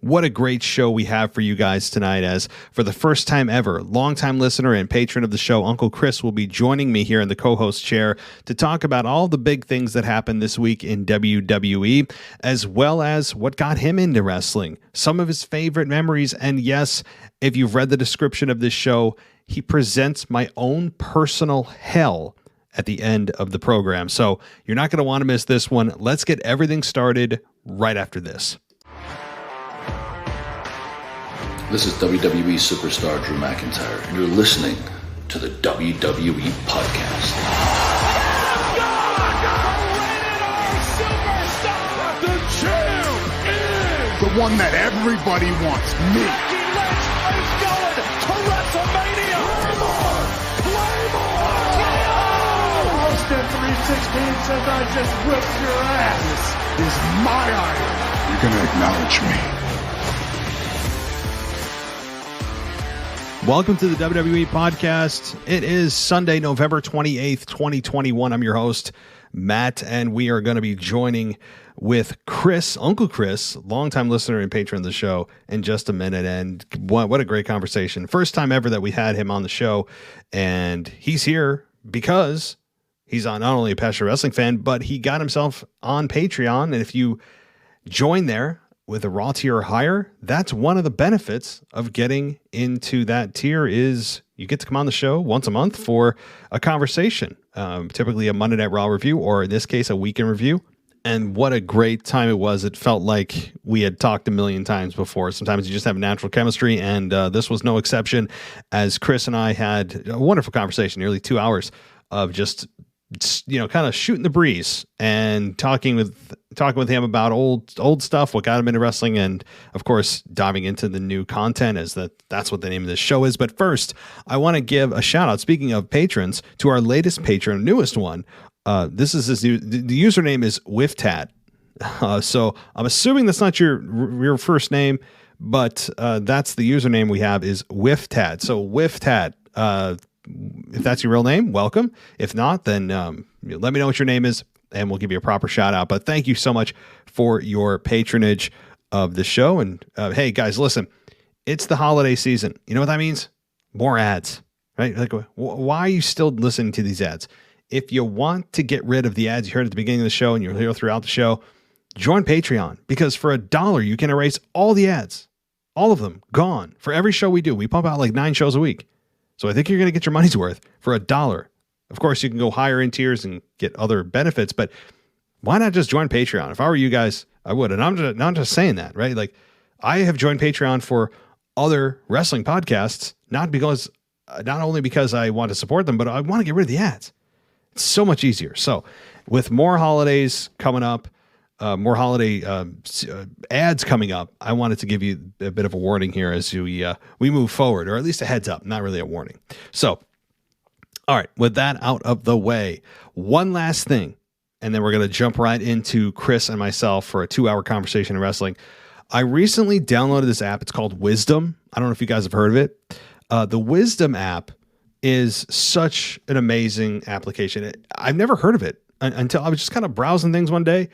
What a great show we have for you guys tonight, as for the first time ever, longtime listener and patron of the show, Uncle Chris, will be joining me here in the co-host chair to talk about all the big things that happened this week in WWE, as well as what got him into wrestling, some of his favorite memories, and yes, if you've read the description of this show, he presents my own personal hell at the end of the program. So you're not going to want to miss this one. Let's get everything started right after this. This is WWE superstar Drew McIntyre, and you're listening to the WWE Podcast. The champ is the one that everybody wants, me. Becky Lynch is going to WrestleMania. Claymore! Austin 316 says I just whipped your ass. This is my idol. You're going to acknowledge me. Welcome to the WWE Podcast. It is Sunday, November 28th, 2021. I'm your host, Matt, and we are going to be joining with Chris, Uncle Chris, longtime listener and patron of the show, in just a minute. And what a great conversation. First time ever that we had him on the show, and he's here because he's not only a passionate wrestling fan, but he got himself on Patreon. And if you join there with a raw tier or higher, that's one of the benefits of getting into that tier is you get to come on the show once a month for a conversation, typically a Monday Night Raw review, or in this case, a weekend review. And what a great time it was. It felt like we had talked a million times before. Sometimes you just have natural chemistry, and this was no exception, as Chris and I had a wonderful conversation, nearly 2 hours of just kind of shooting the breeze and talking with him about old stuff, what got him into wrestling, and of course diving into the new content, as that's what the name of this show is. But first, I want to give a shout out, speaking of patrons, to our latest patron, newest one. The username is Wiftat. So I'm assuming that's not your first name, but that's the username we have is Wiftat. So Wiftat, if that's your real name, welcome. If not, then let me know what your name is, and we'll give you a proper shout out. But thank you so much for your patronage of the show. And hey, guys, listen, it's the holiday season. You know what that means? More ads, right? Like, why are you still listening to these ads? If you want to get rid of the ads you heard at the beginning of the show and you'll hear throughout the show, join Patreon, because for $1, you can erase all the ads, all of them gone. For every show we do, we pump out like 9 shows a week. So I think you're going to get your money's worth for $1. Of course, you can go higher in tiers and get other benefits, but why not just join Patreon? If I were you guys, I would. And I'm not just saying that, right? Like, I have joined Patreon for other wrestling podcasts, not only because I want to support them, but I want to get rid of the ads. It's so much easier. So with more holidays coming up, more holiday ads coming up, I wanted to give you a bit of a warning here as we move forward, or at least a heads up, not really a warning. So, all right, with that out of the way, one last thing, and then we're going to jump right into Chris and myself for a 2-hour conversation in wrestling. I recently downloaded this app. It's called Wisdom. I don't know if you guys have heard of it. The Wisdom app is such an amazing application. I've never heard of it until I was just kind of browsing things one day,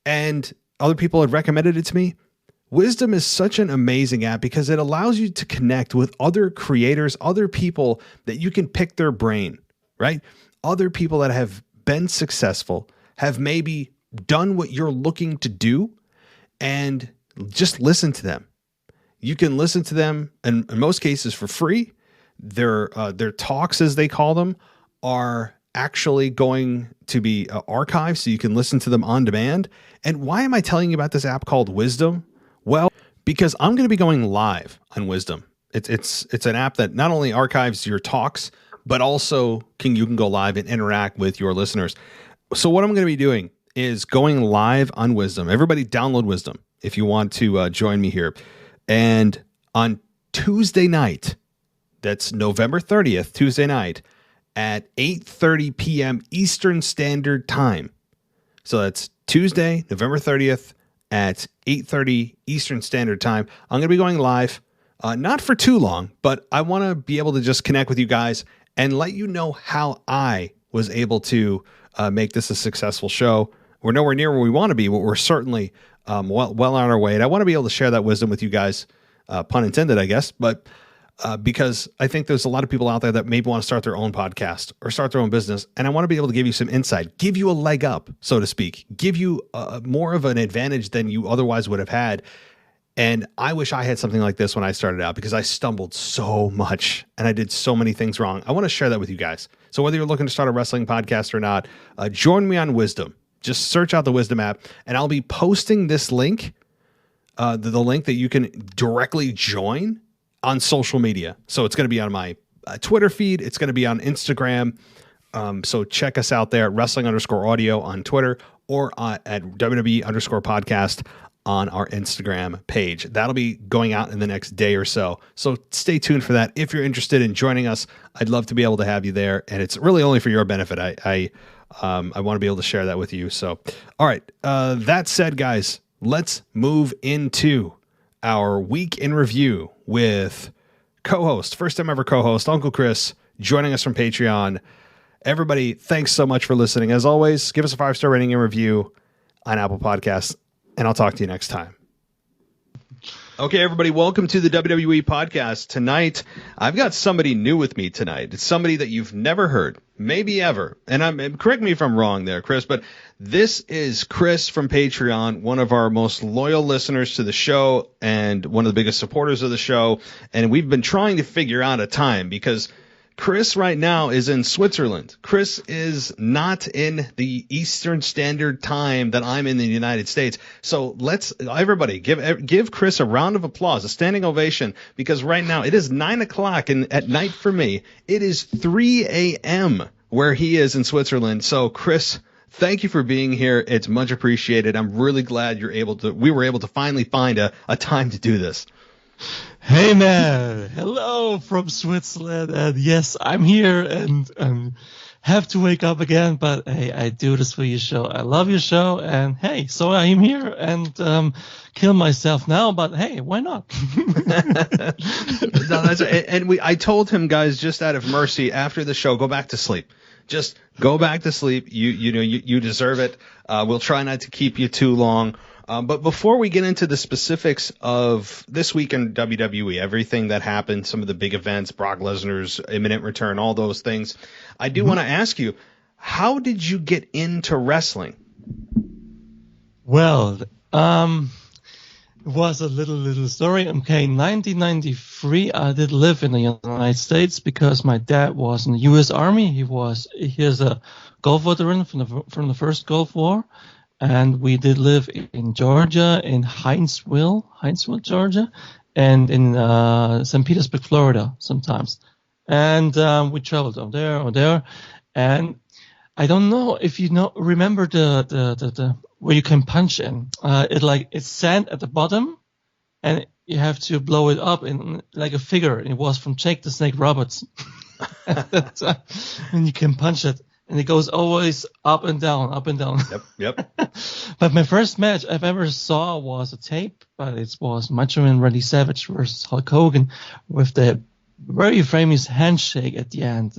and other people had recommended it to me. Wisdom is such an amazing app because it allows you to connect with other creators, other people that you can pick their brain, right? Other people that have been successful, have maybe done what you're looking to do, and just listen to them. You can listen to them in most cases for free. Their talks, as they call them, are actually going to be archived, so you can listen to them on demand. And why am I telling you about this app called Wisdom? Well, because I'm going to be going live on Wisdom. It's an app that not only archives your talks, but also you can go live and interact with your listeners. So what I'm going to be doing is going live on Wisdom. Everybody download Wisdom if you want to join me here. And on Tuesday night, that's November 30th, Tuesday night, at 8:30 p.m. Eastern Standard Time. So that's Tuesday, November 30th at 8:30 Eastern Standard Time. I'm going to be going live, not for too long, but I want to be able to just connect with you guys and let you know how I was able to make this a successful show. We're nowhere near where we want to be, but we're certainly well on our way. And I want to be able to share that wisdom with you guys, pun intended, I guess. But because I think there's a lot of people out there that maybe want to start their own podcast or start their own business. And I want to be able to give you some insight, give you a leg up, so to speak, give you more of an advantage than you otherwise would have had. And I wish I had something like this when I started out, because I stumbled so much and I did so many things wrong. I want to share that with you guys. So whether you're looking to start a wrestling podcast or not, join me on Wisdom. Just search out the Wisdom app, and I'll be posting this link, the link that you can directly join on social media. So it's going to be on my Twitter feed. It's going to be on Instagram. So check us out there at wrestling_audio on Twitter, or at WWE_podcast on our Instagram page. That'll be going out in the next day or so. So stay tuned for that. If you're interested in joining us, I'd love to be able to have you there. And it's really only for your benefit. I want to be able to share that with you. So, all right. That said, guys, let's move into our week in review with co-host, first time ever co-host, Uncle Chris, joining us from Patreon. Everybody, thanks so much for listening. As always, give us a 5-star rating and review on Apple Podcasts, and I'll talk to you next time. Okay, everybody, welcome to the WWE Podcast. Tonight, I've got somebody new with me tonight. It's somebody that you've never heard, maybe ever. And correct me if I'm wrong there, Chris, but this is Chris from Patreon, one of our most loyal listeners to the show and one of the biggest supporters of the show. And we've been trying to figure out a time, because Chris right now is in Switzerland. Chris is not in the Eastern Standard Time that I'm in the United States. So let's, everybody, give Chris a round of applause, a standing ovation, because right now it is 9 o'clock at night for me. It is 3 a.m. where he is in Switzerland. So Chris, thank you for being here. It's much appreciated. I'm really glad we were able to finally find a time to do this. Hey man, hello from Switzerland, and yes, I'm here and have to wake up again, but hey, I do this for your show. I love your show, and hey, so I'm here and kill myself now, but hey, why not? No, I told him, guys, just out of mercy, after the show, go back to sleep. Just go back to sleep. You deserve it. We'll try not to keep you too long. But before we get into the specifics of this week in WWE, everything that happened, some of the big events, Brock Lesnar's imminent return, all those things, I do want to ask you, how did you get into wrestling? Well, it was a little story. Okay, in 1993, I did live in the United States because my dad was in the U.S. Army. He's a Gulf veteran from the first Gulf War. And we did live in Georgia, in Hinesville, Georgia, and in St. Petersburg, Florida sometimes. And we traveled over there. And I don't know if you remember the where you can punch in. It's sand at the bottom, and you have to blow it up in like a figure. It was from Jake the Snake Roberts. And you can punch it. And it goes always up and down, up and down. Yep. But my first match I've ever saw was a tape, but it was Macho Man Randy Savage versus Hulk Hogan with the very famous handshake at the end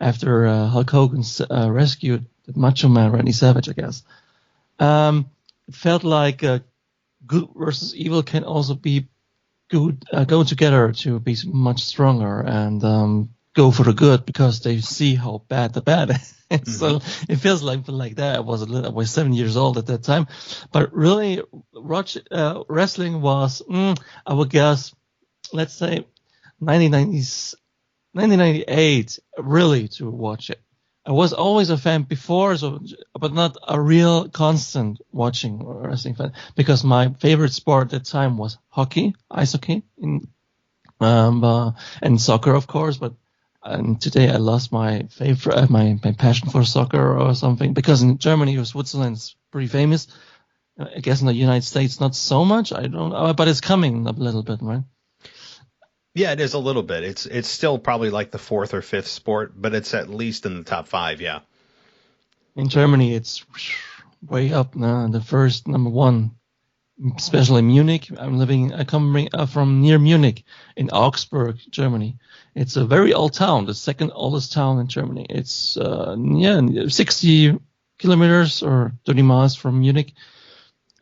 after Hulk Hogan rescued the Macho Man Randy Savage, I guess. It felt like good versus evil can also be good, go together to be much stronger and go for the good because they see how bad the bad is. Mm-hmm. So it feels like that. I was 7 years old at that time, but really, wrestling was, I would guess, let's say 1998, really, to watch it. I was always a fan before, but not a real constant watching wrestling fan, because my favorite sport at that time was hockey, ice hockey, and soccer, of course, and today I lost my favorite, my passion for soccer or something, because in Germany or Switzerland it's pretty famous. I guess in the United States not so much. I don't know, but it's coming a little bit, right? Yeah, it is a little bit. It's still probably like the 4th or 5th sport, but it's at least in the top 5. Yeah. In Germany, it's way up now. The first number 1. Especially Munich. I come from near Munich in Augsburg, Germany. It's a very old town, the second oldest town in Germany. It's 60 kilometers or 30 miles from Munich.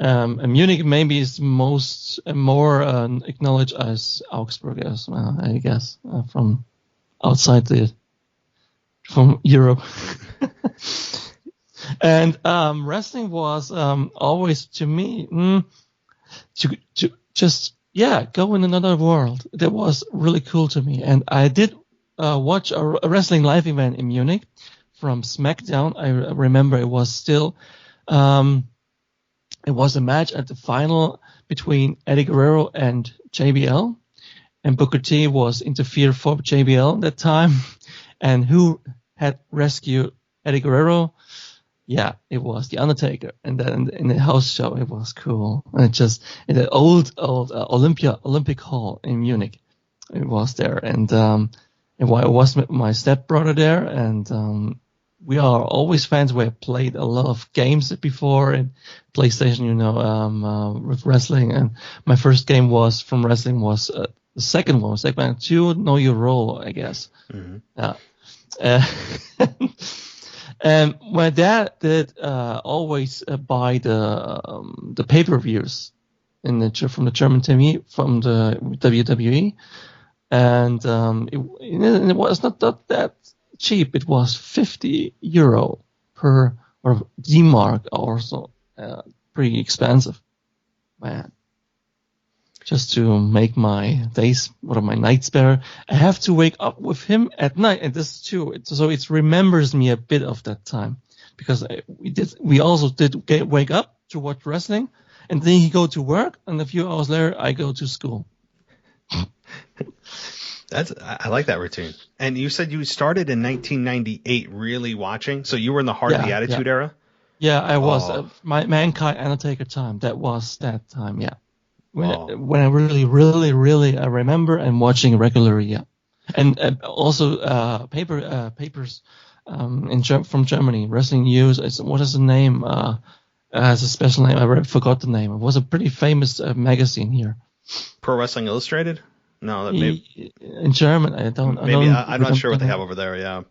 And Munich maybe is more acknowledged as Augsburg as well, I guess, from outside from Europe. And wrestling was always to me to just go in another world. That was really cool to me. And I did watch a wrestling live event in Munich from SmackDown. I remember it was still it was a match at the final between Eddie Guerrero and JBL, and Booker T was interfered for JBL at that time. And who had rescued Eddie Guerrero? Yeah, it was The Undertaker. And then in the house show, it was cool. And it just in the old Olympic Hall in Munich, it was there. And it was my stepbrother there, and we are always fans. We have played a lot of games before in PlayStation, with wrestling. And my first game from wrestling was the second one, Segment 2, Know Your Role, I guess. Mm-hmm. Yeah. And my dad did always buy the pay-per-views from the German TV, from the WWE. And it was not that cheap. It was €50 per, or D-mark also. Pretty expensive, man. Just to make my days, my nights better, I have to wake up with him at night, and this too. So it remembers me a bit of that time, because we also did wake up to watch wrestling, and then he go to work, and a few hours later I go to school. I like that routine. And you said you started in 1998 really watching, so you were in the heart of the Attitude Era? Yeah, I was. My Mankind Undertaker time. That was that time, yeah. When I really, really, really remember and watching regularly, yeah. And also papers from Germany, Wrestling News. What is the name? Has a special name. I forgot the name. It was a pretty famous magazine here. Pro Wrestling Illustrated? No, that maybe in German. I'm not sure what they have over there. Yeah.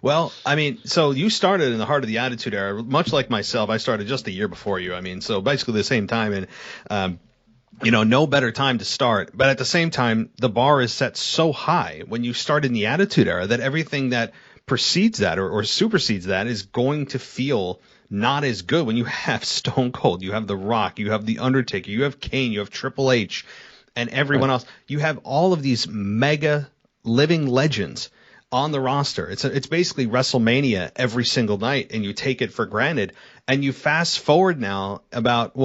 Well, I mean, so you started in the heart of the Attitude Era, much like myself. I started just a year before you. I mean, so basically the same time, and no better time to start. But at the same time, the bar is set so high when you start in the Attitude Era that everything that precedes that or supersedes that is going to feel not as good. When you have Stone Cold, you have The Rock, you have The Undertaker, you have Kane, you have Triple H, and everyone else. You have all of these mega living legends on the roster. It's basically WrestleMania every single night, and you take it for granted. And you fast forward now about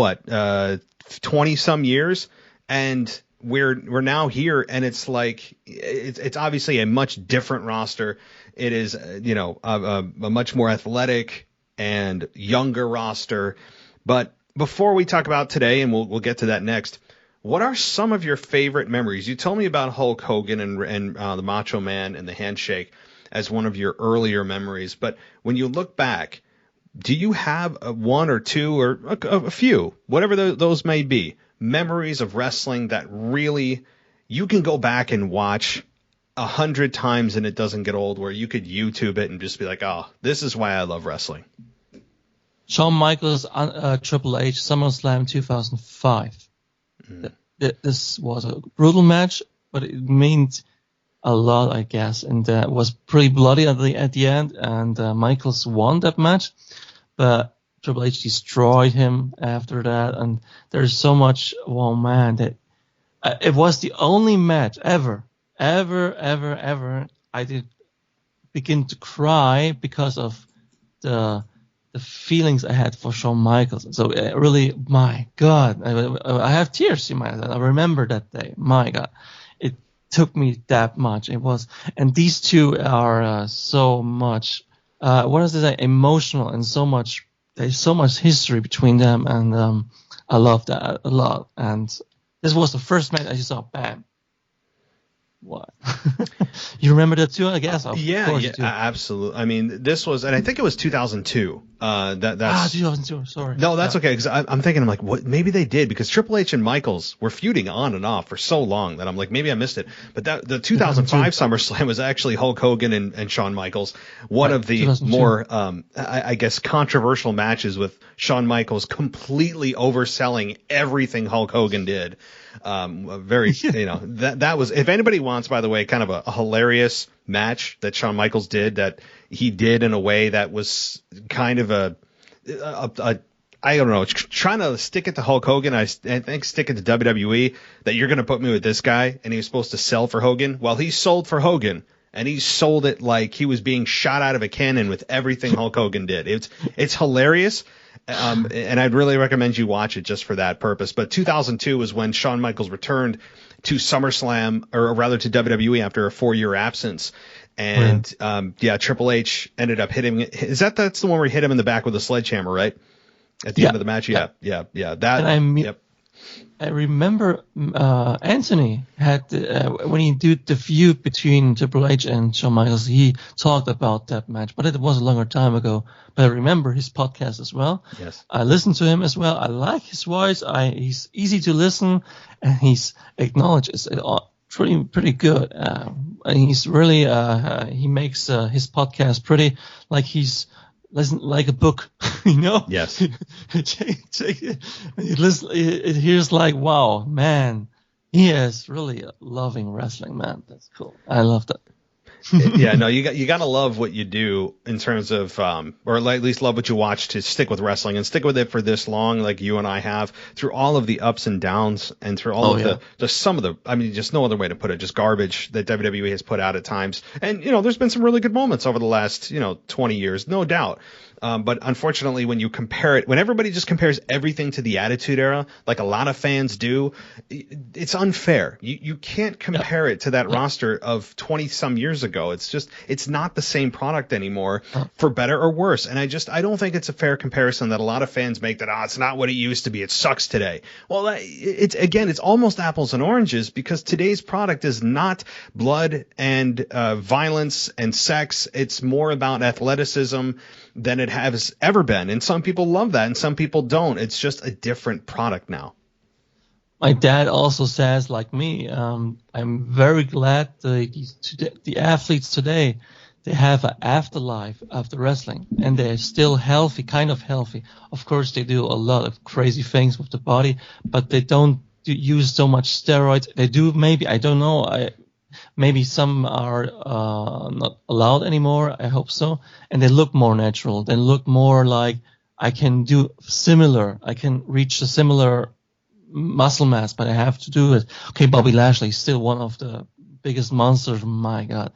20 some years, and we're now here, and it's like it's obviously a much different roster. It is a much more athletic and younger roster. But before we talk about today, and we'll get to that next, what are some of your favorite memories? You told me about Hulk Hogan and the Macho Man and the handshake as one of your earlier memories. But when you look back, do you have one or two or a few, whatever those may be, memories of wrestling that really you can go back and watch 100 times and it doesn't get old, where you could YouTube it and just be like, oh, this is why I love wrestling? Shawn Michaels, Triple H, SummerSlam 2005. This was a brutal match, but it meant a lot, I guess, and it was pretty bloody at the end, and Michaels won that match, but Triple H destroyed him after that, and there's so much, that it was the only match ever I did begin to cry because of the feelings I had for Shawn Michaels. So really, my God, I have tears in my eyes. I remember that day. My God, it took me that much. It was, and these two are so much, emotional, and so much. There's so much history between them, and I love that a lot. And this was the first match I saw. Bam. What? You remember that too, I guess? Of course you do. Absolutely. I mean, this was, and I think it was 2002. That's 2002. Sorry. No, that's okay. Because I'm thinking, I'm like, what? Maybe they did, because Triple H and Michaels were feuding on and off for so long that I'm like, maybe I missed it. But the 2005 SummerSlam was actually Hulk Hogan and Shawn Michaels. One of the 2002. More, I guess, controversial matches, with Shawn Michaels completely overselling everything Hulk Hogan did. Very, that was, if anybody wants, by the way, kind of a hilarious match that Shawn Michaels did, that he did in a way that was kind of a I don't know, trying to stick it to Hulk Hogan. I think stick it to WWE, that you're going to put me with this guy, and he was supposed to sell for Hogan. Well, he sold for Hogan, and he sold it like he was being shot out of a cannon with everything Hulk Hogan did. It's hilarious. And I'd really recommend you watch it just for that purpose. But 2002 was when Shawn Michaels returned to SummerSlam, or rather to WWE, after a 4-year absence. And Triple H ended up hitting. That's the one where he hit him in the back with a sledgehammer, right? At the end of the match. Yeah. That. I remember Anthony had when he did the feud between Triple H and Shawn Michaels, he talked about that match, but it was a longer time ago. But I remember his podcast as well. Yes, I listened to him as well. I like his voice. He's easy to listen, and he's acknowledged it's pretty good. And he's really he makes his podcast pretty like he's. Listen, like a book, Yes. You listen, it hears like, wow, man, he is really loving wrestling, man. That's cool. I love that. You got to love what you do in terms of, or at least love what you watch, to stick with wrestling and stick with it for this long, like you and I have, through all of the ups and downs, and through all just no other way to put it, just garbage that WWE has put out at times. And, there's been some really good moments over the last, 20 years, no doubt. But unfortunately, when you compare it, when everybody just compares everything to the Attitude Era, like a lot of fans do, it's unfair. You can't compare it to that roster of 20 some years ago. It's not the same product anymore, for better or worse. And I don't think it's a fair comparison that a lot of fans make, that, it's not what it used to be. It sucks today. Well, it's almost apples and oranges, because today's product is not blood and violence and sex. It's more about athleticism than it has ever been. And some people love that and some people don't. It's just a different product now. My dad also says, like me, I'm very glad the athletes today, they have an afterlife after wrestling, and they're still healthy, kind of healthy. Of course, they do a lot of crazy things with the body, but they don't use so much steroids. They do, maybe, I don't know. Maybe some are not allowed anymore. I hope so. And they look more natural. They look more like I can do similar. I can reach a similar muscle mass, but I have to do it. Okay, Bobby Lashley is still one of the biggest monsters. My God,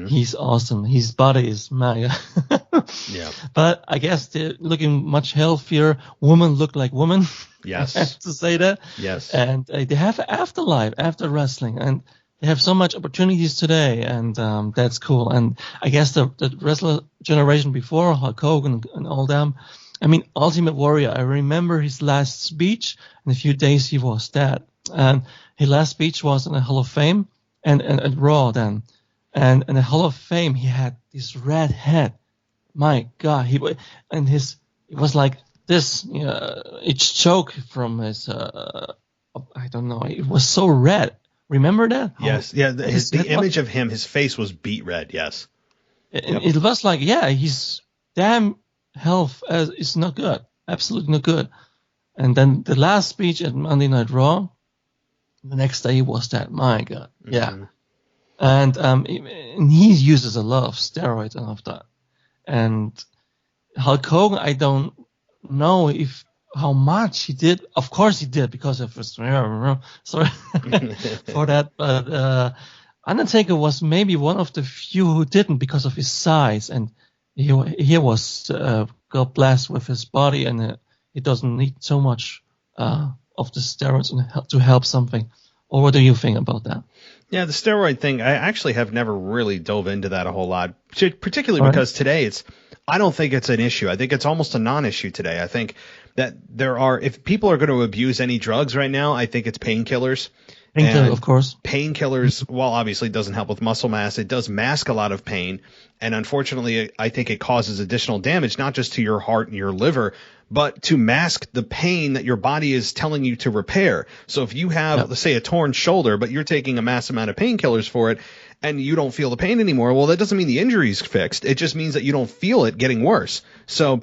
He's awesome. His body is my God. Yeah. But I guess they're looking much healthier. Women look like women. Yes. I have to say that. Yes. And they have an afterlife after wrestling, and they have so much opportunities today, and that's cool. And I guess the wrestler generation before, Hulk Hogan and all them, I mean, Ultimate Warrior, I remember his last speech. In a few days, he was dead. And his last speech was in the Hall of Fame and Raw then. And in the Hall of Fame, he had this red head. My God. It was like this, each choke from his, I don't know, it was so red. Remember that? Yes. Yeah. The image of him, his face was beet red. Yes. It was like, his damn health is not good. Absolutely not good. And then the last speech at Monday Night Raw, the next day was that. My God. Yeah. And he uses a lot of steroids and all of that. And Hulk Hogan, I don't know how much he did. Of course he did, because of his, sorry for that. But Undertaker was maybe one of the few who didn't, because of his size, and he was God bless with his body, and he doesn't need so much of the steroids to help something. Or what do you think about that? Yeah, the steroid thing, I actually have never really dove into that a whole lot, particularly because today I don't think it's an issue. I think it's almost a non-issue today. I think that if people are going to abuse any drugs right now, I think it's painkillers. Painkiller, of course. Painkillers, while obviously it doesn't help with muscle mass, it does mask a lot of pain. And unfortunately, I think it causes additional damage, not just to your heart and your liver, but to mask the pain that your body is telling you to repair. So if you have, let's say, a torn shoulder, but you're taking a massive amount of painkillers for it, and you don't feel the pain anymore, well, that doesn't mean the injury's fixed. It just means that you don't feel it getting worse. So,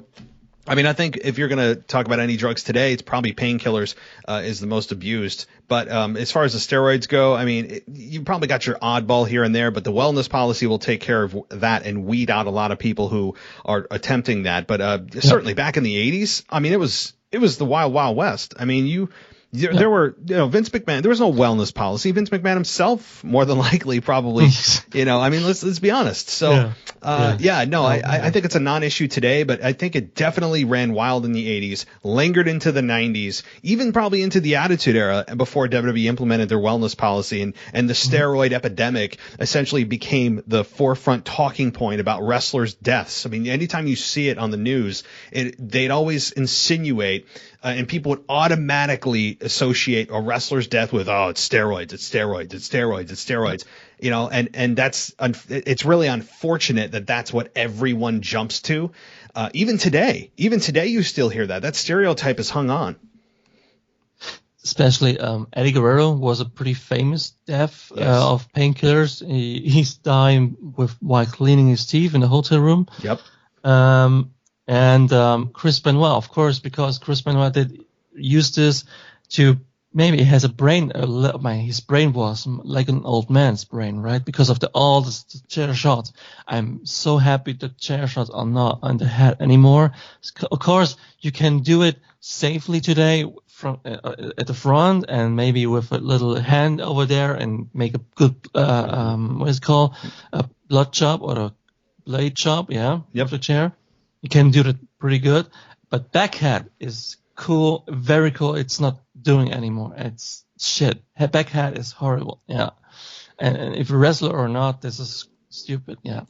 I mean, I think if you're going to talk about any drugs today, it's probably painkillers is the most abused. But as far as the steroids go, I mean, you probably got your oddball here and there, but the wellness policy will take care of that and weed out a lot of people who are attempting that. But certainly back in the 80s, I mean, it was the wild, wild west. I mean, there were, Vince McMahon, there was no wellness policy. Vince McMahon himself, more than likely, probably, I mean, let's be honest. So, I think it's a non-issue today, but I think it definitely ran wild in the 80s, lingered into the 90s, even probably into the Attitude Era before WWE implemented their wellness policy, and the steroid epidemic essentially became the forefront talking point about wrestlers' deaths. I mean, anytime you see it on the news, they'd always insinuate and people would automatically associate a wrestler's death with, it's steroids, it's steroids, it's steroids, it's steroids, and it's really unfortunate that that's what everyone jumps to. Even today you still hear that stereotype is hung on. Especially Eddie Guerrero was a pretty famous death of painkillers. He's dying while cleaning his teeth in the hotel room. Yep. And Chris Benoit, of course, because Chris Benoit did use this to maybe has a brain. His brain was like an old man's brain, right? Because of all the chair shots. I'm so happy that chair shots are not on the head anymore. Of course, you can do it safely today from at the front and maybe with a little hand over there and make a good what is it called, a blood chop or a blade chop, of the chair. You can do that pretty good, but backhead is cool, very cool. It's not doing anymore. It's shit. Backhead is horrible. Yeah, and if you're a wrestler or not, this is stupid. Yeah.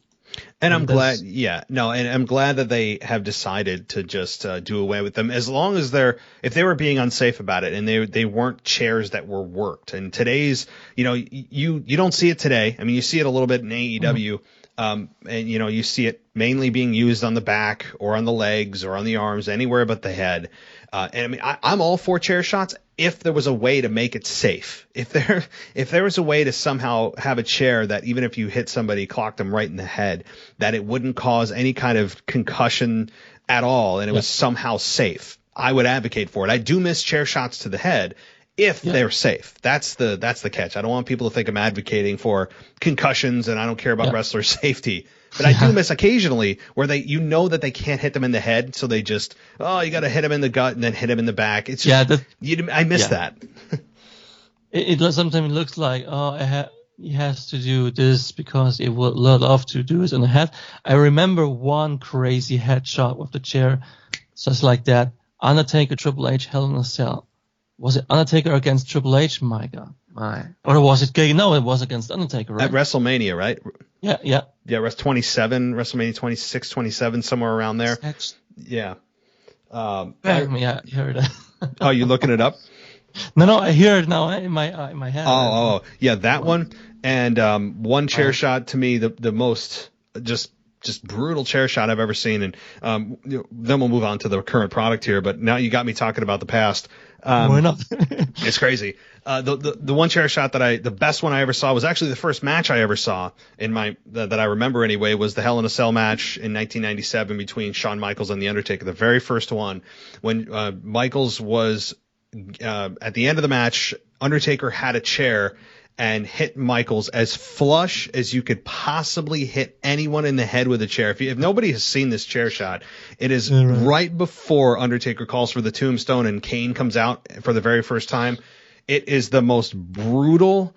And I'm glad, and I'm glad that they have decided to just do away with them, as long as if they were being unsafe about it and they weren't chairs that were worked. And today's, you don't see it today. I mean, you see it a little bit in AEW. And you see it mainly being used on the back or on the legs or on the arms, anywhere but the head. And I mean, I'm all for chair shots if there was a way to make it safe. If there was a way to somehow have a chair that even if you hit somebody, clocked them right in the head, that it wouldn't cause any kind of concussion at all, and it was somehow safe, I would advocate for it. I do miss chair shots to the head. If they're safe, that's the catch. I don't want people to think I'm advocating for concussions and I don't care about wrestler safety. But I do miss occasionally where that they can't hit them in the head, so they just you got to hit them in the gut and then hit them in the back. It's just, I miss that. It sometimes looks like he has to do this because it would love to do it in the head. I remember one crazy headshot with the chair, just like that. Undertaker, Triple H, Hell in a Cell. Was it Undertaker against Triple H? My God. Or was it Gay? No, it was against Undertaker, right? At WrestleMania, right? Yeah. Yeah, WrestleMania 26, 27, somewhere around there. Yeah. I heard it. Oh, you looking it up? No, I hear it now in my head. Oh, yeah, that one. And one chair shot to me, the most just brutal chair shot I've ever seen. And then we'll move on to the current product here. But now you got me talking about the past. Why not? It's crazy. The one chair shot the best one I ever saw was actually the first match I ever saw that I remember anyway, was the Hell in a Cell match in 1997 between Shawn Michaels and The Undertaker. The very first one, when Michaels was at the end of the match, Undertaker had a chair and hit Michaels as flush as you could possibly hit anyone in the head with a chair. If nobody has seen this chair shot, it is right before Undertaker calls for the tombstone and Kane comes out for the very first time. It is the most brutal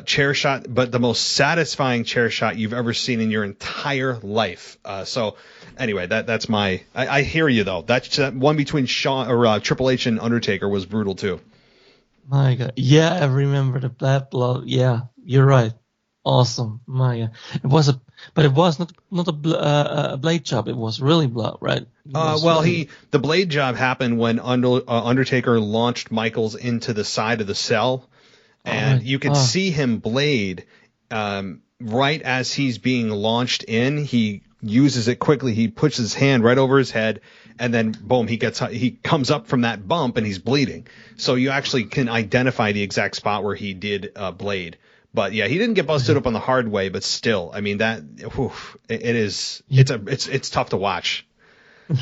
chair shot, but the most satisfying chair shot you've ever seen in your entire life. So anyway, that's I hear you though. That one between Triple H and Undertaker was brutal too. My God. Yeah, I remember the black blood. Yeah, you're right. Awesome. My God. But it was not a blade job. It was really blood, right? The blade job happened when Undertaker launched Michaels into the side of the cell. and you can see him blade right as he's being launched in. He uses it quickly. He puts his hand right over his head, and then boom, he comes up from that bump and he's bleeding. So you actually can identify the exact spot where he did blade. But yeah, he didn't get busted up on the hard way, but still, I mean it's tough to watch.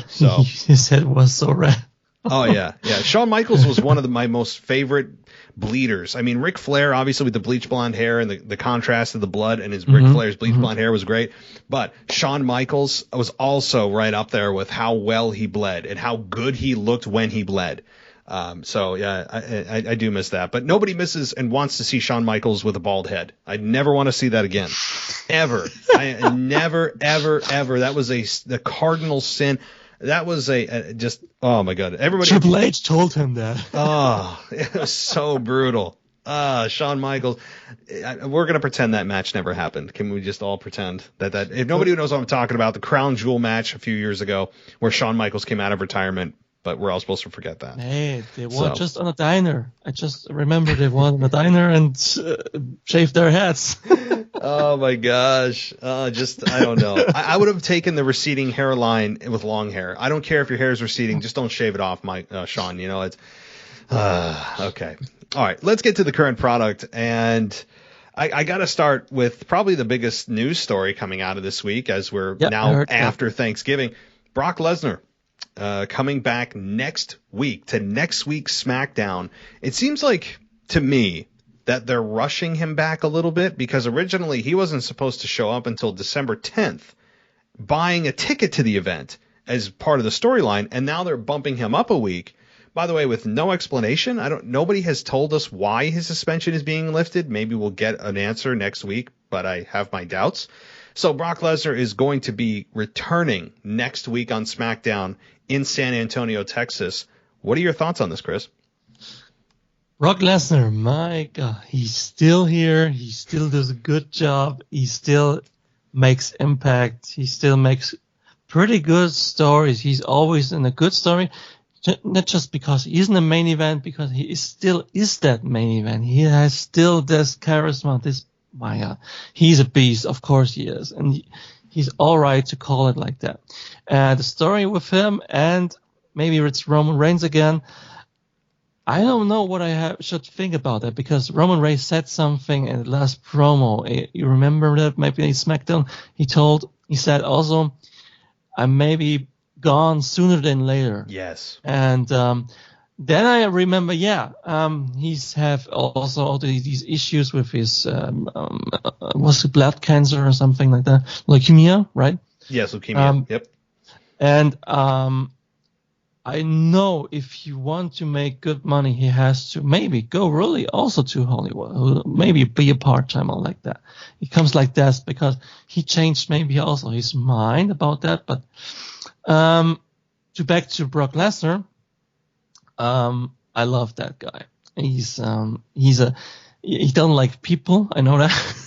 So his head was so red. Oh yeah. Shawn Michaels was one of my most favorite bleeders. I mean, Ric Flair, obviously with the bleach blonde hair and the contrast of the blood, and his Ric Flair's bleach blonde hair was great. But Shawn Michaels was also right up there with how well he bled and how good he looked when he bled. So yeah, I do miss that. But nobody misses and wants to see Shawn Michaels with a bald head. I never want to see that again, ever. I never, ever. That was the cardinal sin. That was just, oh my God. Everybody. Triple H told him that. Oh, it was so brutal. Shawn Michaels. We're going to pretend that match never happened. Can we just all pretend that if nobody knows what I'm talking about, the Crown Jewel match a few years ago where Shawn Michaels came out of retirement, but we're all supposed to forget that. Hey, they were just on a diner. I just remember they were on a diner and shaved their heads. Oh my gosh. I don't know. I would have taken the receding hairline with long hair. I don't care if your hair is receding. Just don't shave it off, Sean. You know, it's okay. All right. Let's get to the current product. And I got to start with probably the biggest news story coming out of this week as we're now after Thanksgiving. Brock Lesnar coming back next week to next week's SmackDown. It seems like, to me, that they're rushing him back a little bit because originally he wasn't supposed to show up until December 10th, buying a ticket to the event as part of the storyline, and now they're bumping him up a week. By the way, with no explanation. Nobody has told us why his suspension is being lifted. Maybe we'll get an answer next week, but I have my doubts. So Brock Lesnar is going to be returning next week on SmackDown in San Antonio, Texas. What are your thoughts on this, Chris? Brock Lesnar, my God, he's still here. He still does a good job. He still makes impact. He still makes pretty good stories. He's always in a good story, not just because he's in the main event, because he still is that main event. He has still this charisma. My God, he's a beast. Of course he is. And he's all right to call it like that. The story with him, and maybe it's Roman Reigns again, I don't know what I should think about that, because Roman Reigns said something in the last promo. You remember that? Maybe in SmackDown, he said also, I may be gone sooner than later. Yes. And then I remember, he's have also all these issues with his was it blood cancer or something like that, leukemia, right? Yes, leukemia. Yep. And I know if he wants to make good money, he has to maybe go really also to Hollywood, maybe be a part-timer like that. He comes like that because he changed maybe also his mind about that. But back to Brock Lesnar, I love that guy. He don't like people. I know that.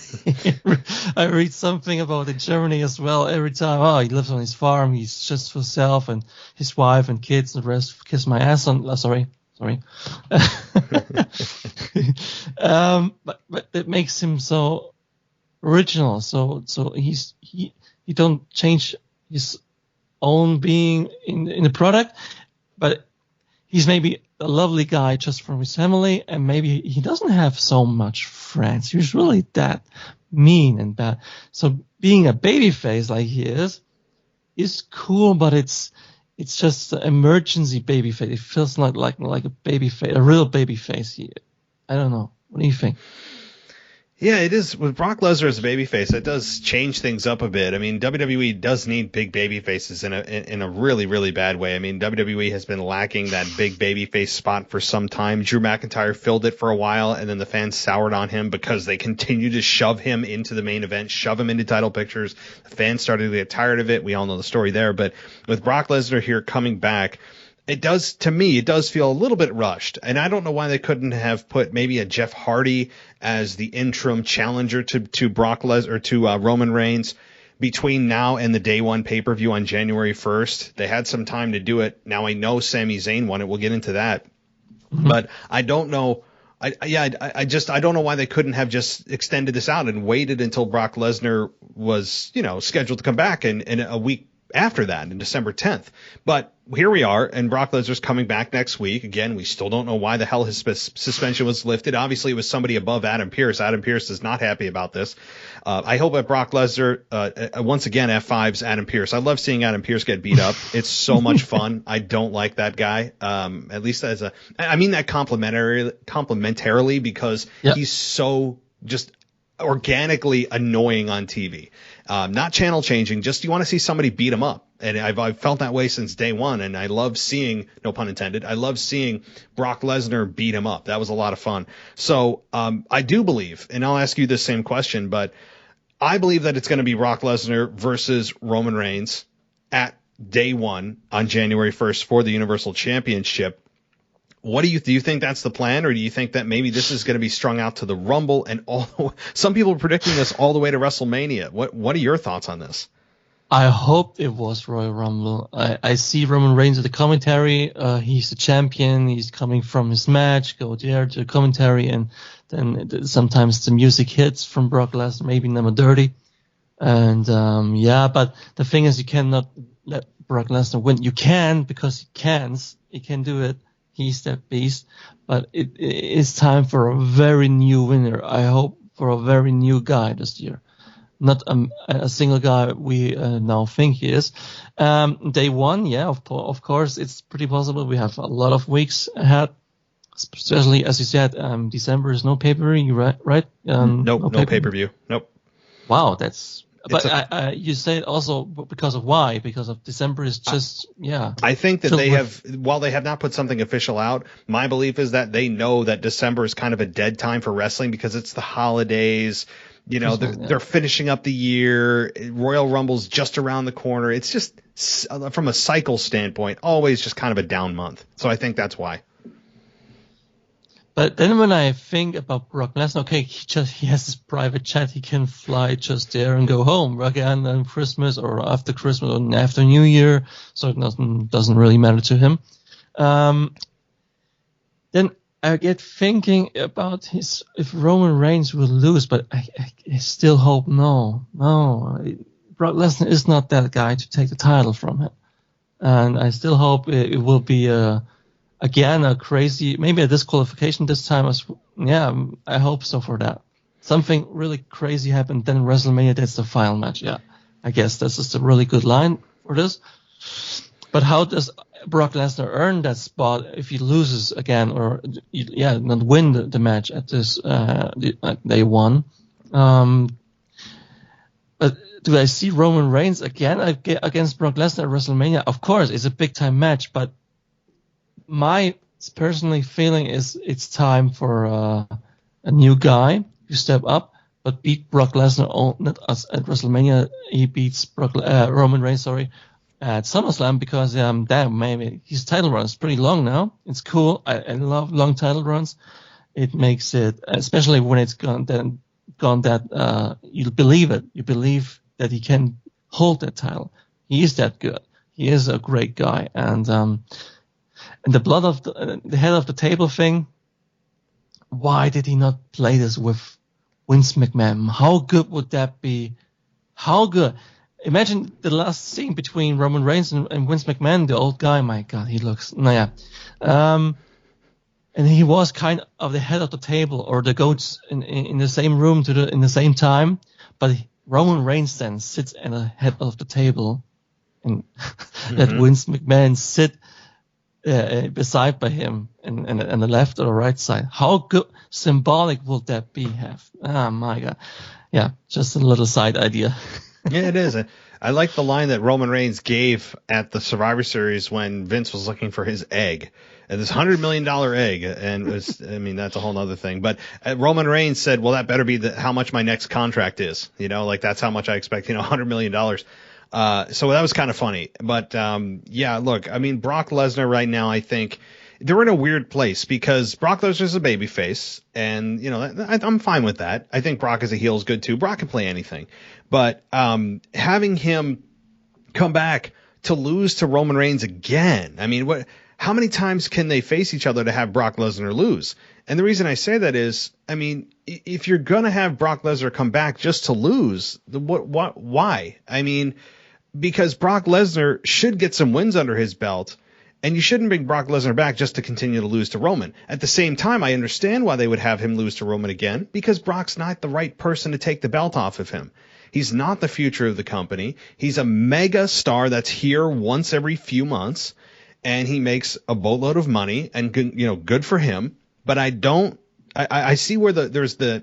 I read something about in Germany as well. Every time, he lives on his farm. He's just for himself and his wife and kids. And the rest kiss my ass on. Sorry. But it makes him so original. So he don't change his own being in the product, but he's maybe a lovely guy just from his family, and maybe he doesn't have so much friends. He's really that mean and bad. So being a babyface like he is cool, but it's just an emergency babyface. It feels like a babyface, a real babyface. I don't know. What do you think? Yeah, it is. With Brock Lesnar as a babyface, it does change things up a bit. I mean, WWE does need big babyfaces in a really, really bad way. I mean, WWE has been lacking that big babyface spot for some time. Drew McIntyre filled it for a while, and then the fans soured on him because they continue to shove him into the main event, shove him into title pictures. The fans started to get tired of it. We all know the story there. But with Brock Lesnar here coming back, it does feel a little bit rushed. And I don't know why they couldn't have put maybe a Jeff Hardy as the interim challenger to Brock Lesnar or to Roman Reigns between now and the day one pay-per-view on January 1st. They had some time to do it. Now I know Sami Zayn won it. We'll get into that. Mm-hmm. But I don't know I don't know why they couldn't have just extended this out and waited until Brock Lesnar was, scheduled to come back in a week after that, in December 10th. But here we are, and Brock Lesnar's coming back next week. Again, we still don't know why the hell his suspension was lifted. Obviously, it was somebody above Adam Pearce. Adam Pearce is not happy about this. I hope that Brock Lesnar, once again, F5's Adam Pearce. I love seeing Adam Pearce get beat up. It's so much fun. I don't like that guy, at least I mean that complimentarily, because he's so just organically annoying on TV. Not channel changing, just you want to see somebody beat him up. And I've felt that way since day one. And I love seeing, no pun intended, I love seeing Brock Lesnar beat him up. That was a lot of fun. So I do believe, and I'll ask you this same question, but I believe that it's going to be Brock Lesnar versus Roman Reigns at day one on January 1st for the Universal Championship. What do you think that's the plan, or do you think that maybe this is going to be strung out to the Rumble and some people are predicting this all the way to WrestleMania? What are your thoughts on this? I hope it was Royal Rumble. I see Roman Reigns at the commentary. He's the champion. He's coming from his match. Go there to the commentary, and then sometimes the music hits from Brock Lesnar, maybe number 30. And but the thing is, you cannot let Brock Lesnar win. You can, because he can. He can do it. He's that beast, but it is time for a very new winner. I hope for a very new guy this year, not a single guy we now think he is. Day one, of course, it's pretty possible. We have a lot of weeks ahead, especially as you said, December is no pay-per-view, right? No pay-per-view. Nope. Wow, that's. But you say it also because of why? Because of December is just, I think that while they have not put something official out, my belief is that they know that December is kind of a dead time for wrestling because it's the holidays. They're finishing up the year. Royal Rumble's just around the corner. It's just, from a cycle standpoint, always just kind of a down month. So I think that's why. But then when I think about Brock Lesnar, okay, he has his private jet. He can fly just there and go home again on Christmas or after Christmas or after New Year. So it doesn't really matter to him. Then I get thinking about if Roman Reigns will lose, but I still hope no. Brock Lesnar is not that guy to take the title from him. And I still hope it will be again, a crazy, maybe a disqualification this time. I hope so for that. Something really crazy happened, then WrestleMania, that's the final match. Yeah, I guess this is a really good line for this. But how does Brock Lesnar earn that spot if he loses again or, not win the match at this day one? But do I see Roman Reigns again against Brock Lesnar at WrestleMania? Of course, it's a big-time match, but my personally feeling is it's time for a new guy to step up, but beat Brock Lesnar not at WrestleMania. He beats Roman Reigns, at SummerSlam because maybe his title run is pretty long now. It's cool. I love long title runs. It makes it, especially when it's gone that you believe it. You believe that he can hold that title. He is that good. He is a great guy, and the blood of the head of the table thing, why did he not play this with Vince McMahon? How good would that be? How good? Imagine the last scene between Roman Reigns and Vince McMahon, the old guy. My God, he looks, and he was kind of the head of the table, or the goats in the same room in the same time. But Roman Reigns then sits at the head of the table, and let Vince McMahon sit beside by him and the left or the right side. How good symbolic will that be? Oh my God. Yeah, just a little side idea. Yeah, it is. I like the line that Roman Reigns gave at the Survivor Series when Vince was looking for his egg. And this $100 million egg, and that's a whole other thing. But Roman Reigns said, well, that better be how much my next contract is. That's how much I expect, $100 million. So that was kind of funny. But, look, Brock Lesnar right now, I think they're in a weird place because Brock Lesnar's a babyface, and, I'm fine with that. I think Brock as a heel is good too. Brock can play anything. But having him come back to lose to Roman Reigns again, how many times can they face each other to have Brock Lesnar lose? And the reason I say that is, I mean, if you're going to have Brock Lesnar come back just to lose, why? I mean, because Brock Lesnar should get some wins under his belt, and you shouldn't bring Brock Lesnar back just to continue to lose to Roman. At the same time, I understand why they would have him lose to Roman again, because Brock's not the right person to take the belt off of him. He's not the future of the company. He's a mega star that's here once every few months, and he makes a boatload of money, and good for him. But I see where there's the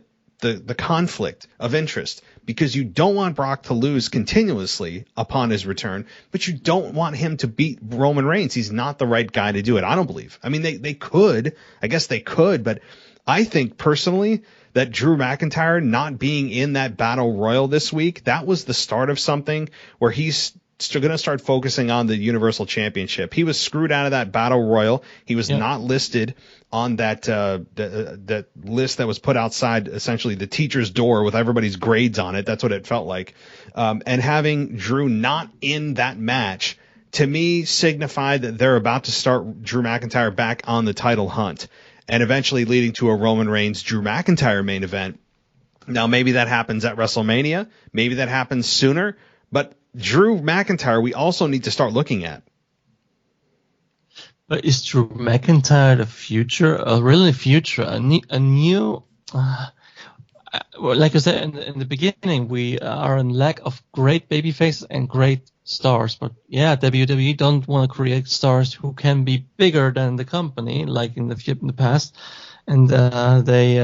conflict of interest, because you don't want Brock to lose continuously upon his return, but you don't want him to beat Roman Reigns. He's not the right guy to do it, I don't believe. I mean, they could. I guess they could, but I think personally that Drew McIntyre not being in that battle royal this week, that was the start of something where he's still going to start focusing on the Universal Championship. He was screwed out of that battle royal. He was not listed on that that list that was put outside essentially the teacher's door with everybody's grades on it. That's what it felt like. And having Drew not in that match, to me, signified that they're about to start Drew McIntyre back on the title hunt, and eventually leading to a Roman Reigns Drew McIntyre main event. Now, maybe that happens at WrestleMania. Maybe that happens sooner. But Drew McIntyre, we also need to start looking at. But is Drew McIntyre the future? Really future? A new well, like I said in the beginning, we are in lack of great babyfaces and great stars. But yeah, WWE don't want to create stars who can be bigger than the company, like in the past, and they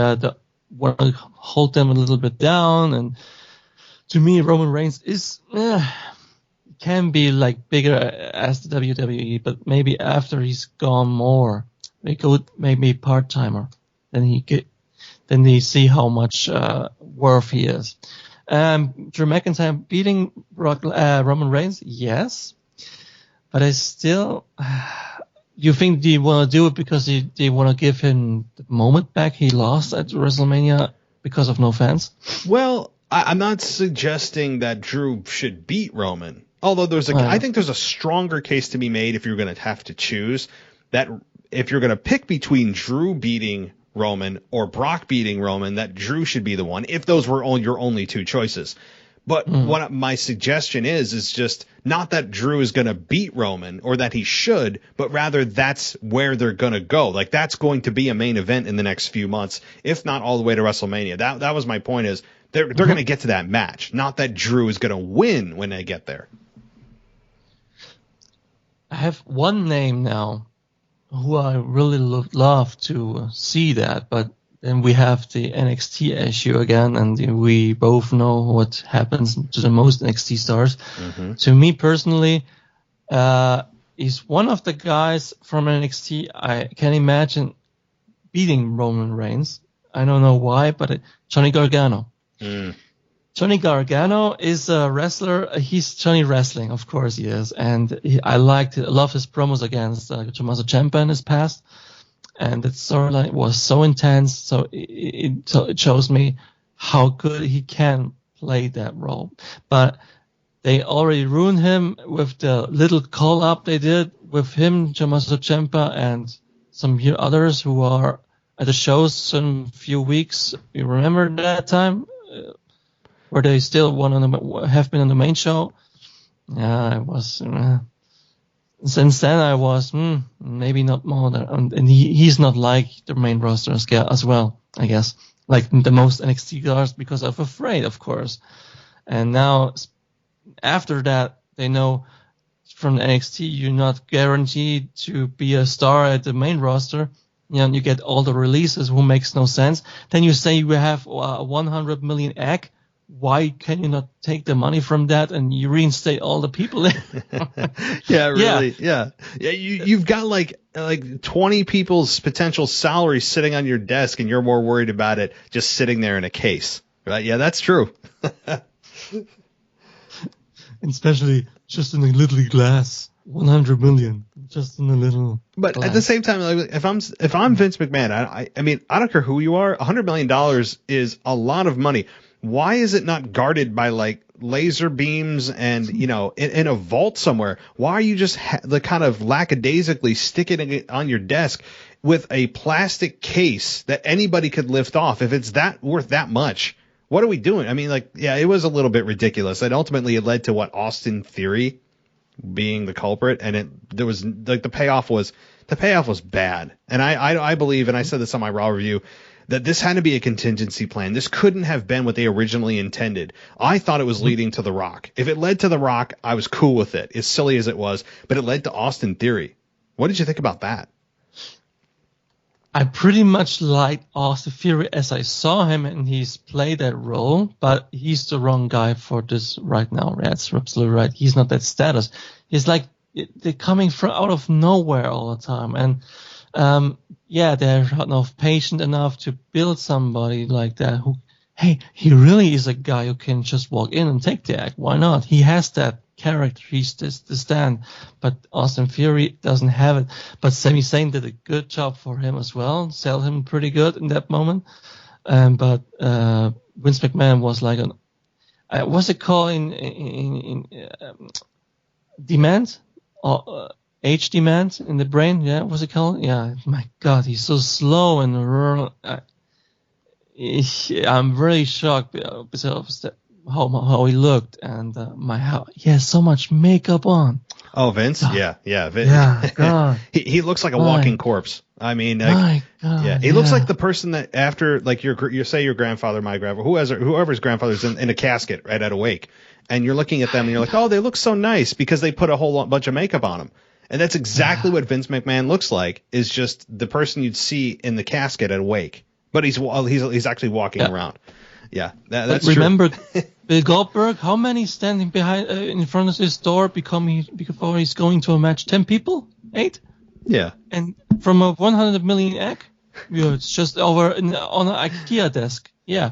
want to hold them a little bit down. And to me, Roman Reigns is can be like bigger as the WWE, but maybe after he's gone more, maybe part timer, then they see how much worth he is. Drew McIntyre beating Roman Reigns, yes, but I still. You think they want to do it because they want to give him the moment back he lost at WrestleMania because of no fans? Well, I'm not suggesting that Drew should beat Roman. Although I think there's a stronger case to be made if you're going to have to choose, that if you're going to pick between Drew beating Roman or Brock beating Roman, that Drew should be the one, if those were your only two choices. But what my suggestion is just not that Drew is going to beat Roman or that he should, but rather that's where they're going to go. Like, that's going to be a main event in the next few months, if not all the way to WrestleMania. That was my point, is they're going to get to that match, not that Drew is going to win when they get there. I have one name now who I really love to see that, but then we have the NXT issue again, and we both know what happens to the most NXT stars. Mm-hmm. To me personally, he's one of the guys from NXT I can imagine beating Roman Reigns. I don't know why, but Johnny Gargano. Johnny Gargano is a wrestler. He's Johnny Wrestling, of course he is. And I love his promos against Tommaso Ciampa in his past. And that storyline was so intense. So it shows me how good he can play that role. But they already ruined him with the little call-up they did with him, Tommaso Ciampa, and some others who are at the shows in a few weeks. You remember that time? Where they still have been on the main show. Yeah, I was. Since then, I was maybe not more than, and he's not like the main roster as well, I guess, like the most NXT stars, because of afraid, of course. And now, after that, they know from the NXT you're not guaranteed to be a star at the main roster. You get all the releases, who makes no sense. Then you say you have a 100 million egg. Why can you not take the money from that and you reinstate all the people in? Yeah, really. Yeah. You've got like 20 people's potential salary sitting on your desk, and you're more worried about it just sitting there in a case, right? Yeah, that's true. Especially just in a little glass, 100 million, just in a little. But glass. At the same time, like, if I'm Vince McMahon, I mean, I don't care who you are. $100 million is a lot of money. Why is it not guarded by like laser beams and, in a vault somewhere? Why are you just kind of lackadaisically sticking it on your desk? with a plastic case that anybody could lift off. If it's that worth that much, what are we doing? I mean, like, yeah, it was a little bit ridiculous. And ultimately it led to what, Austin Theory being the culprit. And there was like the payoff was bad. And I believe, and I said this on my Raw review, that this had to be a contingency plan. This couldn't have been what they originally intended. I thought it was leading to The Rock. If it led to The Rock, I was cool with it, as silly as it was, but it led to Austin Theory. What did you think about that? I pretty much liked Austin Theory as I saw him, and he's played that role, but he's the wrong guy for this right now. That's absolutely right. He's not that status. He's like, they're coming from out of nowhere all the time. And they're not patient enough to build somebody like that who, hey, he really is a guy who can just walk in and take the act. Why not? He has that character. He's just the stand. But Austin Theory doesn't have it. But Sami Zayn did a good job for him as well. Sell him pretty good in that moment. But Vince McMahon was like what's it called in demand? Age demand in the brain, yeah, what's it called? Yeah, my God, he's so slow and I'm really shocked because of how he looked and how he has so much makeup on. Oh, Vince, yeah, Vince. Yeah, God. he looks like a walking corpse. I mean, my God, yeah, he looks like the person that after, like, you say your grandfather, my grandfather, whoever's grandfather's in a casket right at a wake, and you're looking at them and you're like, oh, they look so nice because they put a whole bunch of makeup on them. And that's exactly what Vince McMahon looks like, is just the person you'd see in the casket at a wake. But he's actually walking around. Yeah, that's true. Remember Bill Goldberg? How many standing behind in front of his door before he's going to a match? 10 people? 8? Yeah. And from a 100 million egg, it's just over on an IKEA desk. Yeah.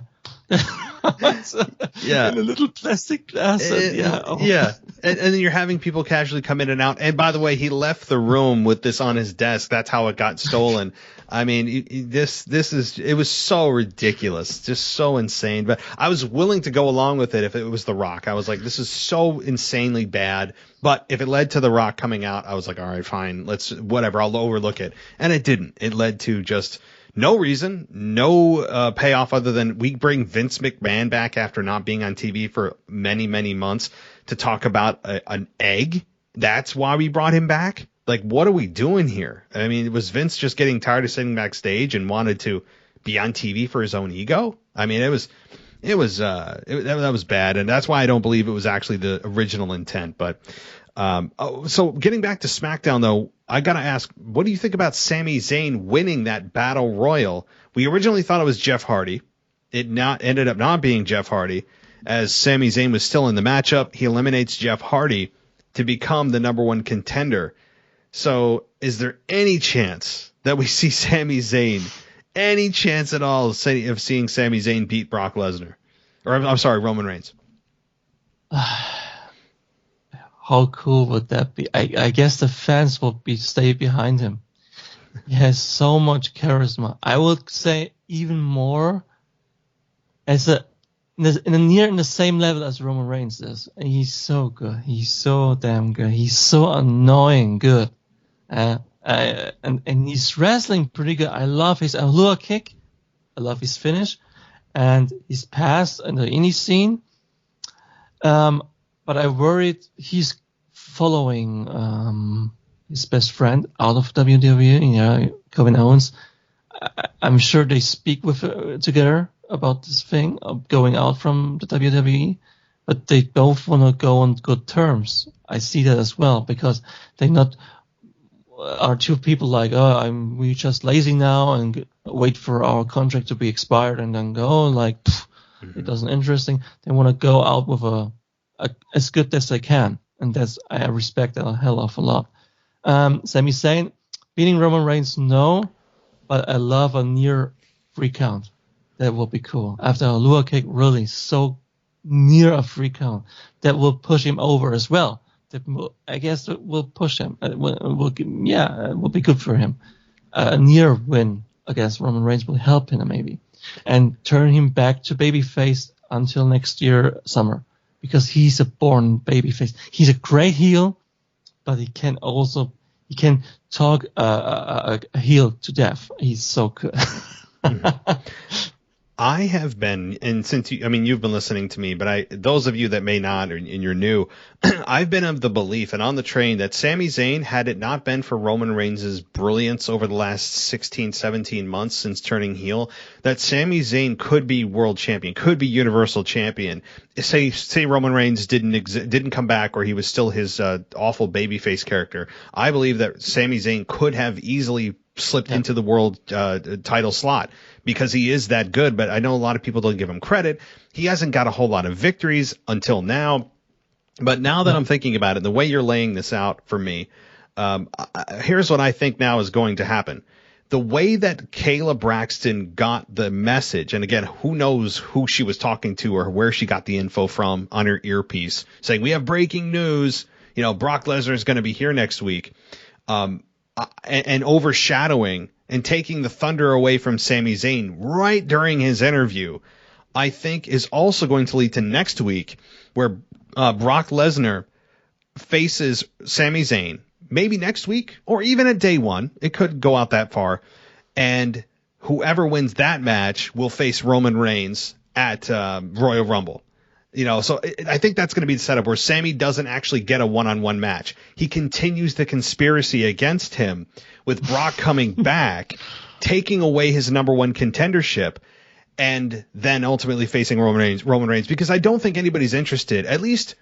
Yeah. In a little plastic glass. Yeah. And then you're having people casually come in and out. And by the way, he left the room with this on his desk. That's how it got stolen. I mean, it was so ridiculous, just so insane. But I was willing to go along with it if it was The Rock. I was like, this is so insanely bad. But if it led to The Rock coming out, I was like, all right, fine, whatever, I'll overlook it. And it didn't. It led to just no reason, no payoff other than we bring Vince McMahon back after not being on TV for many, many months to talk about an egg. That's why we brought him back. Like, what are we doing here? I mean, was Vince just getting tired of sitting backstage and wanted to be on TV for his own ego? I mean, that was bad, and that's why I don't believe it was actually the original intent. But so getting back to SmackDown, though, I gotta ask, what do you think about Sami Zayn winning that Battle Royal? We originally thought it was Jeff Hardy. It ended up not being Jeff Hardy, as Sami Zayn was still in the matchup. He eliminates Jeff Hardy to become the number one contender. So is there any chance that we see Sami Zayn, any chance at all of seeing Sami Zayn beat Brock Lesnar? Or I'm sorry, Roman Reigns. How cool would that be? I guess the fans will stay behind him. He has so much charisma. I would say even more in the same level as Roman Reigns is. And he's so good. He's so damn good. He's so annoying good. And he's wrestling pretty good. I love his Aloha kick. I love his finish. And his pass in the indie scene. But I worried he's following his best friend out of WWE, Kevin Owens. I'm sure they speak together about this thing of going out from the WWE, but they both want to go on good terms. I see that as well, because they not are two people like, we just lazy now and wait for our contract to be expired and then go like, it doesn't interesting. They want to go out with as good as they can, and I respect that a hell of a lot. Sami Zayn beating Roman Reigns, no, but I love a near free count. That will be cool. After a Lua kick, really so near a free count, that will push him over as well. I guess it will push him. It will be good for him. A near win against Roman Reigns will help him maybe, and turn him back to babyface until next year summer, because he's a born babyface. He's a great heel, but he can also he can talk a heel to death. He's so good. I have been, and since you've been listening to me, but those of you that may not, and you're new, I've been of the belief and on the train that Sami Zayn, had it not been for Roman Reigns' brilliance over the last 16, 17 months since turning heel, that Sami Zayn could be world champion, could be universal champion. Say Roman Reigns didn't come back, or he was still his awful babyface character. I believe that Sami Zayn could have easily slipped into the world title slot, because he is that good, but I know a lot of people don't give him credit. He hasn't got a whole lot of victories until now. But now that I'm thinking about it, the way you're laying this out for me, here's what I think now is going to happen. The way that Kayla Braxton got the message, and again, who knows who she was talking to or where she got the info from on her earpiece, saying, we have breaking news, Brock Lesnar is going to be here next week, and overshadowing and taking the thunder away from Sami Zayn right during his interview, I think is also going to lead to next week, where Brock Lesnar faces Sami Zayn, maybe next week or even at day one. It could go out that far. And whoever wins that match will face Roman Reigns at Royal Rumble. So I think that's going to be the setup where Sami doesn't actually get a one-on-one match. He continues the conspiracy against him, with Brock coming back, taking away his number one contendership, and then ultimately facing Roman Reigns, because I don't think anybody's interested, at least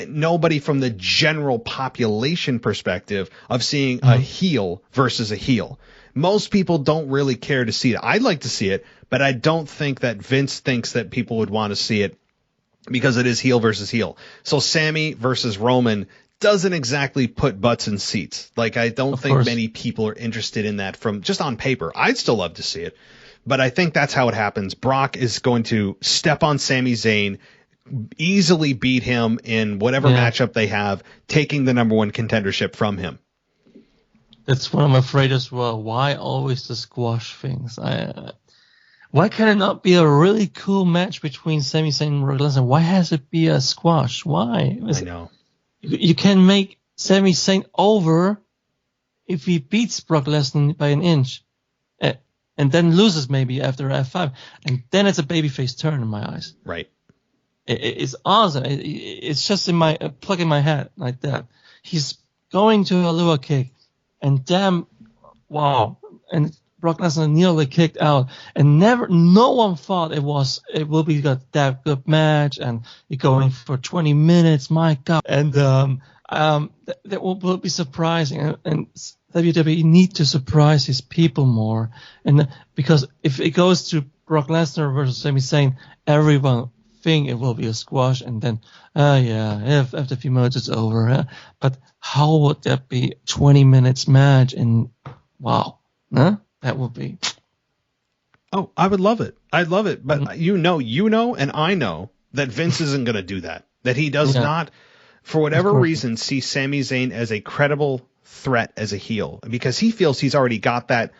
nobody from the general population perspective, of seeing a heel versus a heel. Most people don't really care to see it. I'd like to see it, but I don't think that Vince thinks that people would want to see it, because it is heel versus heel. So Sami versus Roman doesn't exactly put butts in seats. Like, I don't think many people are interested in that from just on paper. I'd still love to see it, but I think that's how it happens. Brock is going to step on Sami Zayn, easily beat him in whatever matchup they have, taking the number one contendership from him. That's what I'm afraid as well. Why always the squash things? Why can it not be a really cool match between Sami Zayn and Brock Lesnar? Why has it be a squash? Why? I know. You can make Sami Zayn over if he beats Brock Lesnar by an inch, and then loses maybe after F5, and then it's a babyface turn in my eyes. Right. It's awesome. It's just in my plug in my head like that. He's going to a Lua kick, and wow, and Brock Lesnar nearly kicked out, and no one thought it will be that good match, and it going for 20 minutes. My God, and that will be surprising, and WWE need to surprise his people more, and because if it goes to Brock Lesnar versus Sami Zayn, everyone think it will be a squash, and then after a few minutes it's over. But how would that be 20 minutes match? And wow, that would be. Oh, I would love it. I'd love it. But and I know that Vince isn't going to do that. That he does not, for whatever reason, see Sami Zayn as a credible threat as a heel, because he feels he's already got that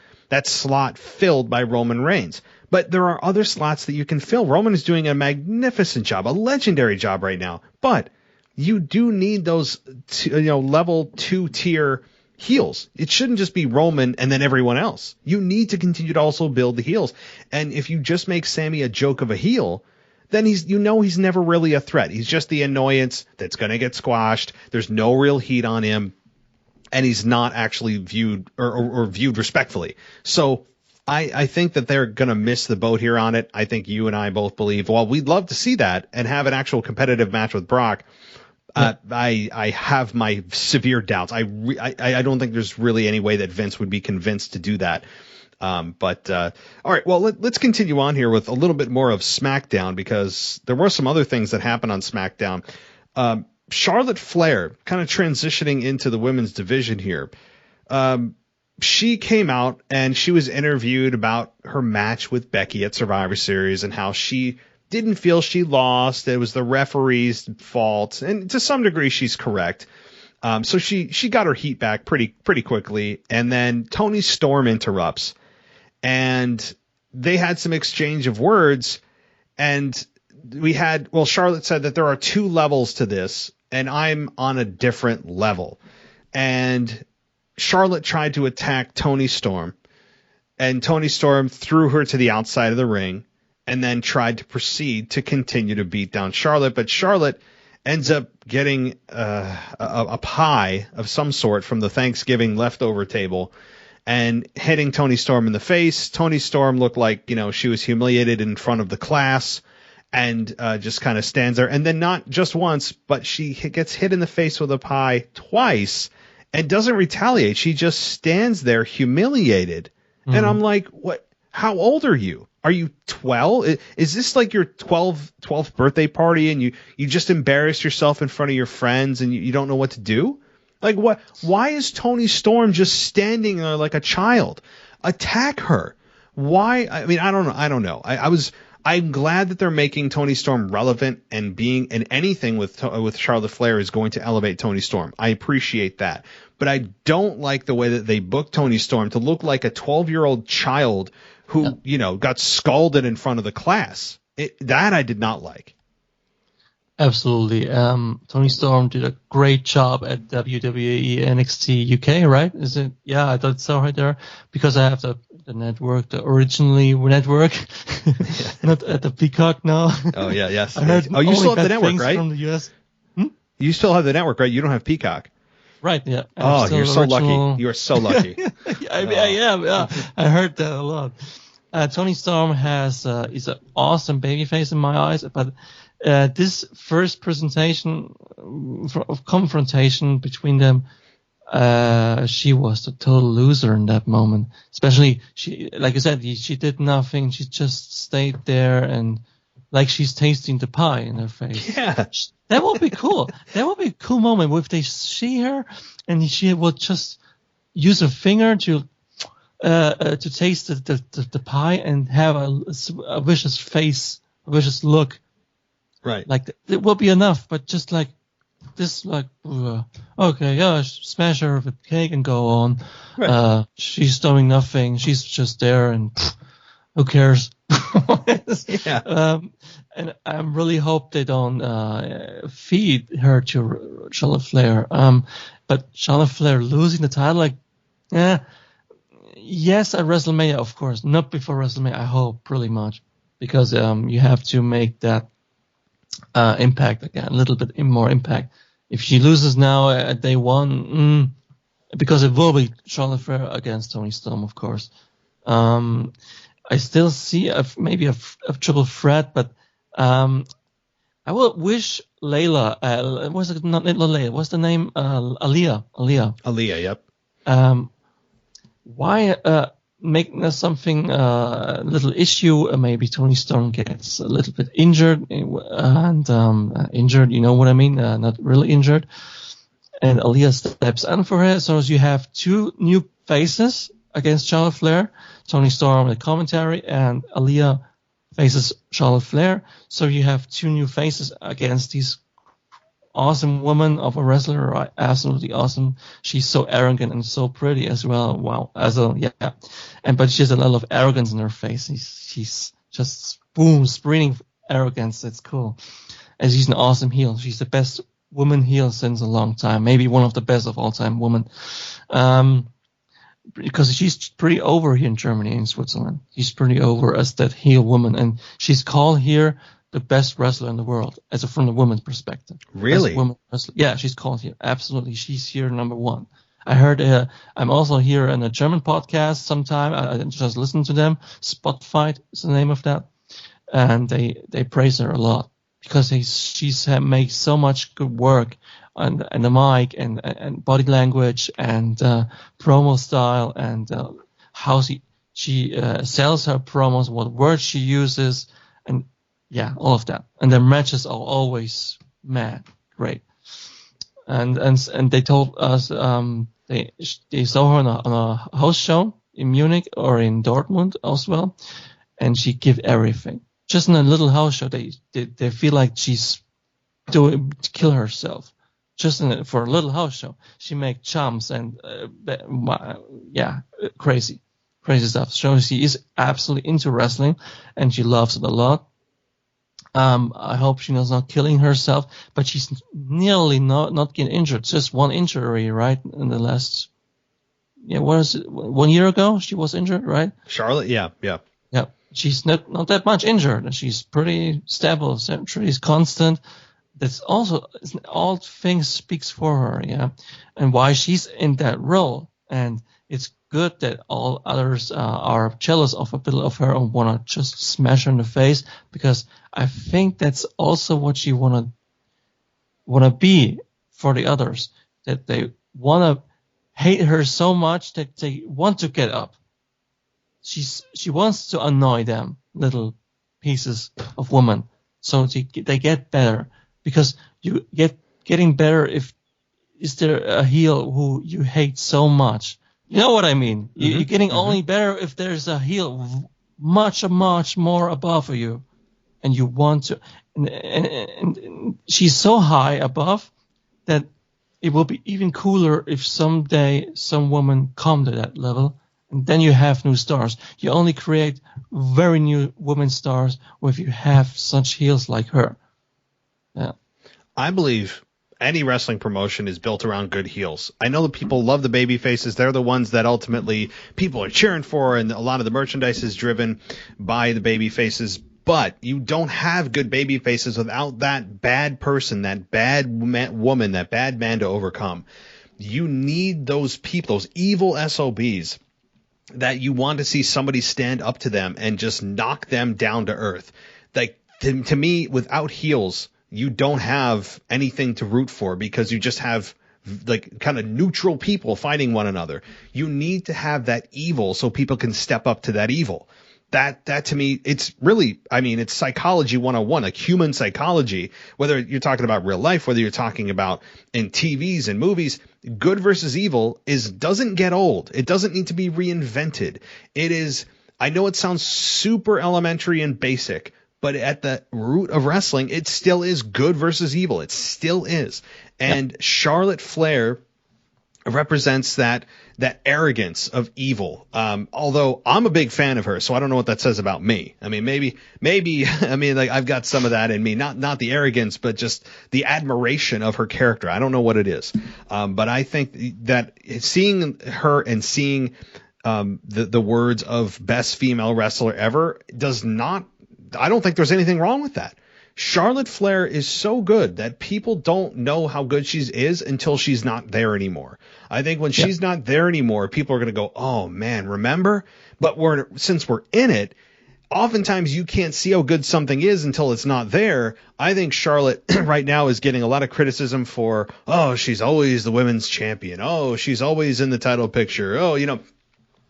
slot filled by Roman Reigns. But there are other slots that you can fill. Roman is doing a magnificent job, a legendary job right now. But you do need those, level 2 tier heels. It shouldn't just be Roman and then everyone else. You need to continue to also build the heels. And if you just make Sami a joke of a heel, then he's never really a threat. He's just the annoyance that's going to get squashed. There's no real heat on him, and he's not actually viewed or viewed respectfully. So I think that they're going to miss the boat here on it. I think you and I both believe, while we'd love to see that and have an actual competitive match with Brock, I have my severe doubts. I don't think there's really any way that Vince would be convinced to do that. All right, well, let's continue on here with a little bit more of SmackDown, because there were some other things that happened on SmackDown. Charlotte Flair, kind of transitioning into the women's division here. She came out and she was interviewed about her match with Becky at Survivor Series and how she didn't feel she lost. It was the referee's fault. And to some degree, she's correct. So she got her heat back pretty quickly. And then Toni Storm interrupts, and they had some exchange of words. And Charlotte said that there are 2 levels to this, and I'm on a different level. And Charlotte tried to attack Toni Storm, and Toni Storm threw her to the outside of the ring and then tried to proceed to continue to beat down Charlotte. But Charlotte ends up getting a pie of some sort from the Thanksgiving leftover table and hitting Toni Storm in the face. Toni Storm looked like, she was humiliated in front of the class and just kind of stands there. And then not just once, but she gets hit in the face with a pie twice and doesn't retaliate. She just stands there humiliated. Mm-hmm. And I'm like, what? How old are you? Are you 12? Is this like your 12th birthday party and you just embarrassed yourself in front of your friends and you don't know what to do? Like, what? Why is Toni Storm just standing there like a child? Attack her. Why? I mean, I don't know. I'm glad that they're making Toni Storm relevant and anything with Charlotte Flair is going to elevate Toni Storm. I appreciate that. But I don't like the way that they booked Toni Storm to look like a 12-year-old child who, got scalded in front of the class. That I did not like. Absolutely. Toni Storm did a great job at WWE NXT UK, right? Is it? Yeah, I thought so right there. Because I have the network, the originally network, not at the Peacock now. Oh, yeah, yes. You still have the network, right? From the US. You still have the network, right? You don't have Peacock. Right, yeah. Oh, you're so lucky. You are so lucky. I am, yeah. I heard that a lot. Toni Storm is an awesome babyface in my eyes, but this first presentation of confrontation between them, she was the total loser in that moment. Especially, she, like I said, she did nothing. She just stayed there and like she's tasting the pie in her face. Yeah. That would be cool. That would be a cool moment if they see her and she would just use her finger to taste the pie and have a vicious face, a vicious look. Right. Like it will be enough, but just like this, like okay, yeah, smash her with cake and go on. Right. She's doing nothing. She's just there, and who cares? Yeah. And I really hope they don't feed her to Charlotte Flair. But Charlotte Flair losing the title, like, yes, at WrestleMania, of course, not before WrestleMania. I hope really much because you have to make that impact again, a little bit more impact. If she loses now at day one, because it will be Charlotte Flair against Toni Storm, of course. I still see maybe a triple threat, but I will wish Layla. Was it not Layla? What's the name? Aaliyah. Aaliyah. Yep. Why make something a little issue? Maybe Toni Storm gets a little bit injured, and injured. You know what I mean? Not really injured. And Aaliyah steps in for her, so you have two new faces against Charlotte Flair. Toni Storm in the commentary, and Aaliyah faces Charlotte Flair. So you have two new faces against these awesome women of a wrestler, right? Absolutely awesome. She's so arrogant and so pretty as well. Wow. But she has a lot of arrogance in her face. She's just boom, spreading arrogance. It's cool. And she's an awesome heel. She's the best woman heel since a long time. Maybe one of the best of all time women. Because she's pretty over here in Germany and Switzerland. She's pretty over as that heel woman. And she's called here the best wrestler in the world, from the woman's perspective. Really? Yeah, she's called here. Absolutely. She's here number one. I heard I'm also here in a German podcast sometime. I just listened to them. Spotfight is the name of that. And they praise her a lot because she's makes so much good work on the mic and body language and promo style and how she sells her promos, what words she uses, and yeah, all of that. And their matches are always great. And they told us they saw her on a house show in Munich or in Dortmund as well, and she give everything. Just in a little house show, they feel like she's doing to kill herself. Just for a little house show, she make jumps and crazy stuff. So she is absolutely into wrestling, and she loves it a lot. I hope she's not killing herself, but she's nearly not getting injured. Just one injury, right, in the last what is it? 1 year ago she was injured, right? Charlotte, yeah. Yeah, she's not that much injured, and she's pretty stable. She's constant. That's also all things speaks for her, yeah, and why she's in that role. And it's good that all others are jealous of a bit of her and want to just smash her in the face, because I think that's also what she wanna be for the others, that they wanna hate her so much that they want to get up. She wants to annoy them, little pieces of woman, so they get better, because you getting better if is there a heel who you hate so much. You know what I mean? You're getting only better if there's a heel much more above you, and you want to. And she's so high above that it will be even cooler if someday some woman come to that level, and then you have new stars. You only create very new women stars if you have such heels like her. Yeah, I believe any wrestling promotion is built around good heels. I know that people love the baby faces. They're the ones that ultimately people are cheering for, and a lot of the merchandise is driven by the baby faces. But you don't have good baby faces without that bad person, that bad woman, that bad man to overcome. You need those people, those evil SOBs, that you want to see somebody stand up to them and just knock them down to earth. Like, to me, without heels, you don't have anything to root for, because you just have like kind of neutral people fighting one another. You need to have that evil so people can step up to that evil. That to me, it's really, I mean, it's psychology 101, like human psychology, whether you're talking about real life, whether you're talking about in TVs and movies. Good versus evil doesn't get old. It doesn't need to be reinvented. It is, I know it sounds super elementary and basic, but at the root of wrestling, it still is good versus evil. It still is. And Charlotte Flair represents that arrogance of evil. Although I'm a big fan of her, so I don't know what that says about me. I mean, maybe, I mean, like, I've got some of that in me, not the arrogance, but just the admiration of her character. I don't know what it is. But I think that seeing her and seeing the words of best female wrestler ever I don't think there's anything wrong with that. Charlotte Flair is so good that people don't know how good she is until she's not there anymore. I think when she's not there anymore, people are going to go, oh man, remember? But since we're in it, oftentimes you can't see how good something is until it's not there. I think Charlotte right now is getting a lot of criticism for, oh, she's always the women's champion. Oh, she's always in the title picture. Oh,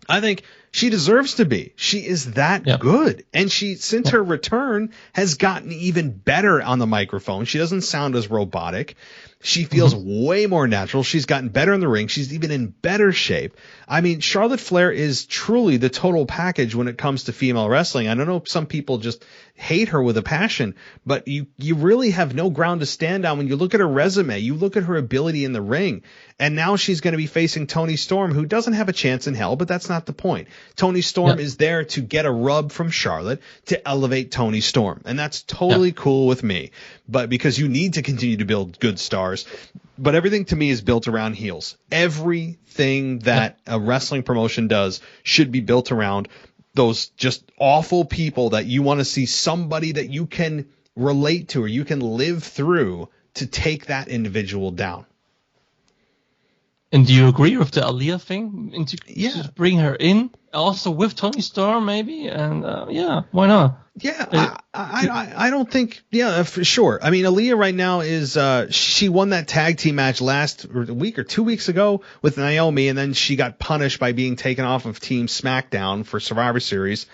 I think she deserves to be. She is that good. And since her return, has gotten even better on the microphone. She doesn't sound as robotic. She feels way more natural. She's gotten better in the ring. She's even in better shape. I mean, Charlotte Flair is truly the total package when it comes to female wrestling. I don't know if some people just hate her with a passion, but you really have no ground to stand on when you look at her resume. You look at her ability in the ring, and now she's going to be facing Toni Storm, who doesn't have a chance in hell, but that's not the point. Toni Storm is there to get a rub from Charlotte to elevate Toni Storm, and that's totally cool with me. But because you need to continue to build good stars, but everything to me is built around heels. Everything that a wrestling promotion does should be built around those just awful people that you want to see somebody that you can relate to or you can live through to take that individual down. And do you agree with the Aaliyah thing? To bring her in, also with Toni Storm, maybe? And why not? Yeah, I don't think. Yeah, for sure. I mean, Aaliyah right now is she won that tag team match last week or 2 weeks ago with Naomi, and then she got punished by being taken off of Team SmackDown for Survivor Series.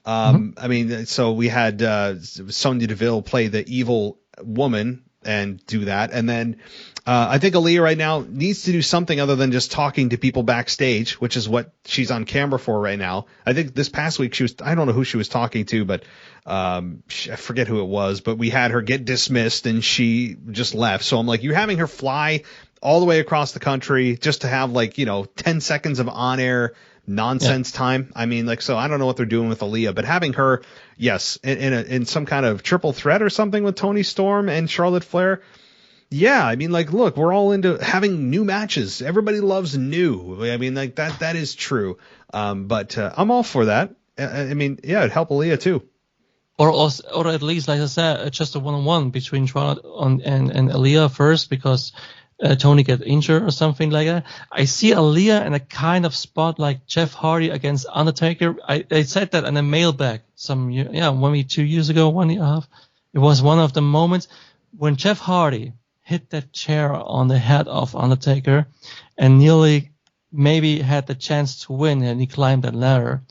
I mean, so we had Sonya Deville play the evil woman and do that, and then I think Aaliyah right now needs to do something other than just talking to people backstage, which is what she's on camera for right now. I think this past week I don't know who she was talking to, but I forget who it was, but we had her get dismissed and she just left. So I'm like, you're having her fly all the way across the country just to have 10 seconds of on-air nonsense time. I mean, so I don't know what they're doing with Aaliyah, but having her, yes, in some kind of triple threat or something with Toni Storm and Charlotte Flair, Yeah, I mean, like, look, we're all into having new matches. Everybody loves new. I mean, like, that is true. But I'm all for that. I mean, yeah, it'd help Aaliyah too. Or at least, like I said, just a one-on-one between Charlotte and Aaliyah first, because Tony get injured or something like that. I see Aaliyah in a kind of spot like Jeff Hardy against Undertaker. I said that in a mailbag 2 years ago, 1 year and a half. It was one of the moments when Jeff Hardy hit that chair on the head of Undertaker and nearly maybe had the chance to win, and he climbed that ladder.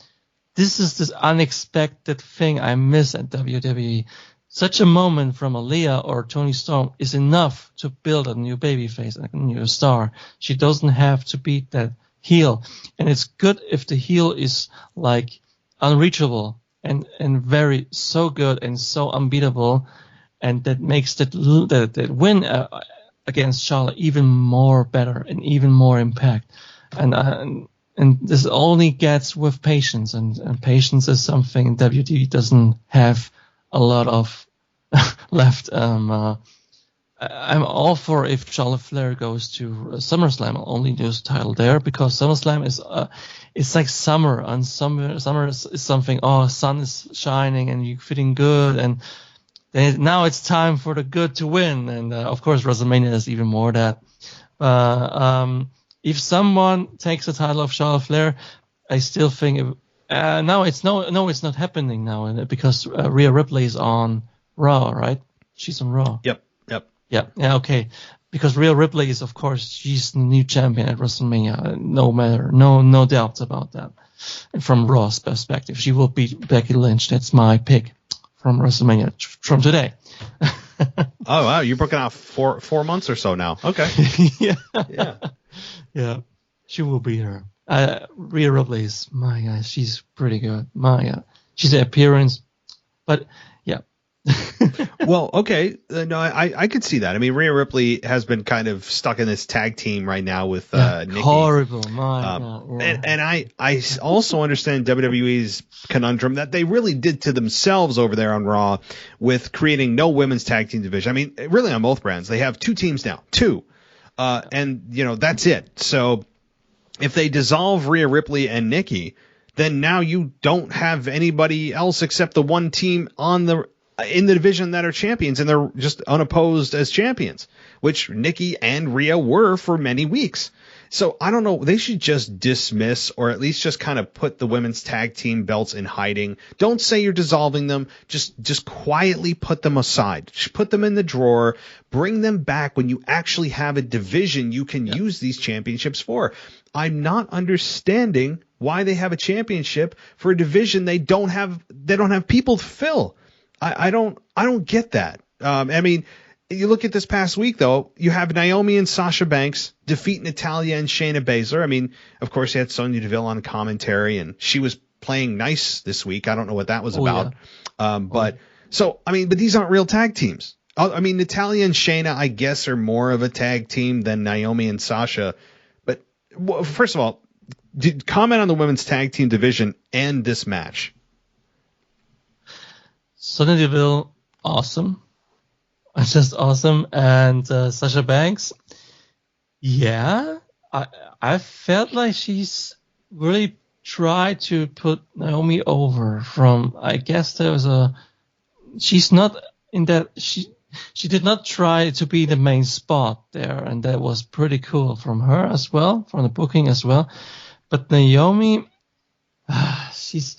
This is this unexpected thing I miss at WWE. Such a moment from Aaliyah or Toni Storm is enough to build a new babyface, a new star. She doesn't have to beat that heel. And it's good if the heel is like unreachable and very so good and so unbeatable, and that makes that win against Charlotte even more better and even more impact. And this only gets with patience, and patience is something WWE doesn't have a lot of left. I'm all for if Charlotte Flair goes to SummerSlam. I'll only lose the title there, because SummerSlam is it's like summer, and summer is something. Oh, sun is shining and you're feeling good, and then now it's time for the good to win. And of course, WrestleMania is even more that. If someone takes the title of Charlotte Flair, I still think it's not happening now, because Rhea Ripley is on Raw, right? She's on Raw. Yep. Yeah, okay. Because Rhea Ripley is, of course, she's the new champion at WrestleMania. No doubts about that. And from Raw's perspective, she will beat Becky Lynch. That's my pick from WrestleMania from today. Oh wow, you're booking out 4 months or so now. Okay. Yeah. She will beat her. Rhea Ripley is, my God, she's pretty good. My God, she's an appearance, but yeah. Well, okay. No, I could see that. I mean, Rhea Ripley has been kind of stuck in this tag team right now with Nikki. Horrible, my God. Yeah. And I also understand WWE's conundrum that they really did to themselves over there on Raw with creating no women's tag team division. I mean, really on both brands, they have 2 teams now, 2. And, that's it. So if they dissolve Rhea Ripley and Nikki, then now you don't have anybody else except the one team in the division that are champions, and they're just unopposed as champions, which Nikki and Rhea were for many weeks. So I don't know. They should just dismiss, or at least just kind of put the women's tag team belts in hiding. Don't say you're dissolving them. Just quietly put them aside. Just put them in the drawer. Bring them back when you actually have a division you can use these championships for. I'm not understanding why they have a championship for a division they don't have people to fill. I don't get that. I mean, you look at this past week, though, you have Naomi and Sasha Banks defeat Natalya and Shayna Baszler. I mean, of course, you had Sonya Deville on commentary, and she was playing nice this week. I don't know what that was about. Yeah. But these aren't real tag teams. I mean, Natalya and Shayna, I guess, are more of a tag team than Naomi and Sasha. But first of all, comment on the women's tag team division and this match. Sonya Deville, awesome. Just awesome. And Sasha Banks, yeah, I felt like she's really tried to put Naomi over from, I guess she's not in that, she did not try to be the main spot there, and that was pretty cool from her as well, from the booking as well. But Naomi, she's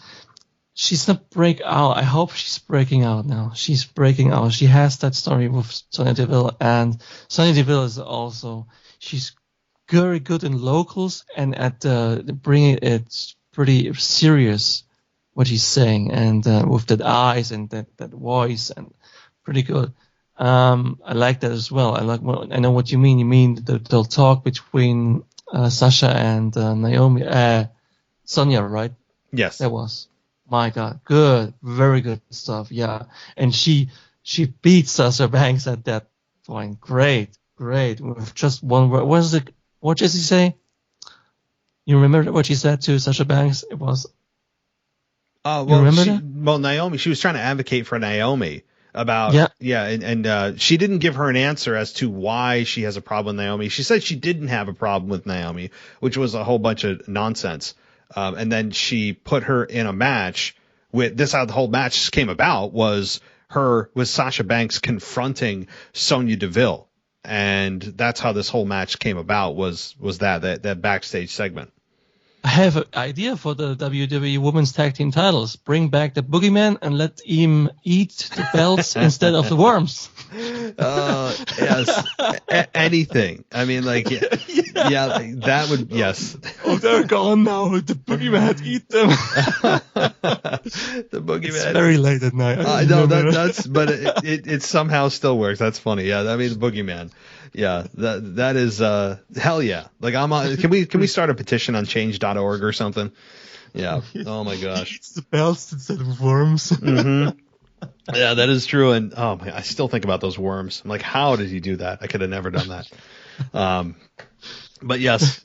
not break out. I hope she's breaking out now. She's breaking out. She has that story with Sonya Deville, and Sonya Deville is also, she's very good in locals and at bringing it pretty serious what she's saying, and with that eyes and that voice, and pretty good. I like that as well. I know what you mean. You mean they'll talk between Sasha and Naomi, Sonya, right? Yes, that was. My God, good, very good stuff. Yeah, and she beat Sasha Banks at that point. Great. With just one word. What did she say? You remember what she said to Sasha Banks? It was. Naomi. She was trying to advocate for Naomi. about and she didn't give her an answer as to why she has a problem with Naomi. She said she didn't have a problem with Naomi, which was a whole bunch of nonsense. And then she put her in a match with this. How the whole match came about was Sasha Banks confronting Sonya Deville, and that's how this whole match came about. Was that backstage segment. I have an idea for the WWE Women's Tag Team titles. Bring back the Boogeyman and let him eat the belts instead of the worms. Yes. Anything. I mean, like, that would, yes. Oh, they're gone now. The Boogeyman eat them. The Boogeyman. It's very late at night. No, but it somehow still works. That's funny. Yeah, I mean, the Boogeyman. Yeah, that is hell yeah. Like can we start a petition on change.org or something? Yeah. Oh my gosh. It's the belts instead of worms. Mm-hmm. Yeah, that is true. And oh my, I still think about those worms. I'm like, how did he do that? I could have never done that. But yes.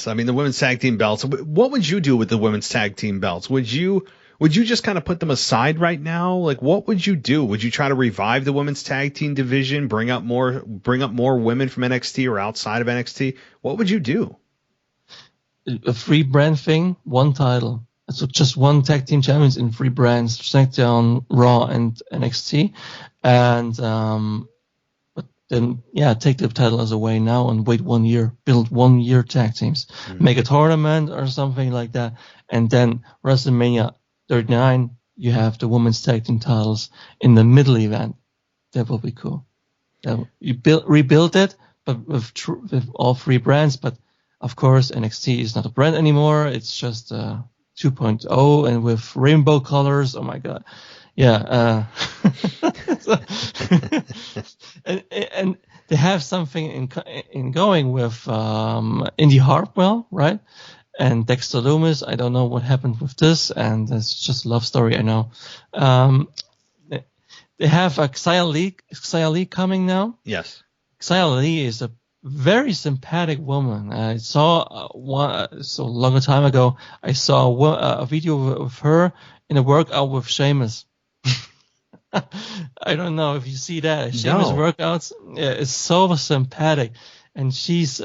I mean, the women's tag team belts. What would you do with the women's tag team belts? Would you just kind of put them aside right now? Like, what would you do? Would you try to revive the women's tag team division, bring up more women from NXT or outside of NXT? What would you do? A free brand thing, one title. So just one tag team champions in free brands, SmackDown, Raw, and NXT. And, but then, take the titles away now and wait 1 year, build 1 year tag teams, make a tournament or something like that. And then WrestleMania 39, you have the women's tag team titles in the middle event. That will be cool. You rebuild it, but with all three brands. But of course, NXT is not a brand anymore. It's just 2.0 and with rainbow colors. Oh my god. Yeah. And they have something in going with Indy Hartwell, right? And Dexter Lumis. I don't know what happened with this, and it's just a love story, I know. They have Xia Li coming now. Yes. Xia Li is a very sympathetic woman. I saw so long time ago. I saw a video of her in a workout with Sheamus. I don't know if you see that. Sheamus workouts. Yeah, it's so sympathetic, and she's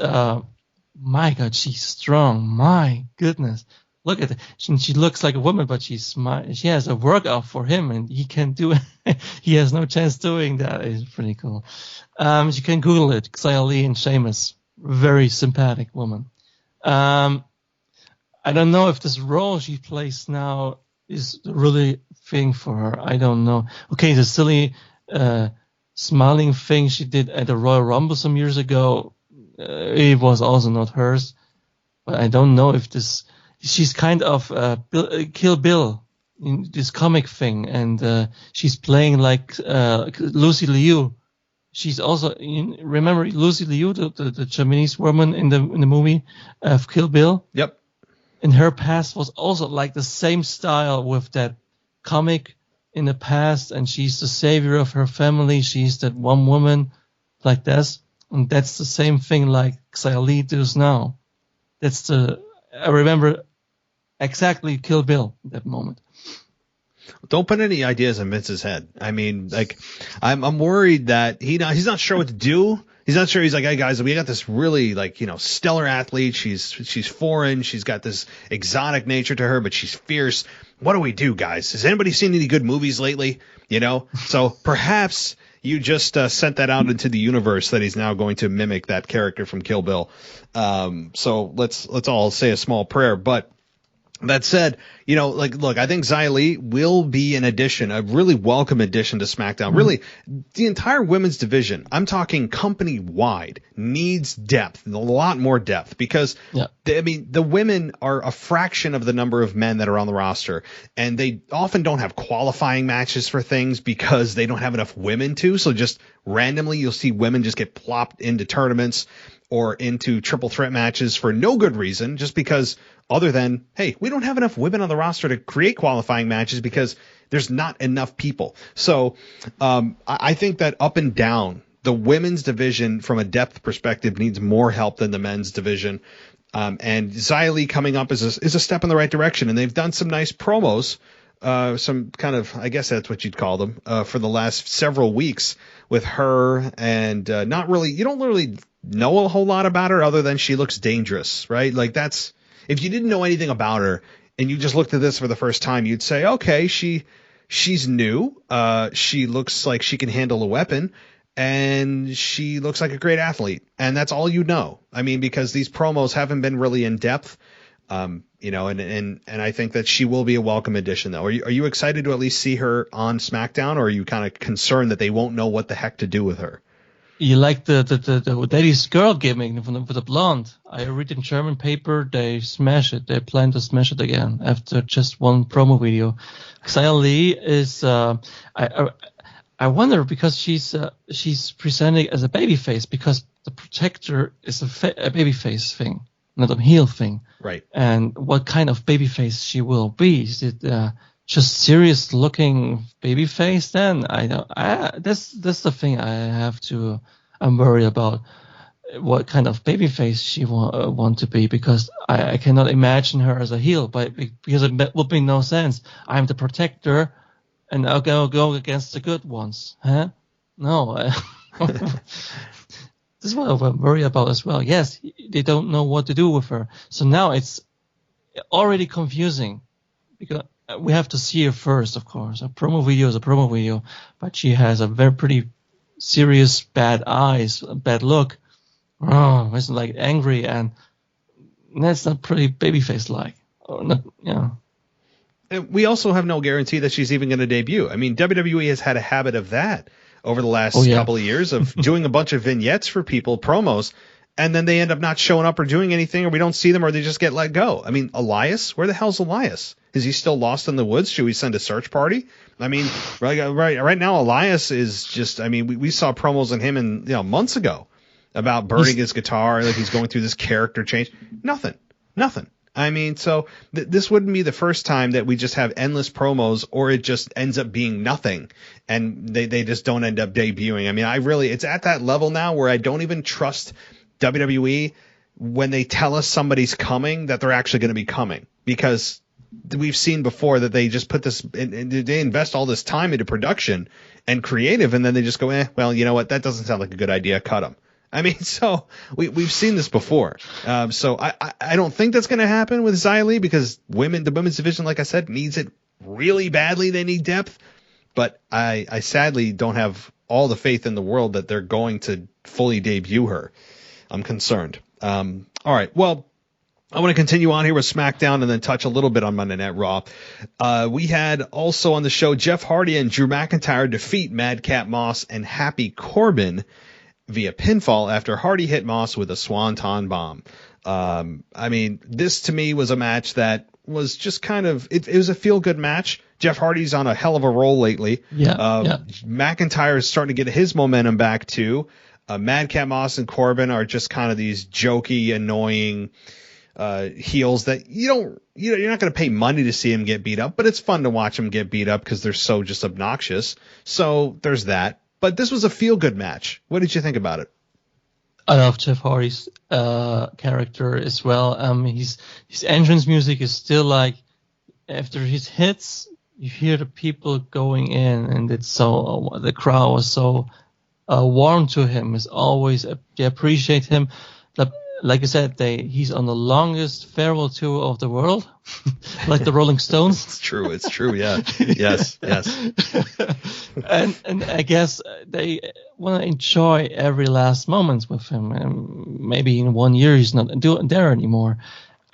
my God, she's strong. My goodness, look at it. She looks like a woman, but she has a workout for him, and he can't do it. He has no chance doing that. It's pretty cool. You can Google it. Xia Li and Sheamus, very sympathetic woman. I don't know if this role she plays now is really thing for her. I don't know. Okay, the silly smiling thing she did at the Royal Rumble some years ago, it was also not hers. But I don't know if she's kind of Kill Bill in this comic thing, and she's playing like Lucy Liu. She's also, remember Lucy Liu, the Japanese woman in the movie of Kill Bill? Yep. And her past was also like the same style with that comic in the past, and she's the savior of her family. She's that one woman like this, and that's the same thing like Xia Li does now. I remember exactly Kill Bill at that moment. Don't put any ideas in Vince's head. I mean, like, I'm worried that he's not sure what to do. He's not sure. He's like, hey guys, we got this really stellar athlete. She's foreign. She's got this exotic nature to her, but she's fierce. What do we do, guys? Has anybody seen any good movies lately? So perhaps you just sent that out into the universe that he's now going to mimic that character from Kill Bill. So let's all say a small prayer. But that said, look, I think Xia Li will be an addition, a really welcome addition to SmackDown. Mm-hmm. Really, the entire women's division, I'm talking company-wide, needs depth, a lot more depth, because, the women are a fraction of the number of men that are on the roster, and they often don't have qualifying matches for things because they don't have enough women to, so just randomly you'll see women just get plopped into tournaments or into triple threat matches for no good reason, just because other than, hey, we don't have enough women on the roster to create qualifying matches because there's not enough people. So I think that up and down, the women's division from a depth perspective needs more help than the men's division. And Xia Li coming up is a step in the right direction. And they've done some nice promos some kind of, I guess that's what you'd call them, for the last several weeks with her, and you don't really know a whole lot about her other than she looks dangerous, right? Like that's, if you didn't know anything about her and you just looked at this for the first time, you'd say, okay, she's new. She looks like she can handle a weapon, and she looks like a great athlete. And that's all you know. I mean, because these promos haven't been really in depth, and I think that she will be a welcome addition, though. Are you excited to at least see her on SmackDown, or are you kind of concerned that they won't know what the heck to do with her? You like the daddy's girl gimmick with the blonde. I read in German paper they smash it. They plan to smash it again after just one promo video. Xia Li is I wonder, because she's presenting as a babyface, because the Protector is a babyface thing, not a heel thing. Right. And what kind of babyface she will be? Is it just serious looking babyface? Then that's the thing I'm worried about. What kind of babyface she want to be, because I cannot imagine her as a heel, because it would make no sense. I'm the Protector, and I'll go against the good ones, huh? No. This is what I'm worried about as well. Yes, they don't know what to do with her, so now it's already confusing, because we have to see her first, of course. A promo video is a promo video, but she has a very pretty serious bad eyes, a bad look. Oh, it's like angry, and that's not pretty babyface like. We also have no guarantee that she's even going to debut. I mean, WWE has had a habit of that over the last couple of years, of doing a bunch of vignettes for people, promos, and then they end up not showing up or doing anything, or we don't see them, or they just get let go. I mean, Elias, where the hell's Elias? Is he still lost in the woods? Should we send a search party? I mean, right now, Elias is just, I mean, we saw promos on him months ago about burning his guitar, like he's going through this character change. Nothing. I mean, so this wouldn't be the first time that we just have endless promos, or it just ends up being nothing, and they just don't end up debuting. I mean, it's at that level now where I don't even trust WWE when they tell us somebody's coming, that they're actually going to be coming, because we've seen before that they just put this, they invest all this time into production and creative, and then they just go, well, you know what, that doesn't sound like a good idea, cut them. I mean, so we've seen this before. So I don't think that's going to happen with Xia Li, because the women's division, like I said, needs it really badly. They need depth. But I sadly don't have all the faith in the world that they're going to fully debut her. I'm concerned. All right. Well, I want to continue on here with SmackDown and then touch a little bit on Monday Night Raw. We had also on the show Jeff Hardy and Drew McIntyre defeat Madcap Moss and Happy Corbin via pinfall after Hardy hit Moss with a Swanton Bomb. I mean, this to me was a match that was just kind of, it was a feel-good match. Jeff Hardy's on a hell of a roll lately. McIntyre is starting to get his momentum back too. Madcap Moss and Corbin are just kind of these jokey, annoying heels that you're not going to pay money to see him get beat up, but it's fun to watch him get beat up because they're so just obnoxious. So there's that. But this was a feel-good match. What did you think about it? I love Jeff Hardy's character as well. His entrance music is still like, after his hits, you hear the people going in, and it's so, the crowd was so warm to him. As always, they appreciate him. Like I said, he's on the longest farewell tour of the world, like the Rolling Stones. It's true. Yeah. Yes. And I guess they want to enjoy every last moment with him. And maybe in 1 year he's not there anymore.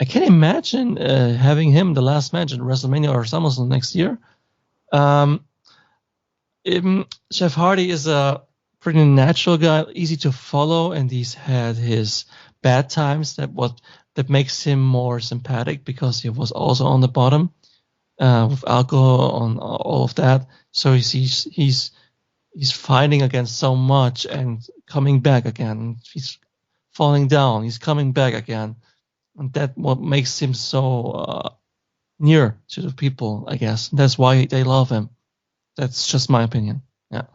I can't imagine having him the last match at WrestleMania or SummerSlam next year. Jeff Hardy is a pretty natural guy, easy to follow, and he's had his bad times that makes him more sympathetic, because he was also on the bottom with alcohol and all of that. So he's fighting against so much and coming back again. He's falling down. He's coming back again, and that what makes him so near to the people, I guess. That's why they love him. That's just my opinion. Yeah.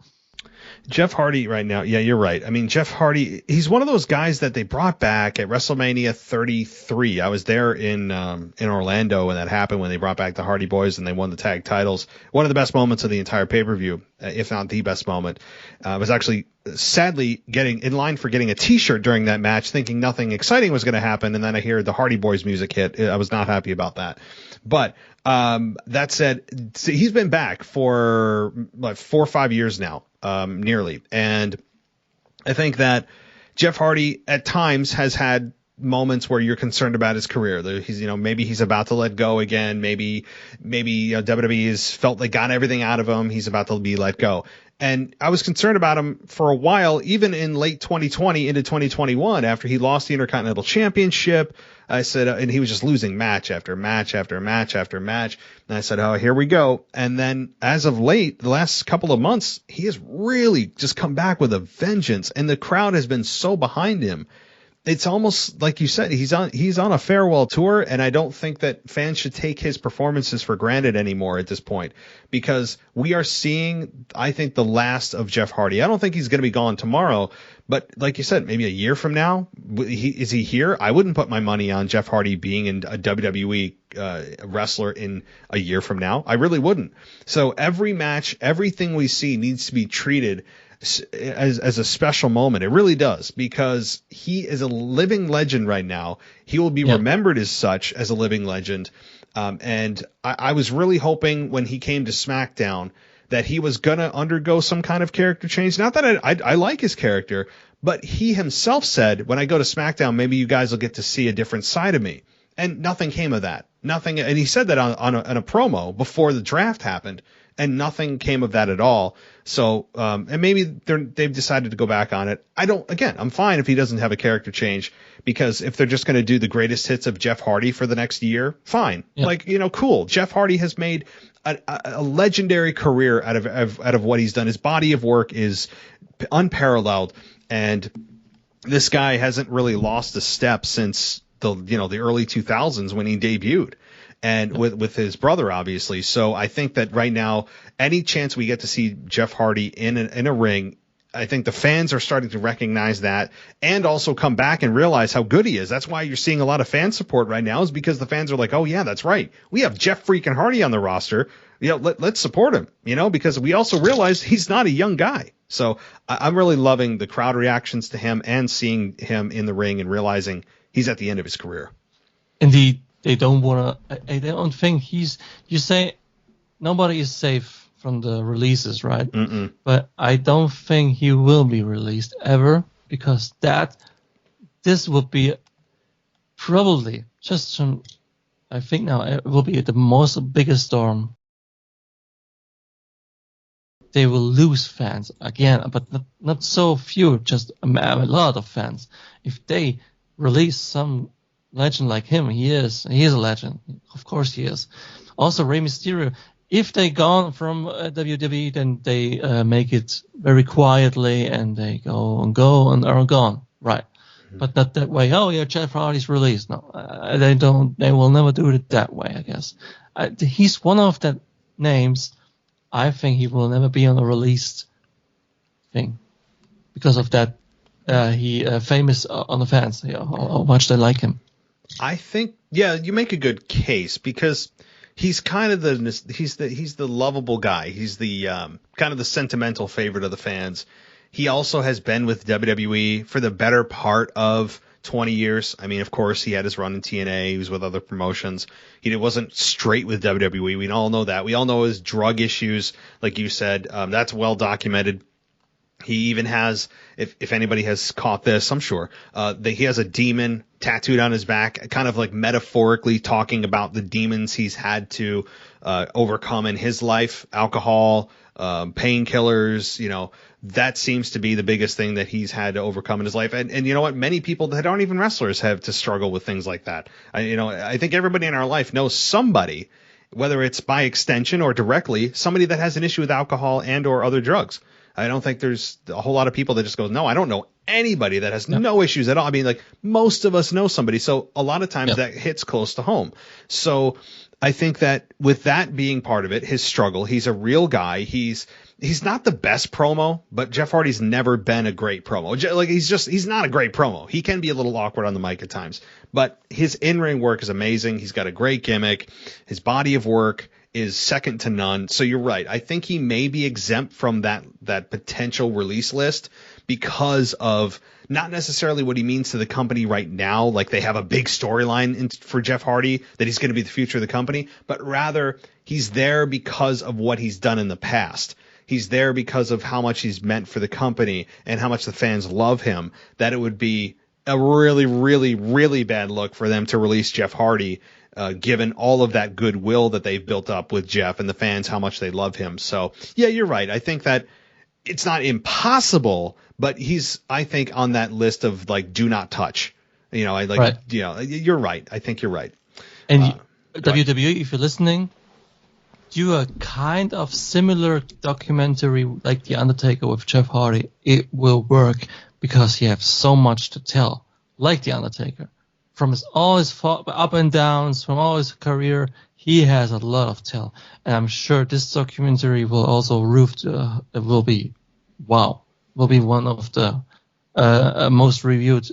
Jeff Hardy right now. Yeah, you're right. I mean, Jeff Hardy, he's one of those guys that they brought back at WrestleMania 33. I was there in Orlando when that happened, when they brought back the Hardy Boys and they won the tag titles. One of the best moments of the entire pay-per-view, if not the best moment. I was actually sadly getting in line for getting a t-shirt during that match, thinking nothing exciting was going to happen. And then I hear the Hardy Boys music hit. I was not happy about that. But that said, he's been back for like 4 or 5 years now. Nearly. And I think that Jeff Hardy at times has had moments where you're concerned about his career. He's, maybe he's about to let go again. Maybe WWE has felt they got everything out of him. He's about to be let go. And I was concerned about him for a while, even in late 2020 into 2021, after he lost the Intercontinental Championship. I said, and he was just losing match after match after match after match. And I said, oh, here we go. And then as of late, the last couple of months, he has really just come back with a vengeance. And the crowd has been so behind him. It's almost like you said, he's on a farewell tour, and I don't think that fans should take his performances for granted anymore at this point, because we are seeing, I think, the last of Jeff Hardy. I don't think he's going to be gone tomorrow, but like you said, maybe a year from now, is he here? I wouldn't put my money on Jeff Hardy being a WWE wrestler in a year from now. I really wouldn't. So every match, everything we see needs to be treated as a special moment. It really does, because he is a living legend right now. He will be remembered as such, as a living legend. And I was really hoping when he came to SmackDown that he was going to undergo some kind of character change. Not that I like his character, but he himself said, when I go to SmackDown, maybe you guys will get to see a different side of me. And nothing came of that. Nothing. And he said that on a promo before the draft happened, and nothing came of that at all. So, and maybe they've decided to go back on it. I'm fine if he doesn't have a character change, because if they're just going to do the greatest hits of Jeff Hardy for the next year, fine. Yeah. Cool. Jeff Hardy has made a legendary career out of what he's done. His body of work is unparalleled, and this guy hasn't really lost a step since the early 2000s when he debuted. And with his brother, obviously. So I think that right now, any chance we get to see Jeff Hardy in a ring, I think the fans are starting to recognize that, and also come back and realize how good he is. That's why you're seeing a lot of fan support right now, is because the fans are like, oh yeah, that's right. We have Jeff freaking Hardy on the roster. Let's support him, because we also realize he's not a young guy. So I'm really loving the crowd reactions to him, and seeing him in the ring and realizing he's at the end of his career. Indeed. They don't want to. I don't think you say nobody is safe from the releases, right? Mm-mm. But I don't think he will be released ever, because this will be probably I think now it will be the biggest storm. They will lose fans again, but not so few, just a lot of fans. If they release some legend like him, he is a legend. Of course he is. Also, Rey Mysterio, if they gone from WWE, then they make it very quietly, and they go and are gone, right? Mm-hmm. But not that way. Oh yeah, Jeff Hardy's released. No, they don't. They will never do it that way, I guess. He's one of the names. I think he will never be on a released thing because of that. He famous on the fans. How much they like him. I think, you make a good case, because he's kind of he's the lovable guy. He's the kind of the sentimental favorite of the fans. He also has been with WWE for the better part of 20 years. I mean, of course, he had his run in TNA. He was with other promotions. He wasn't straight with WWE. We all know that. We all know his drug issues, like you said. That's well documented. He even has, if anybody has caught this, I'm sure, he has a demon tattooed on his back, kind of like metaphorically talking about the demons he's had to overcome in his life. Alcohol, painkillers, that seems to be the biggest thing that he's had to overcome in his life. And you know what? Many people that aren't even wrestlers have to struggle with things like that. I think everybody in our life knows somebody, whether it's by extension or directly, somebody that has an issue with alcohol and or other drugs. I don't think there's a whole lot of people that just go, no, I don't know anybody that has no issues at all. I mean, like, most of us know somebody. So a lot of times that hits close to home. So I think that with that being part of it, his struggle, he's a real guy. He's he's not the best promo, but Jeff Hardy's never been a great promo. Like he's not a great promo. He can be a little awkward on the mic at times, but his in-ring work is amazing. He's got a great gimmick. His body of work is second to none. So you're right. I think he may be exempt from that potential release list because of not necessarily what he means to the company right now. Like they have a big storyline for Jeff Hardy that he's going to be the future of the company, but rather he's there because of what he's done in the past. He's there because of how much he's meant for the company and how much the fans love him, that it would be a really, really, really bad look for them to release Jeff Hardy, given all of that goodwill that they've built up with Jeff and the fans, how much they love him. So, yeah, you're right. I think that it's not impossible, but he's, I think, on that list of, like, do not touch. You know, you're right. I think you're right. And WWE, if you're listening, do a kind of similar documentary like The Undertaker with Jeff Hardy. It will work because he has so much to tell, like The Undertaker. From all his up and downs, from all his career, he has a lot of tell. And I'm sure this documentary will also will be one of the most reviewed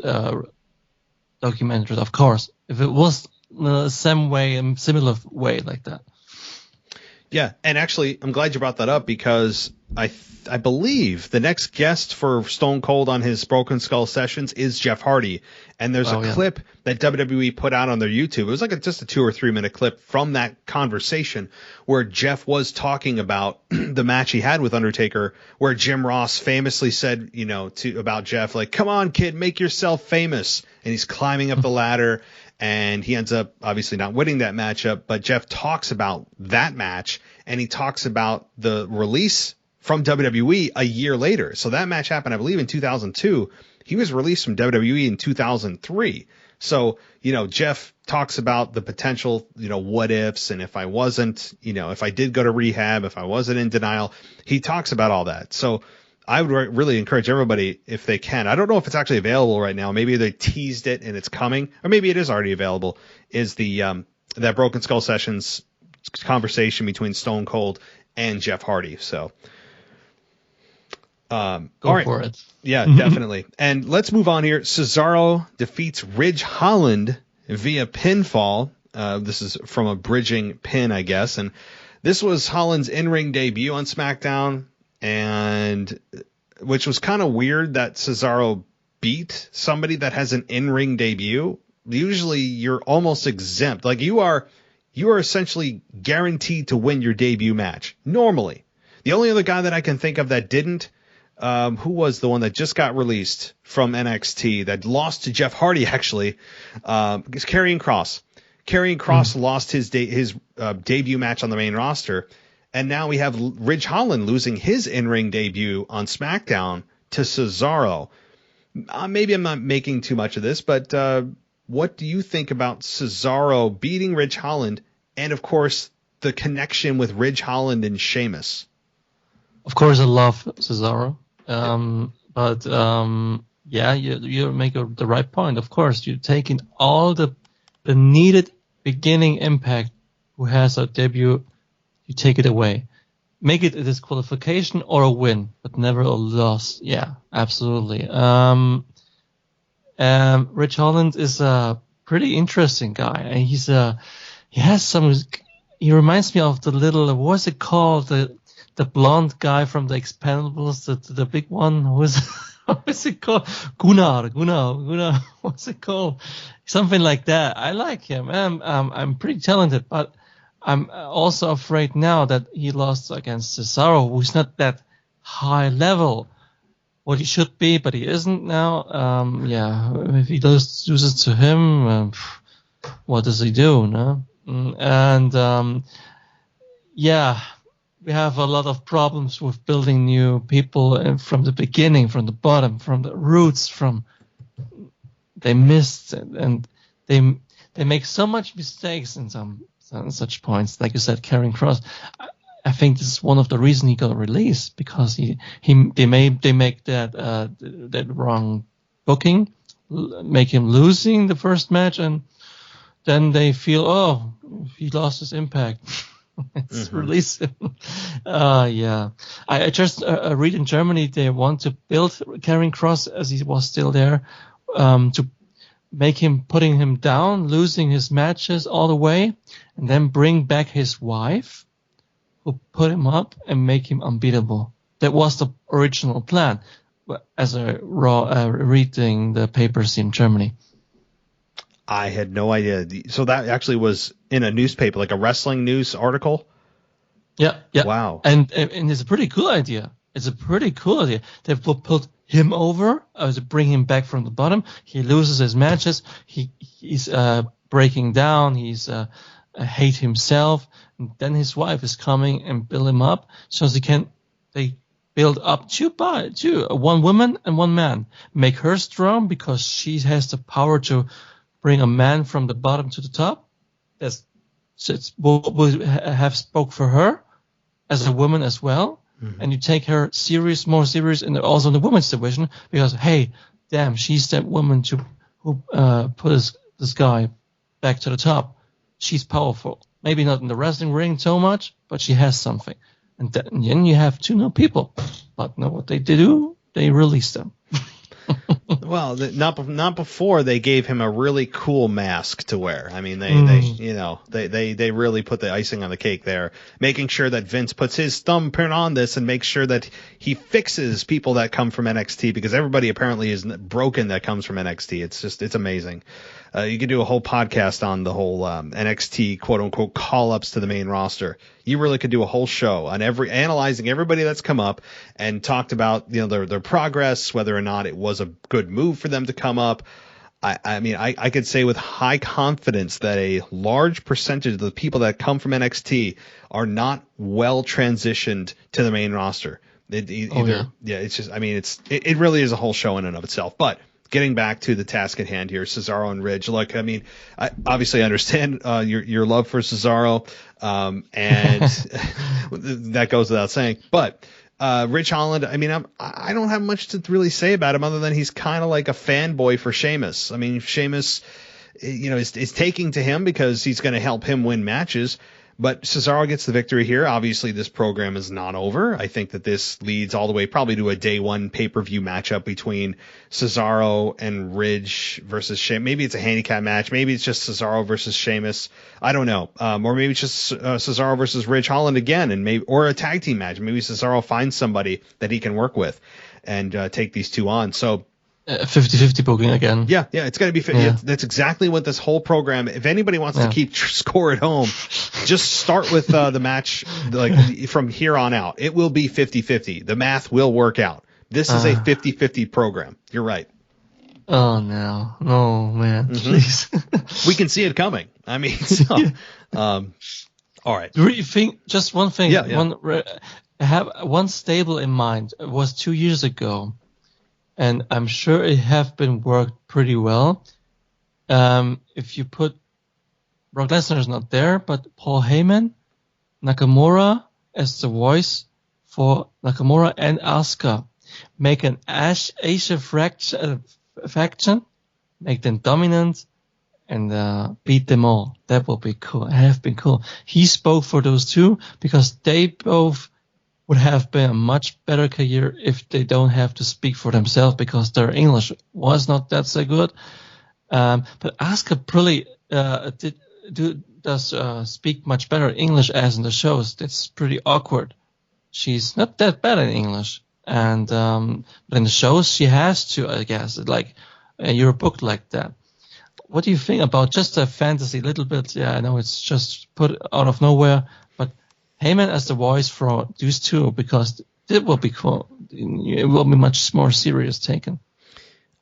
documentaries, of course, if it was the similar way like that. Yeah, and actually, I'm glad you brought that up because I believe the next guest for Stone Cold on his Broken Skull sessions is Jeff Hardy, and there's a clip that WWE put out on their YouTube. It was like just a 2 or 3 minute clip from that conversation where Jeff was talking about the match he had with Undertaker, where Jim Ross famously said, about Jeff, like, "Come on, kid, make yourself famous," and he's climbing up the ladder. And he ends up obviously not winning that matchup, but Jeff talks about that match, and he talks about the release from WWE a year later. So that match happened, I believe, in 2002. He was released from WWE in 2003. So, Jeff talks about the potential, what ifs, and if I wasn't, if I did go to rehab, if I wasn't in denial, he talks about all that. So I would really encourage everybody, if they can. I don't know if it's actually available right now. Maybe they teased it and it's coming, or maybe it is already available. Is the that Broken Skull Sessions conversation between Stone Cold and Jeff Hardy? So, Go for it. Yeah, definitely. And let's move on here. Cesaro defeats Ridge Holland via pinfall. This is from a bridging pin, I guess. And this was Holland's in-ring debut on SmackDown. And which was kind of weird that Cesaro beat somebody that has an in-ring debut. Usually you're almost exempt. Like you are essentially guaranteed to win your debut match. Normally. The only other guy that I can think of that didn't, who was the one that just got released from NXT that lost to Jeff Hardy actually, is Karrion Kross. Karrion Kross lost his debut match on the main roster. And now we have Ridge Holland losing his in-ring debut on SmackDown to Cesaro. Maybe I'm not making too much of this, but what do you think about Cesaro beating Ridge Holland and, of course, the connection with Ridge Holland and Sheamus? Of course, I love Cesaro. But you make the right point. Of course, you're taking all the needed beginning impact who has a debut. You take it away. Make it a disqualification or a win, but never a loss. Yeah, absolutely. Ridge Holland is a pretty interesting guy, and he reminds me of the little, what's it called? The blonde guy from the Expendables, the big one. What is it called? Gunnar. What's it called? Something like that. I like him. I'm pretty talented, but I'm also afraid now that he lost against Cesaro, who's not that high level, what he should be, but he isn't now. If he loses to him, what does he do? No? And we have a lot of problems with building new people, and from the beginning, from the bottom, from the roots. They missed and they make so much mistakes in some such points, like you said, Karrion Kross. I think this is one of the reasons he got released, because they make that wrong booking, make him losing the first match, and then they feel, he lost his impact. Release him. Yeah. I just read in Germany they want to build Karrion Kross as he was still there, to make him, putting him down, losing his matches all the way, and then bring back his wife, who put him up and make him unbeatable. That was the original plan, as I reading the papers in Germany. I had no idea. So that actually was in a newspaper, like a wrestling news article? Yeah. Wow. And it's a pretty cool idea. They put him over, to bring him back from the bottom. He loses his matches. He's breaking down. He's hate himself. And then his wife is coming and build him up, so they build up two, one woman and one man. Make her strong because she has the power to bring a man from the bottom to the top. We'll have spoke for her as a woman as well. Mm-hmm. And you take her more serious, and also in the women's division, because, hey, damn, she's that woman who put this guy back to the top. She's powerful. Maybe not in the wrestling ring so much, but she has something. And then you have two new people. But know what they do? They release them. Well, not before they gave him a really cool mask to wear. I mean, they really put the icing on the cake there, making sure that Vince puts his thumbprint on this and makes sure that he fixes people that come from NXT, because everybody apparently is broken that comes from NXT. It's amazing. You could do a whole podcast on the whole NXT quote unquote call ups to the main roster. You really could do a whole show on analyzing everybody that's come up and talked about, their progress, whether or not it was a good move for them to come up. I mean, I could say with high confidence that a large percentage of the people that come from NXT are not well transitioned to the main roster. It's just, I mean, it really is a whole show in and of itself. But getting back to the task at hand here, Cesaro and Ridge. Look, I mean, I obviously understand your love for Cesaro, and that goes without saying. But Ridge Holland, I mean, I don't have much to really say about him other than he's kind of like a fanboy for Sheamus. I mean, Sheamus, is taking to him because he's going to help him win matches. But Cesaro gets the victory here. Obviously, this program is not over. I think that this leads all the way probably to a day one pay-per-view matchup between Cesaro and Ridge versus Sheamus. Maybe it's a handicap match. Maybe it's just Cesaro versus Sheamus. I don't know. Or maybe it's just Cesaro versus Ridge Holland again, or a tag team match. Maybe Cesaro finds somebody that he can work with and take these two on. So 50-50 booking again. Yeah, it's going to be. Yeah. That's exactly what this whole program. If anybody wants to keep score at home, just start with the match from here on out. It will be 50-50. The math will work out. This is a 50-50 program. You're right. Oh no, man, please. We can see it coming. I mean, so, all right. Do you think just one thing? Yeah. I have one stable in mind. It was 2 years ago. And I'm sure it have been worked pretty well. If you put Brock Lesnar's not there, but Paul Heyman, Nakamura as the voice for Nakamura and Asuka, make an Asia faction, make them dominant, and beat them all. That would be cool. It have been cool. He spoke for those two because they both would have been a much better career if they don't have to speak for themselves because their English was not that so good. But Asuka probably does speak much better English as in the shows. That's pretty awkward. She's not that bad in English. And but in the shows, she has to, I guess. You're booked like that. What do you think about just a fantasy a little bit? Yeah, I know it's just put out of nowhere. Heyman as the voice for these two, because it will be cool. It will be much more serious taken.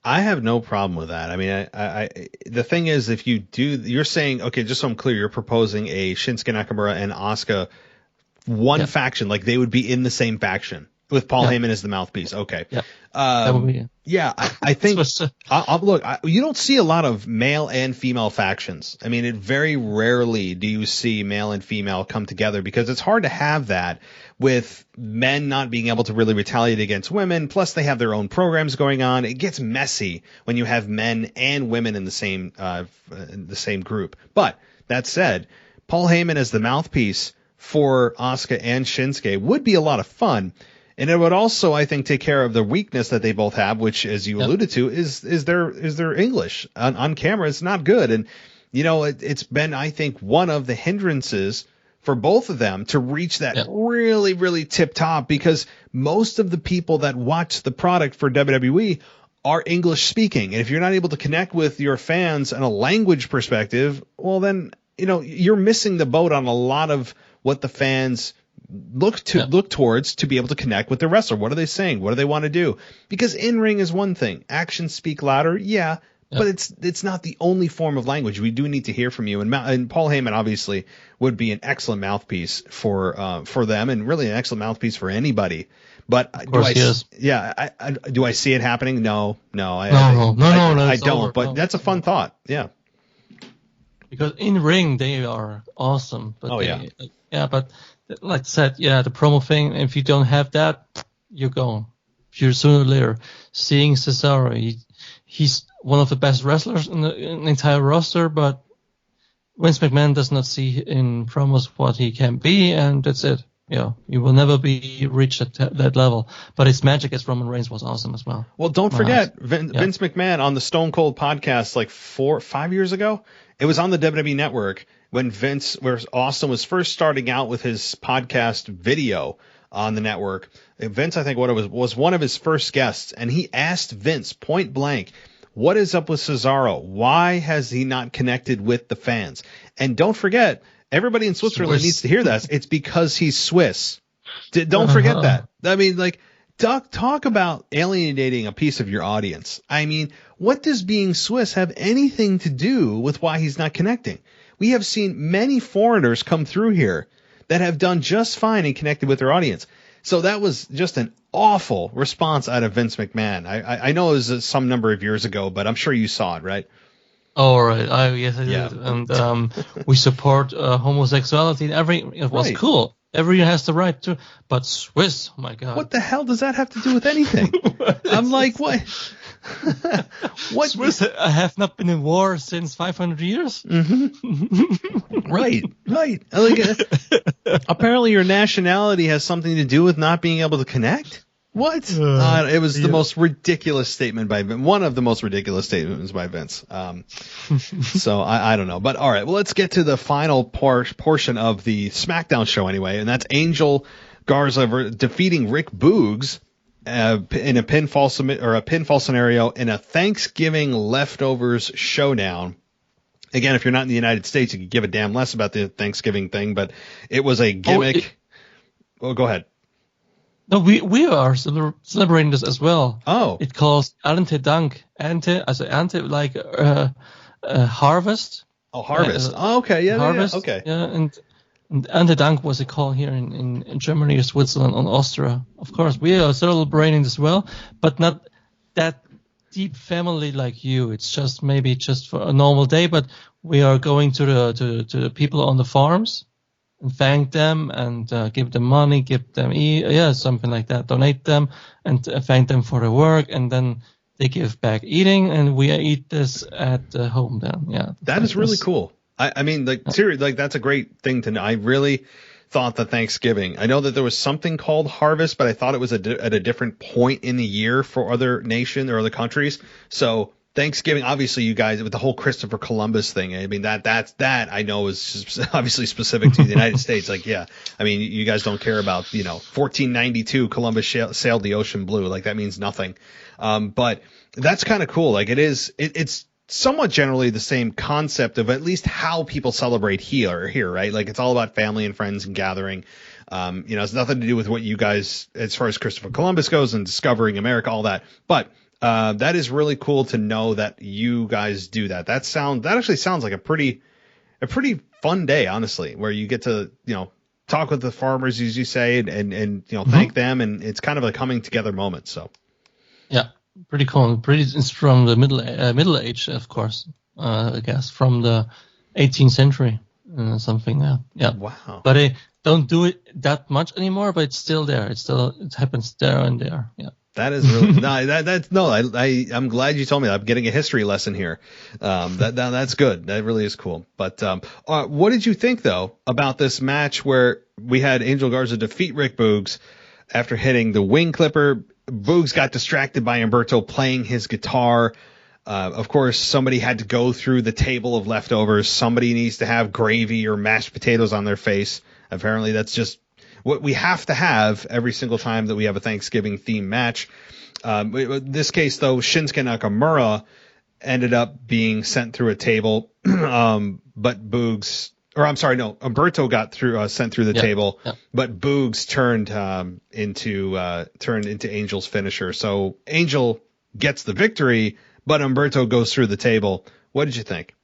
I have no problem with that. I mean, the thing is, if you do, you're saying, okay, just so I'm clear, you're proposing a Shinsuke Nakamura and Asuka faction, like they would be in the same faction with Paul Heyman as the mouthpiece. Okay. Yeah. That would be. Yeah, I think. Look, you don't see a lot of male and female factions. I mean, very rarely do you see male and female come together because it's hard to have that with men not being able to really retaliate against women. Plus, they have their own programs going on. It gets messy when you have men and women in the same group. But that said, Paul Heyman as the mouthpiece for Asuka and Shinsuke would be a lot of fun. And it would also, I think, take care of the weakness that they both have, which, as you alluded to, is their English on camera. It's not good. And, it's been, I think, one of the hindrances for both of them to reach that really, really tip top, because most of the people that watch the product for WWE are English speaking. And if you're not able to connect with your fans on a language perspective, well, then, you're missing the boat on a lot of what the fans look towards to be able to connect with the wrestler. What are they saying? What do they want to do? Because in-ring is one thing. Actions speak louder. Yeah. But it's not the only form of language. We do need to hear from you. And Paul Heyman obviously would be an excellent mouthpiece for them, and really an excellent mouthpiece for anybody. But do I see it happening? No, I don't. But that's a fun thought. Yeah. Because in ring they are awesome. But but like I said, the promo thing. If you don't have that, you're gone. You're sooner or later seeing Cesaro. He's one of the best wrestlers in the entire roster, but Vince McMahon does not see in promos what he can be, and that's it. You will never be reached at that level. But his magic as Roman Reigns was awesome as well. Well, don't forget Vince McMahon on the Stone Cold podcast like 4 or 5 years ago. It was on the WWE Network when Austin was first starting out with his podcast video on the network. Vince, I think was one of his first guests, and he asked Vince point blank, what is up with Cesaro? Why has he not connected with the fans? And don't forget, everybody in Switzerland needs to hear that. It's because he's Swiss. Don't forget that. I mean, talk about alienating a piece of your audience. I mean, what does being Swiss have anything to do with why he's not connecting? We have seen many foreigners come through here that have done just fine and connected with their audience. So that was just an awful response out of Vince McMahon. I know it was some number of years ago, but I'm sure you saw it, right? Oh, right. Yes, I did. And we support homosexuality. It was cool. Everyone has the right to. But Swiss, oh my God. What the hell does that have to do with anything? I'm like, what? What? Swiss have not been in war since 500 years. Mm-hmm. Right. Apparently your nationality has something to do with not being able to connect. What? It was the most ridiculous statement by Vince. One of the most ridiculous statements by Vince. So I don't know. But all right, well, let's get to the final portion of the SmackDown show anyway, and that's Angel Garza defeating Rick Boogs in a pinfall scenario in a Thanksgiving leftovers showdown. Again, if you're not in the United States, you could give a damn less about the Thanksgiving thing, but it was a gimmick. Well, go ahead. No, we are celebrating this as well. Oh. It calls Ente Dank. Ente like harvest. Oh, harvest. Okay, yeah, harvest. Yeah, okay. Yeah, and Ente Dank was a call here in Germany or Switzerland on Austria. Of course, we are celebrating as well, but not that deep family like you. It's just maybe just for a normal day, but we are going to the people on the farms and thank them and give them money, give them something like that, donate them and thank them for the work, and then they give back eating, and we eat this at home then. Yeah, that is really cool. I mean, seriously, that's a great thing to know. I really thought that Thanksgiving, I know that there was something called harvest, but I thought it was at a different point in the year for other nations or other countries. So Thanksgiving, obviously, you guys with the whole Christopher Columbus thing. I mean, that I know is obviously specific to the United States. Like, yeah, I mean, you guys don't care about 1492 Columbus sailed the ocean blue. Like, that means nothing. But that's kind of cool. Like, it's somewhat generally the same concept of at least how people celebrate here, right? Like, it's all about family and friends and gathering. It's nothing to do with what you guys, as far as Christopher Columbus goes and discovering America, all that. But that is really cool to know that you guys do that. That actually sounds like a pretty fun day, honestly, where you get to, talk with the farmers, as you say, and thank them. And it's kind of a coming together moment. So. Yeah. Pretty cool. It's from the Middle Age, of course. I guess from the 18th century, something. Yeah. Wow. But they don't do it that much anymore. But it's still there. It happens there and there. Yeah. That is really I'm glad you told me that. I'm getting a history lesson here. That's good. That really is cool. But what did you think though about this match where we had Angel Garza defeat Rick Boogs after hitting the wing clipper? Boogs got distracted by Humberto playing his guitar. Of course, somebody had to go through the table of leftovers. Somebody needs to have gravy or mashed potatoes on their face. Apparently, that's just what we have to have every single time that we have a Thanksgiving themed match. In this case, though, Shinsuke Nakamura ended up being sent through a table, but Humberto got sent through the table, but Boogs turned into Angel's finisher. So Angel gets the victory, but Humberto goes through the table. What did you think?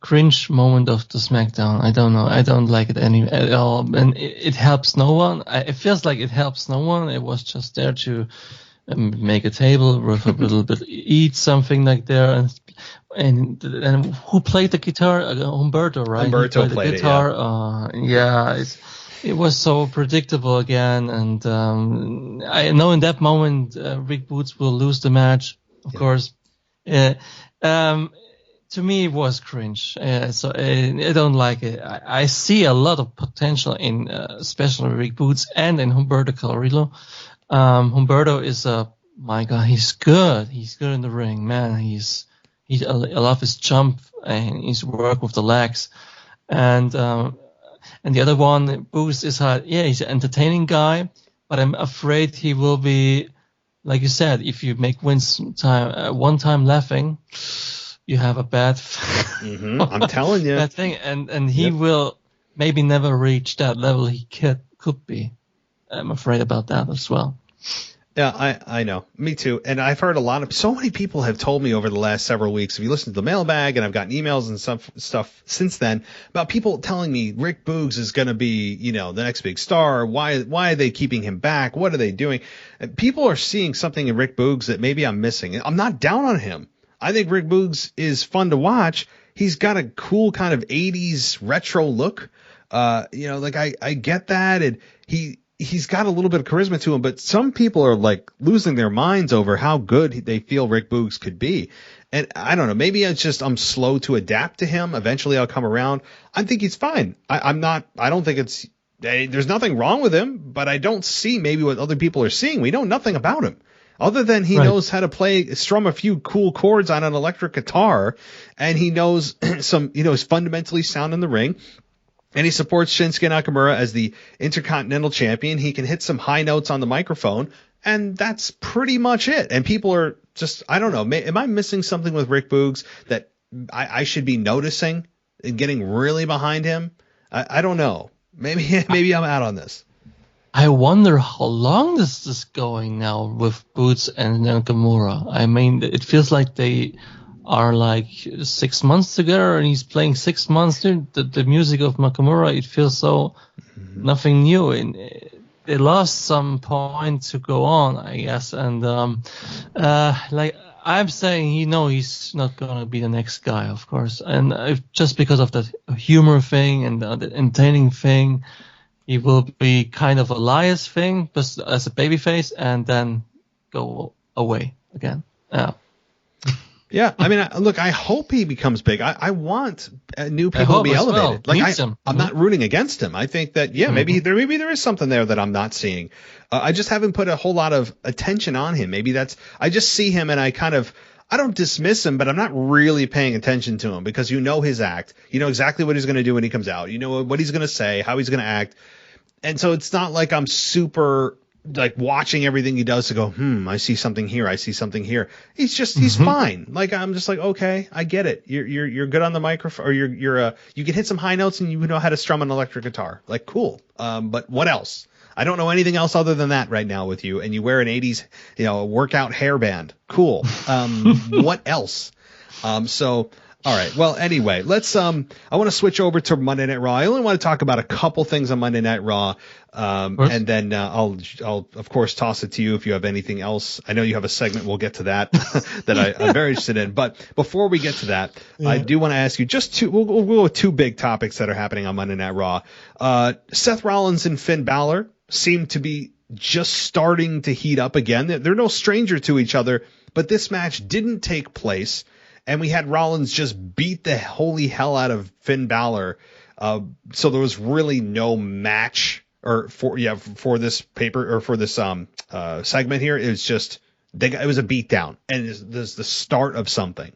Cringe moment of the SmackDown. I don't know. I don't like it at all, and it helps no one. It feels like it helps no one. It was just there to make a table with a little bit, eat something like there, and who played the guitar? Humberto, right? Humberto played the guitar. It was so predictable again, and I know in that moment Rick Boogs will lose the match, of course. To me, it was cringe. So I don't like it. I see a lot of potential in, especially Rick Boogs and in Humberto Carrillo. Humberto is my God, he's good. He's good in the ring, man. I love his jump and his work with the legs. And the other one, Boogs is he's an entertaining guy, but I'm afraid he will be, like you said, if you make Vince one time laughing, you have a bad I'm telling you. bad thing, and he will maybe never reach that level he could be. I'm afraid about that as well. Yeah, I know. Me too. And I've heard so many people have told me over the last several weeks, if you listen to the mailbag, and I've gotten emails and stuff since then about people telling me Rick Boogs is going to be, the next big star. Why are they keeping him back? What are they doing? And people are seeing something in Rick Boogs that maybe I'm missing. I'm not down on him. I think Rick Boogs is fun to watch. He's got a cool kind of 80s retro look. I get that. And he's got a little bit of charisma to him, but some people are like losing their minds over how good they feel Rick Boogs could be. And I don't know, maybe it's just I'm slow to adapt to him. Eventually I'll come around. I think he's fine. I don't think there's nothing wrong with him, but I don't see maybe what other people are seeing. We know nothing about him. Other than he knows how to strum a few cool chords on an electric guitar, and he knows is fundamentally sound in the ring, and he supports Shinsuke Nakamura as the Intercontinental Champion. He can hit some high notes on the microphone, and that's pretty much it. And people are just, I don't know, am I missing something with Rick Boogs that I should be noticing and getting really behind him? I don't know. Maybe I'm out on this. I wonder how long this is going now with Boogs and Nakamura. I mean, it feels like they are like 6 months together, and he's playing 6 months. The music of Nakamura, it feels so nothing new. And they lost some point to go on, I guess. And like I'm saying, he's not going to be the next guy, of course. And just because of the humor thing and the entertaining thing, he will be kind of Elias thing, but as a babyface, and then go away again. Yeah, I mean, look, I hope he becomes big. I want new people to be elevated. Well. Like I'm not rooting against him. I think that maybe there is something there that I'm not seeing. I just haven't put a whole lot of attention on him. Maybe I just see him and I don't dismiss him, but I'm not really paying attention to him because his act. You know exactly what he's going to do when he comes out. You know what he's going to say, how he's going to act. And so it's not like I'm super like watching everything he does to go, I see something here. I see something here. He's fine. Like, I'm just like, okay, I get it. You're good on the microphone, or you can hit some high notes and you know how to strum an electric guitar. Like, cool. But what else? I don't know anything else other than that right now with you. And you wear an 80s, workout hairband. Cool. What else? All right. Well, anyway, let's. I want to switch over to Monday Night Raw. I only want to talk about a couple things on Monday Night Raw, and then I'll of course toss it to you if you have anything else. I know you have a segment. We'll get to that that I'm very interested in. But before we get to that, I do want to ask you just two. We'll go with two big topics that are happening on Monday Night Raw. Seth Rollins and Finn Balor seem to be just starting to heat up again. They're no stranger to each other, but this match didn't take place, and we had Rollins just beat the holy hell out of Finn Balor. So there was really no match for this paper or for this segment here. It was just it was a beatdown, and this is the start of something.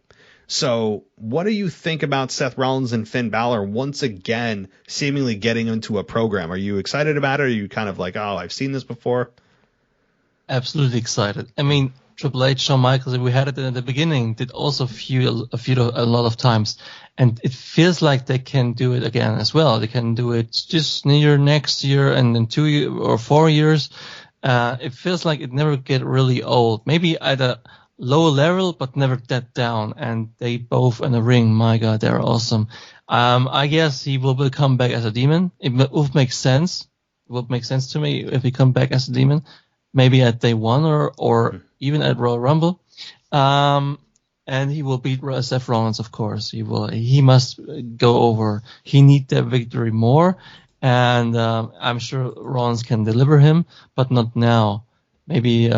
So what do you think about Seth Rollins and Finn Balor once again seemingly getting into a program? Are you excited about it? Or are you kind of like, oh, I've seen this before? Absolutely excited. I mean, Triple H, Shawn Michaels, we had it in the beginning, did also feud a lot of times. And it feels like they can do it again as well. They can do it just next year and in 2 or 4 years. It feels like it never get really old. Maybe at a low level, but never that down. And they both in the ring, my God, they're awesome. I guess he will come back as a demon. It would make sense. It would make sense to me if he come back as a demon, maybe at day one or even at Royal Rumble. And he will beat Seth Rollins, of course. He must go over. He needs that victory more. And I'm sure Rollins can deliver him, but not now. Maybe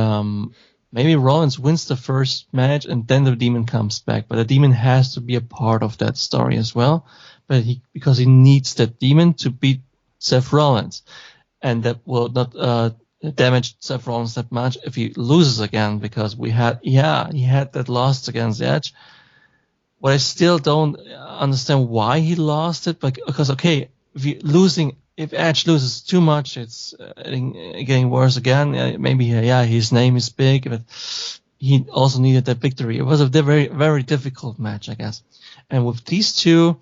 Rollins wins the first match and then the Demon comes back. But the Demon has to be a part of that story as well. But because he needs that Demon to beat Seth Rollins. And that will not damage Seth Rollins that much if he loses again, because he had that loss against Edge. But I still don't understand why he lost it. Because okay, if Edge loses too much, it's getting worse again. Maybe his name is big, but he also needed that victory. It was a very, very difficult match, I guess. And with these two,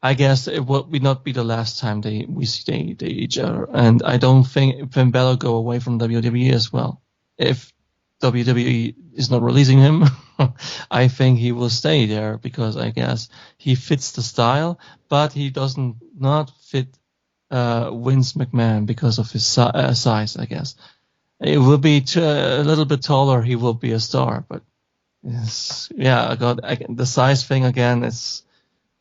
I guess it will not be the last time we see each other. And I don't think Finn Balor go away from WWE as well. If WWE is not releasing him, I think he will stay there, because I guess he fits the style, but he doesn't not fit Vince McMahon because of his size, I guess. It will be a little bit taller, he will be a star, but the size thing again, it's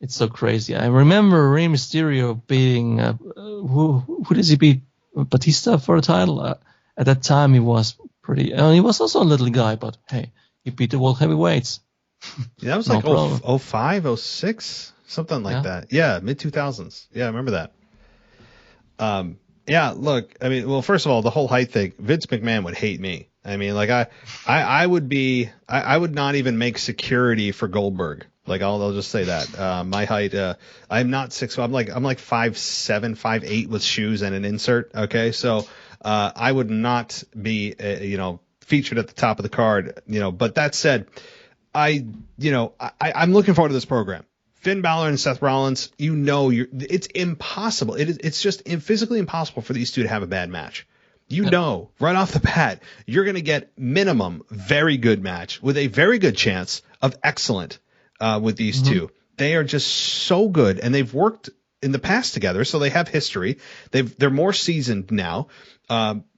so crazy. I remember Rey Mysterio beating who does he beat? Batista for a title. At that time, he was pretty. He was also a little guy, but hey, he beat the world heavyweights. Yeah, that was like 05, 06, something like that. Yeah, mid 2000s. Yeah, I remember that. Look, I mean, well, first of all, the whole height thing. Vince McMahon would hate me. I mean, like I would not even make security for Goldberg. Like I'll just say that my height, I'm not 6'. I'm like 5'7", 5'8" with shoes and an insert. Okay, so I would not be featured at the top of the card. But that said, I'm looking forward to this program. Finn Balor and Seth Rollins. It's impossible. It's just physically impossible for these two to have a bad match. Right off the bat, you're going to get minimum very good match with a very good chance of excellent. With these two, they are just so good, and they've worked in the past together, so they have history. They're more seasoned now.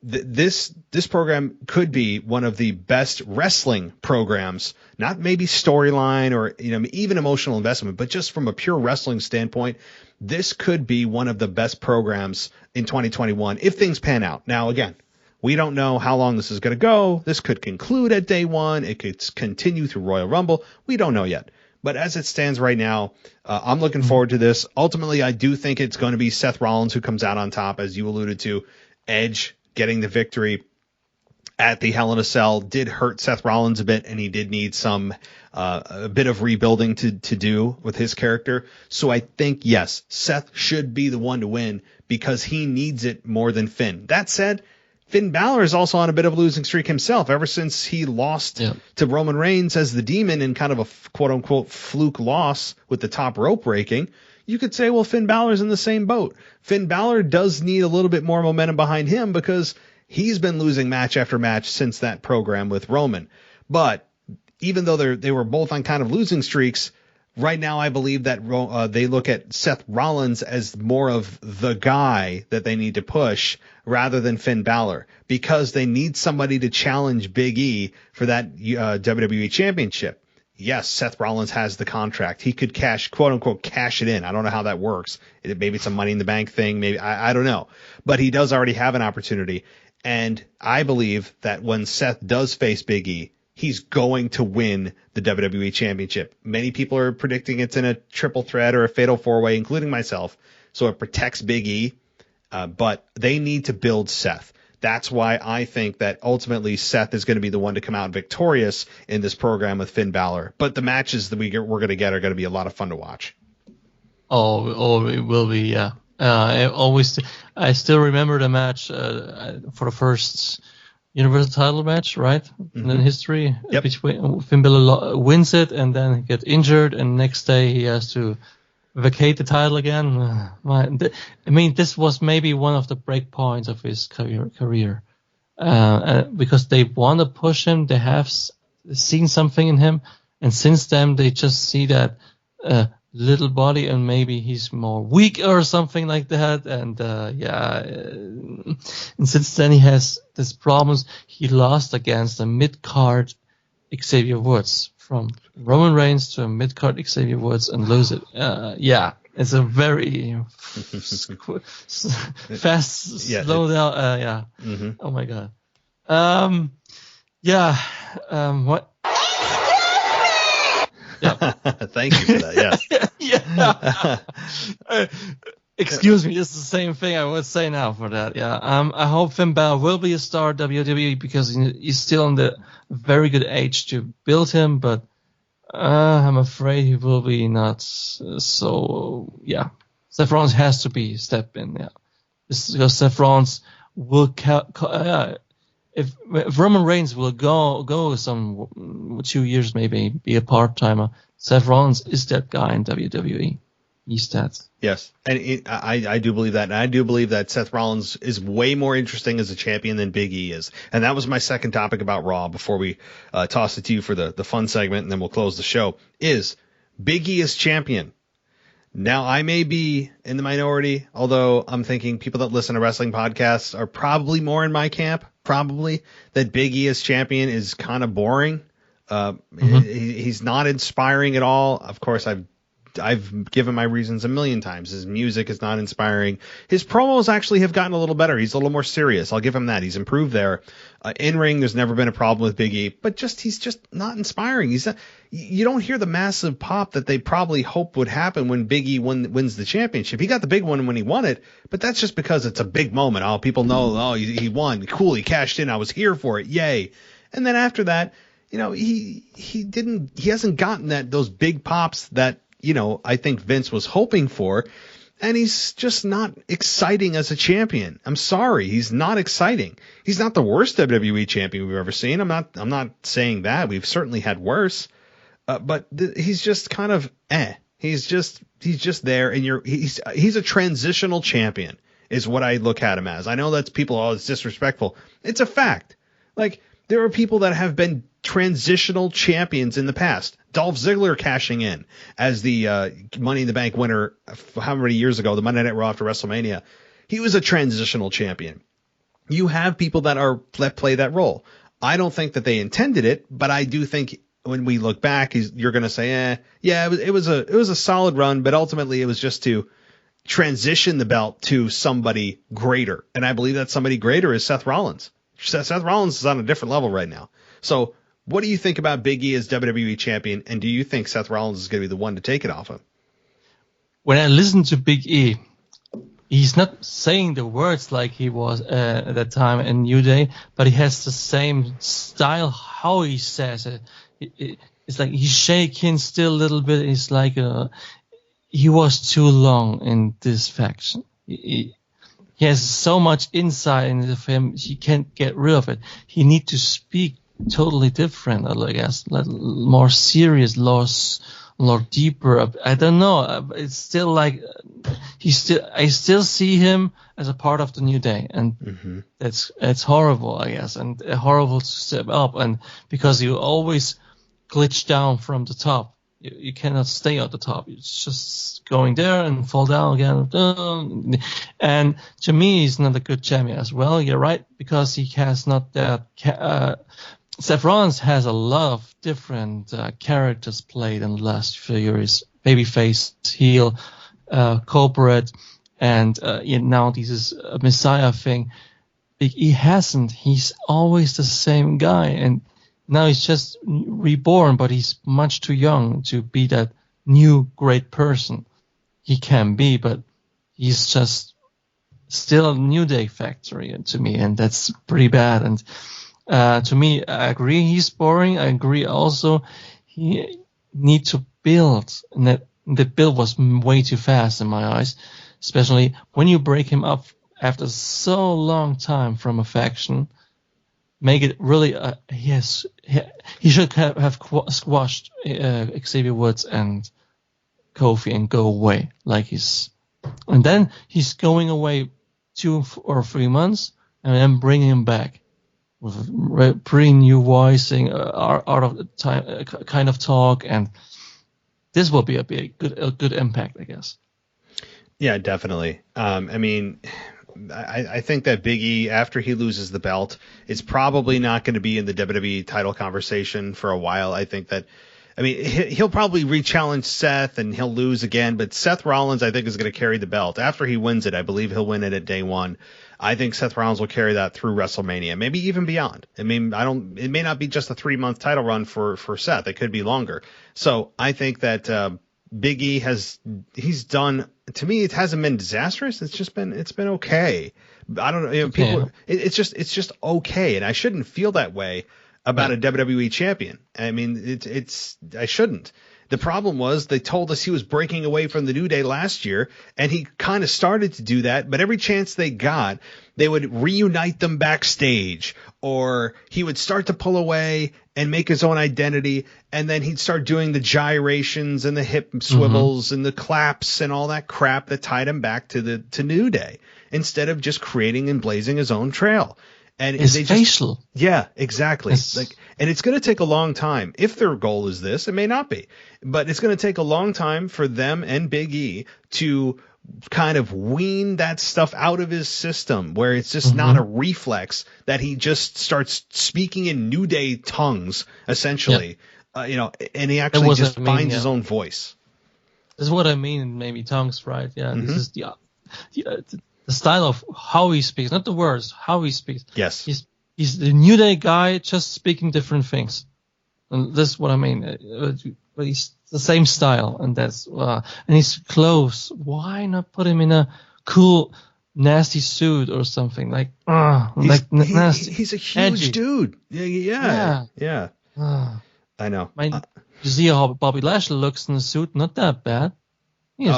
This program could be one of the best wrestling programs, not maybe storyline or even emotional investment, but just from a pure wrestling standpoint, this could be one of the best programs in 2021 if things pan out. Now, again, we don't know how long this is going to go. This could conclude at day one. It could continue through Royal Rumble. We don't know yet. But as it stands right now, I'm looking forward to this. Ultimately, I do think it's going to be Seth Rollins who comes out on top, as you alluded to. Edge getting the victory at the Hell in a Cell did hurt Seth Rollins a bit, and he did need a bit of rebuilding to do with his character. So I think, yes, Seth should be the one to win because he needs it more than Finn. That said, Finn Balor is also on a bit of a losing streak himself ever since he lost to Roman Reigns as the Demon in kind of a quote-unquote fluke loss with the top rope breaking. You could say, well, Finn Balor's in the same boat. Finn Balor does need a little bit more momentum behind him because he's been losing match after match since that program with Roman. But even though they were both on kind of losing streaks, right now I believe that they look at Seth Rollins as more of the guy that they need to push rather than Finn Balor, because they need somebody to challenge Big E for that WWE Championship. Yes, Seth Rollins has the contract. He could quote unquote cash it in. I don't know how that works. Maybe it's a Money in the Bank thing. Maybe I don't know. But he does already have an opportunity. And I believe that when Seth does face Big E, he's going to win the WWE Championship. Many people are predicting it's in a triple threat or a fatal four-way, including myself. So it protects Big E, but they need to build Seth. That's why I think that ultimately Seth is going to be the one to come out victorious in this program with Finn Balor. But the matches that we're going to get are going to be a lot of fun to watch. Oh, it will be, yeah. I still remember the match for the first Universal title match, right? Mm-hmm. In history, Yep. Between Finn Balor wins it and then he gets injured, and next day he has to vacate the title again. This was maybe one of the break points of his career, because they want to push him. They have seen something in him, and since then they just see that little body, and maybe he's more weak or something like that. And and since then he has these problems. He lost against a mid-card Xavier Woods, from Roman Reigns to a mid-card Xavier Woods, and lose it. It's a very fast slow down. Mm-hmm. Oh my god. What? Yeah. Thank you for that. Yes. Yeah. Excuse me. It's the same thing I would say now for that. Yeah. I hope Finn Balor will be a star at WWE, because he's still in the very good age to build him, but I'm afraid he will be not. So yeah, Seth Rollins has to be step in. Yeah, because Seth Rollins will. If Roman Reigns will go some 2 years, maybe be a part-timer, Seth Rollins is that guy in WWE. He's that. Yes, and I do believe that. And I do believe that Seth Rollins is way more interesting as a champion than Big E is. And that was my second topic about Raw before we toss it to you for the fun segment, and then we'll close the show, is Big E as champion. Now, I may be in the minority, although I'm thinking people that listen to wrestling podcasts are probably more in my camp, probably, that Big E as champion is kind of boring. He's not inspiring at all. Of course, I've given my reasons a million times. His music is not inspiring. His promos actually have gotten a little better. He's a little more serious. I'll give him that. He's improved there. In ring, there's never been a problem with Big E, but he's just not inspiring. You don't hear the massive pop that they probably hope would happen when Big E wins the championship. He got the big one when he won it, but that's just because it's a big moment. Oh, people know, he won. Cool. He cashed in. I was here for it. Yay. And then after that, he hasn't gotten those big pops that, I think Vince was hoping for, and he's just not exciting as a champion. I'm sorry, he's not exciting. He's not the worst WWE champion we've ever seen. I'm not saying that. We've certainly had worse, but he's just kind of He's just there, and he's a transitional champion is what I look at him as. I know that's people, it's disrespectful. It's a fact. Like, there are people that have been transitional champions in the past. Dolph Ziggler cashing in as the Money in the Bank winner how many years ago, the Monday Night Raw after WrestleMania. He was a transitional champion. You have people that play that role. I don't think that they intended it, but I do think when we look back, you're going to say, it was a solid run, but ultimately it was just to transition the belt to somebody greater. And I believe that somebody greater is Seth Rollins. Seth Rollins is on a different level right now. So what do you think about Big E as WWE champion, and do you think Seth Rollins is going to be the one to take it off him? When I listen to Big E, he's not saying the words like he was at that time in New Day, but he has the same style how he says it. It's like he's shaking still a little bit. It's like he was too long in this faction. He has so much insight into him, he can't get rid of it. He needs to speak totally different, I guess, like more serious, more deeper. I don't know. It's still like I still see him as a part of the New Day, and it's horrible, I guess, and horrible to step up, and because you always glitch down from the top. You cannot stay at the top. It's just going there and fall down again. And to me, he's not a good champion as well. You're right, because he has not that. Seth Rollins has a lot of different characters played in the last few years: babyface, heel, corporate, and now this is a Messiah thing. Big E hasn't. He's always the same guy, and now he's just reborn, but he's much too young to be that new great person he can be, but he's just still a New Day factory to me, and that's pretty bad. And to me, I agree he's boring. I agree also he need to build, and that the build was way too fast in my eyes, especially when you break him up after so long time from a faction. Make it really, he should have squashed Xavier Woods and Kofi and go away and then he's going away 2 or 3 months and then bringing him back with pretty new voicing, out of the time kind of talk, and this will be a good impact, I guess. Yeah, definitely. I mean, I think that Big E, after he loses the belt, is probably not going to be in the WWE title conversation for a while. I think that, I mean, he'll probably re-challenge Seth and he'll lose again, but Seth Rollins, I think, is going to carry the belt. After he wins it, I believe he'll win it at day one. I think Seth Rollins will carry that through WrestleMania, maybe even beyond. I mean, it may not be just a 3-month title run for Seth. It could be longer. So I think that, Big E he's done, to me, it hasn't been disastrous. It's been okay. I don't know. People, it's just okay. And I shouldn't feel that way about a WWE champion. I mean, I shouldn't. The problem was they told us he was breaking away from the New Day last year, and he kind of started to do that, but every chance they got, they would reunite them backstage, or he would start to pull away and make his own identity, and then he'd start doing the gyrations and the hip swivels and the claps and all that crap that tied him back to New Day, instead of just creating and blazing his own trail. And it's facial. Yeah, exactly. And it's going to take a long time. If their goal is this, it may not be, but it's going to take a long time for them and Big E to kind of wean that stuff out of his system, where it's just not a reflex that he just starts speaking in New Day tongues, essentially, and he actually just finds his own voice. This is what I mean, maybe tongues, right? Yeah, this is the style of how he speaks, not the words, how he speaks. Yes. He's the New Day guy, just speaking different things. And that's what I mean. But he's the same style, and that's and he's close. Why not put him in a cool, nasty suit or something nasty? He's a huge edgy dude. Yeah. I know. You see how Bobby Lashley looks in the suit? Not that bad. He's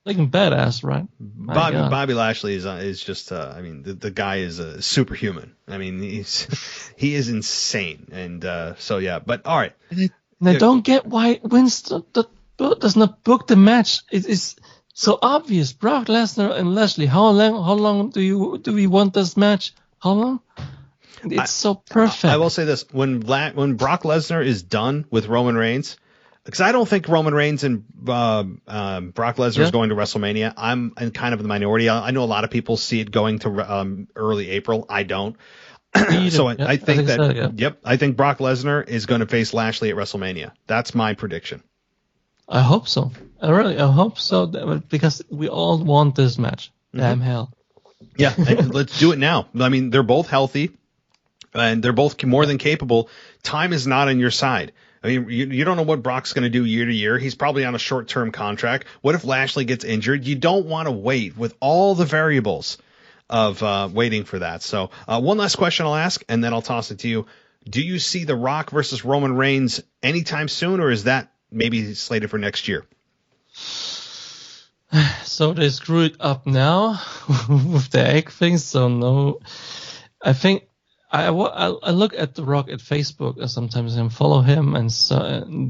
looking badass, right? Bobby Lashley is just the guy is a superhuman. I mean, he is insane, and but all right. And I don't get why Vince does not book the match. It is so obvious. Brock Lesnar and Lashley. How long do we want this match? How long? It's so perfect. I will say this: when Brock Lesnar is done with Roman Reigns, because I don't think Roman Reigns and Brock Lesnar is going to WrestleMania. I'm in kind of the minority. I know a lot of people see it going to early April. I don't. So I think I think Brock Lesnar is going to face Lashley at WrestleMania. That's my prediction. I hope so. I hope so, because we all want this match. Damn hell. Yeah, let's do it now. I mean, they're both healthy, and they're both more than capable. Time is not on your side. I mean, you don't know what Brock's going to do year to year. He's probably on a short-term contract. What if Lashley gets injured? You don't want to wait with all the variables of waiting for that. So one last question I'll ask, and then I'll toss it to you. Do you see The Rock versus Roman Reigns anytime soon, or is that maybe slated for next year? So they screwed up now with the egg thing. So no, I think I look at The Rock at Facebook sometimes and follow him, and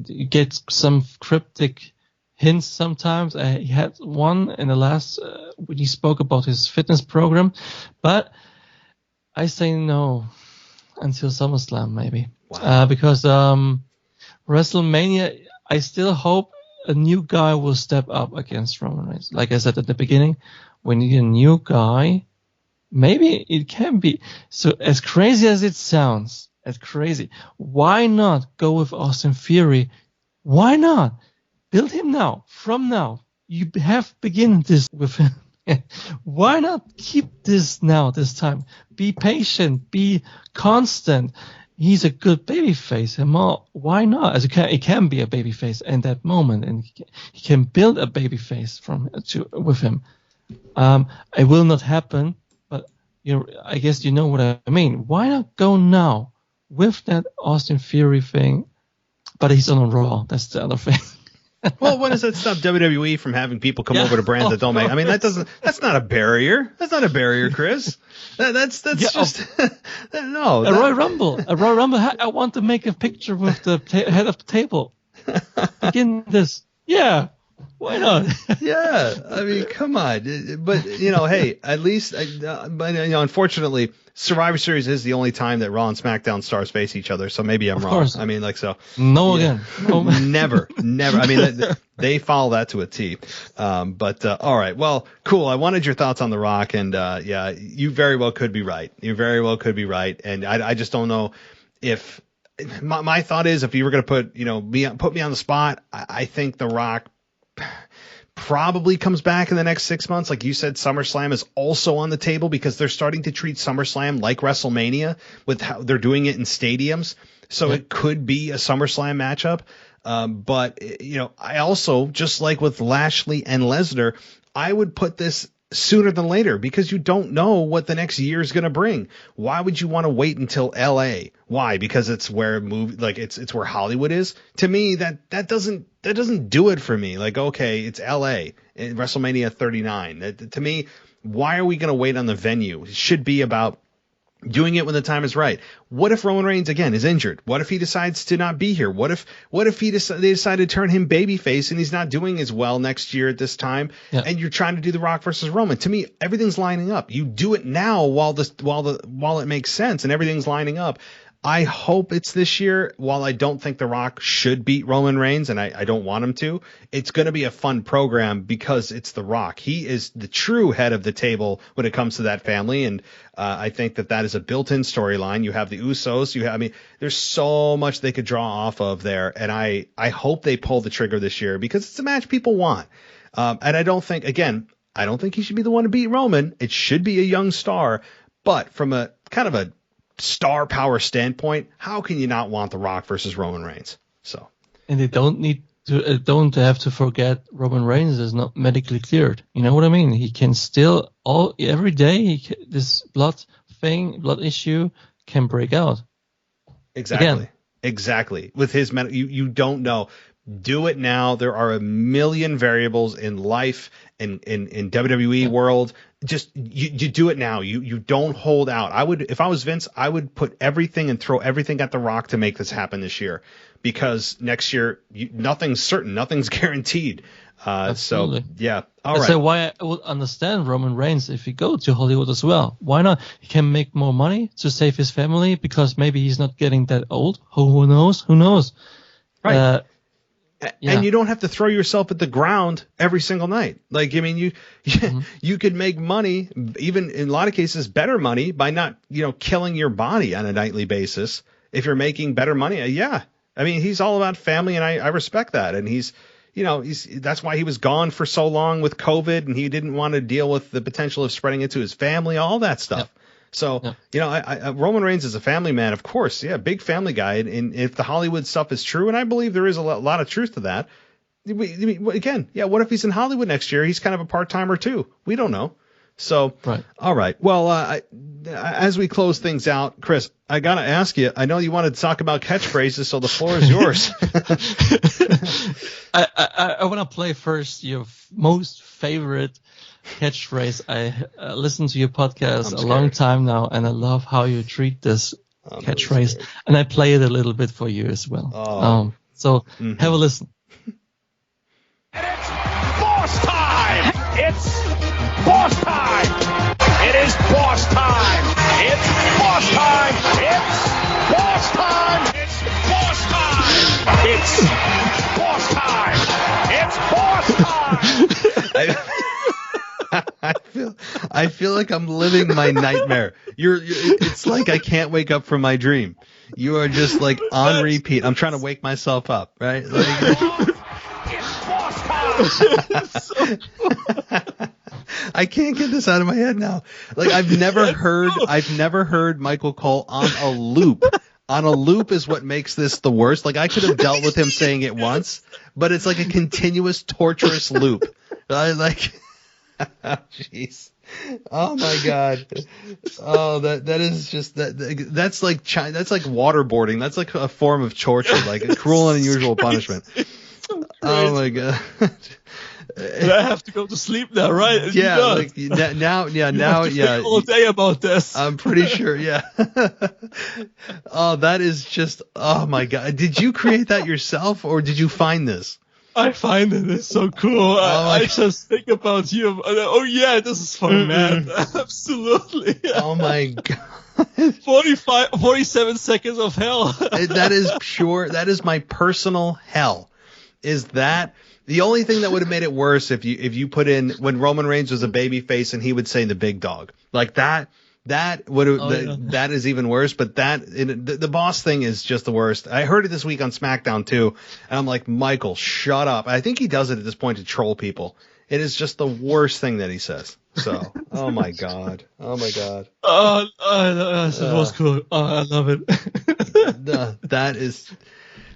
you get some cryptic hints sometimes. He had one in the last when he spoke about his fitness program, but I say no until SummerSlam maybe. Wow. Because WrestleMania, I still hope a new guy will step up against Roman Reigns. Like I said at the beginning, when you get a new guy, maybe it can be. So as crazy as it sounds, why not go with Austin Theory? Why not? Build him now, from now. You have begun this with him. Why not keep this now, this time? Be patient, be constant. He's a good babyface. And why not? As it can be a babyface in that moment, and he can build a babyface with him. It will not happen, but I guess you know what I mean. Why not go now with that Austin Theory thing? But he's on a Raw. That's the other thing. Well, when does that stop WWE from having people come over to brands that don't make? I mean, that's not a barrier. That's not a barrier, Chris. That's just no. A Royal Rumble. I want to make a picture with the head of the table. Begin this. Yeah. Why not? Yeah, I mean, come on. But hey, at least, unfortunately, Survivor Series is the only time that Raw and SmackDown stars face each other. So maybe I'm wrong. Course. I mean, so. No, yeah. Again. No. Never. I mean, they follow that to a T. But all right. Well, cool. I wanted your thoughts on The Rock, and yeah, you very well could be right. You very well could be right, and I just don't know if my thought is if you were going to put me on the spot, I think The Rock probably comes back in the next 6 months. Like you said, SummerSlam is also on the table because they're starting to treat SummerSlam like WrestleMania with how they're doing it in stadiums. So it could be a SummerSlam matchup. But I also, just like with Lashley and Lesnar, I would put this sooner than later because you don't know what the next year is going to bring. Why would you want to wait until LA? Why? Because it's where it's where Hollywood is. To me, that doesn't do it for me. Like, okay, it's LA in WrestleMania 39. To me, why are we going to wait on the venue? It should be about doing it when the time is right. What if Roman Reigns again is injured? What if he decides to not be here? What if they decide to turn him babyface and he's not doing as well next year at this time? Yeah. And you're trying to do The Rock versus Roman. To me, everything's lining up. You do it now while it makes sense and everything's lining up. I hope it's this year. While I don't think The Rock should beat Roman Reigns, and I don't want him to, it's going to be a fun program because it's The Rock. He is the true head of the table when it comes to that family, and I think that is a built-in storyline. You have the Usos. There's so much they could draw off of there, and I hope they pull the trigger this year because it's a match people want. And I don't think he should be the one to beat Roman. It should be a young star, but from a kind of a star power standpoint, how can you not want The Rock versus Roman Reigns? So, and they don't have to forget Roman Reigns is not medically cleared. You know what I mean? He can still every day this blood issue can break out. Exactly. With his you don't know. Do it now. There are a million variables in life in WWE world. Just you do it now. You don't hold out. If I was Vince, I would put everything and throw everything at The Rock to make this happen this year, because next year nothing's certain, nothing's guaranteed. So yeah, all right. So why I would understand Roman Reigns if he go to Hollywood as well. Why not? He can make more money to save his family because maybe he's not getting that old. Who knows? Right. And you don't have to throw yourself at the ground every single night. Like, I mean, you could make money, even in a lot of cases, better money by not, killing your body on a nightly basis. If you're making better money, yeah. I mean, he's all about family, and I respect that. And that's why he was gone for so long with COVID, and he didn't want to deal with the potential of spreading it to his family, all that stuff. Yeah. So, Roman Reigns is a family man, of course. Yeah, big family guy. And if the Hollywood stuff is true, and I believe there is a lot of truth to that, again, what if he's in Hollywood next year? He's kind of a part-timer too. We don't know. So, right. All right. Well, as we close things out, Chris, I got to ask you, I know you wanted to talk about catchphrases, so the floor is yours. I want to play first your most favorite catchphrase. I listened to your podcast a long time now, and I love how you treat this catchphrase, and I play it a little bit for you as well. Have a listen. And it's boss time! It's boss time! It is boss time! It's boss time! It's boss time! It's boss time! It's boss time! It's boss time! I feel like I'm living my nightmare. It's like I can't wake up from my dream. You are just like on repeat. I'm trying to wake myself up, right? It's boss time. I can't get this out of my head now. Like I've never heard Michael Cole on a loop. On a loop is what makes this the worst. Like I could have dealt with him saying it once, but it's like a continuous torturous loop. Jeez. Oh my God. Oh, that is just that's like waterboarding. That's like a form of torture, like a cruel and unusual punishment. Oh my God. I have to go to sleep now, right? Yeah, like now, all day about this. I'm pretty sure, yeah. Oh, that is just, oh my God. Did you create that yourself or did you find this? I find it. It's so cool. I just think about you. Oh yeah, this is fun, man. Absolutely. Oh my God. 47 seconds of hell. That is my personal hell. Is that the only thing that would have made it worse if you put in when Roman Reigns was a baby face and he would say the big dog like that would have that is even worse. But the boss thing is just the worst. I heard it this week on SmackDown too, and I'm like, Michael, shut up. I think he does it at this point to troll people. It is just the worst thing that he says. So, oh my God. It was cool. I love it. That is.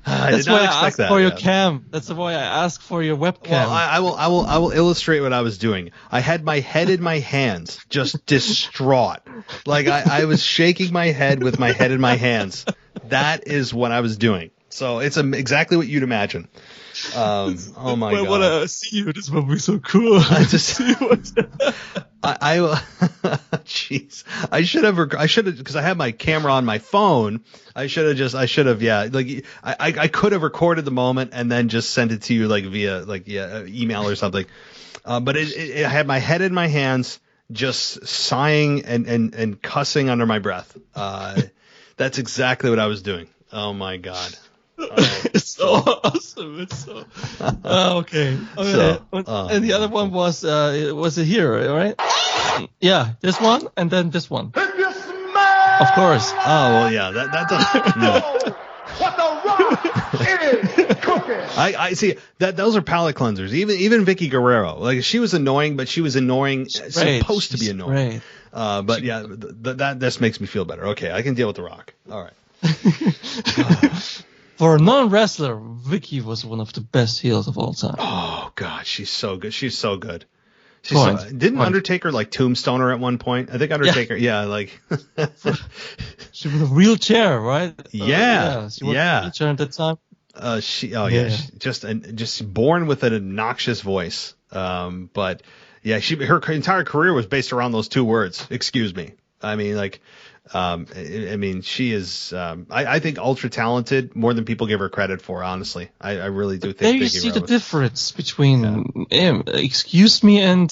That's why I asked for your cam. That's why I asked for your webcam. Well, I will illustrate what I was doing. I had my head in my hands, just distraught. Like I was shaking my head with my head in my hands. That is what I was doing. So it's exactly what you'd imagine. Oh my God! When I see you, this will be so cool. Jeez, I should have, because I had my camera on my phone. I should have, like, I could have recorded the moment and then just sent it to you, like, via, like, email or something. But I had my head in my hands, just sighing and cussing under my breath. That's exactly what I was doing. Oh my God. It's so awesome. It's so okay. And the other one was it Here, right? Yeah, this one and then this one. Of course. Oh well, yeah. That does. No. What the rock is cooking. I see that those are palate cleansers. Even Vicky Guerrero, like she was annoying, but she was annoying, supposed to be annoying. But yeah, this makes me feel better. Okay, I can deal with the Rock. All right. For a non-wrestler, Vicky was one of the best heels of all time. Oh, God, she's so good. She's so good. Didn't Undertaker, like, tombstone her at one point? I think Undertaker, like... She was in a wheelchair, right? Yeah. She was in a wheelchair at that time. Just born with an obnoxious voice. But, yeah, her entire career was based around those two words, excuse me. I mean, like... she is, I think ultra talented more than people give her credit for, honestly. I really do think. There you see the difference between excuse me and,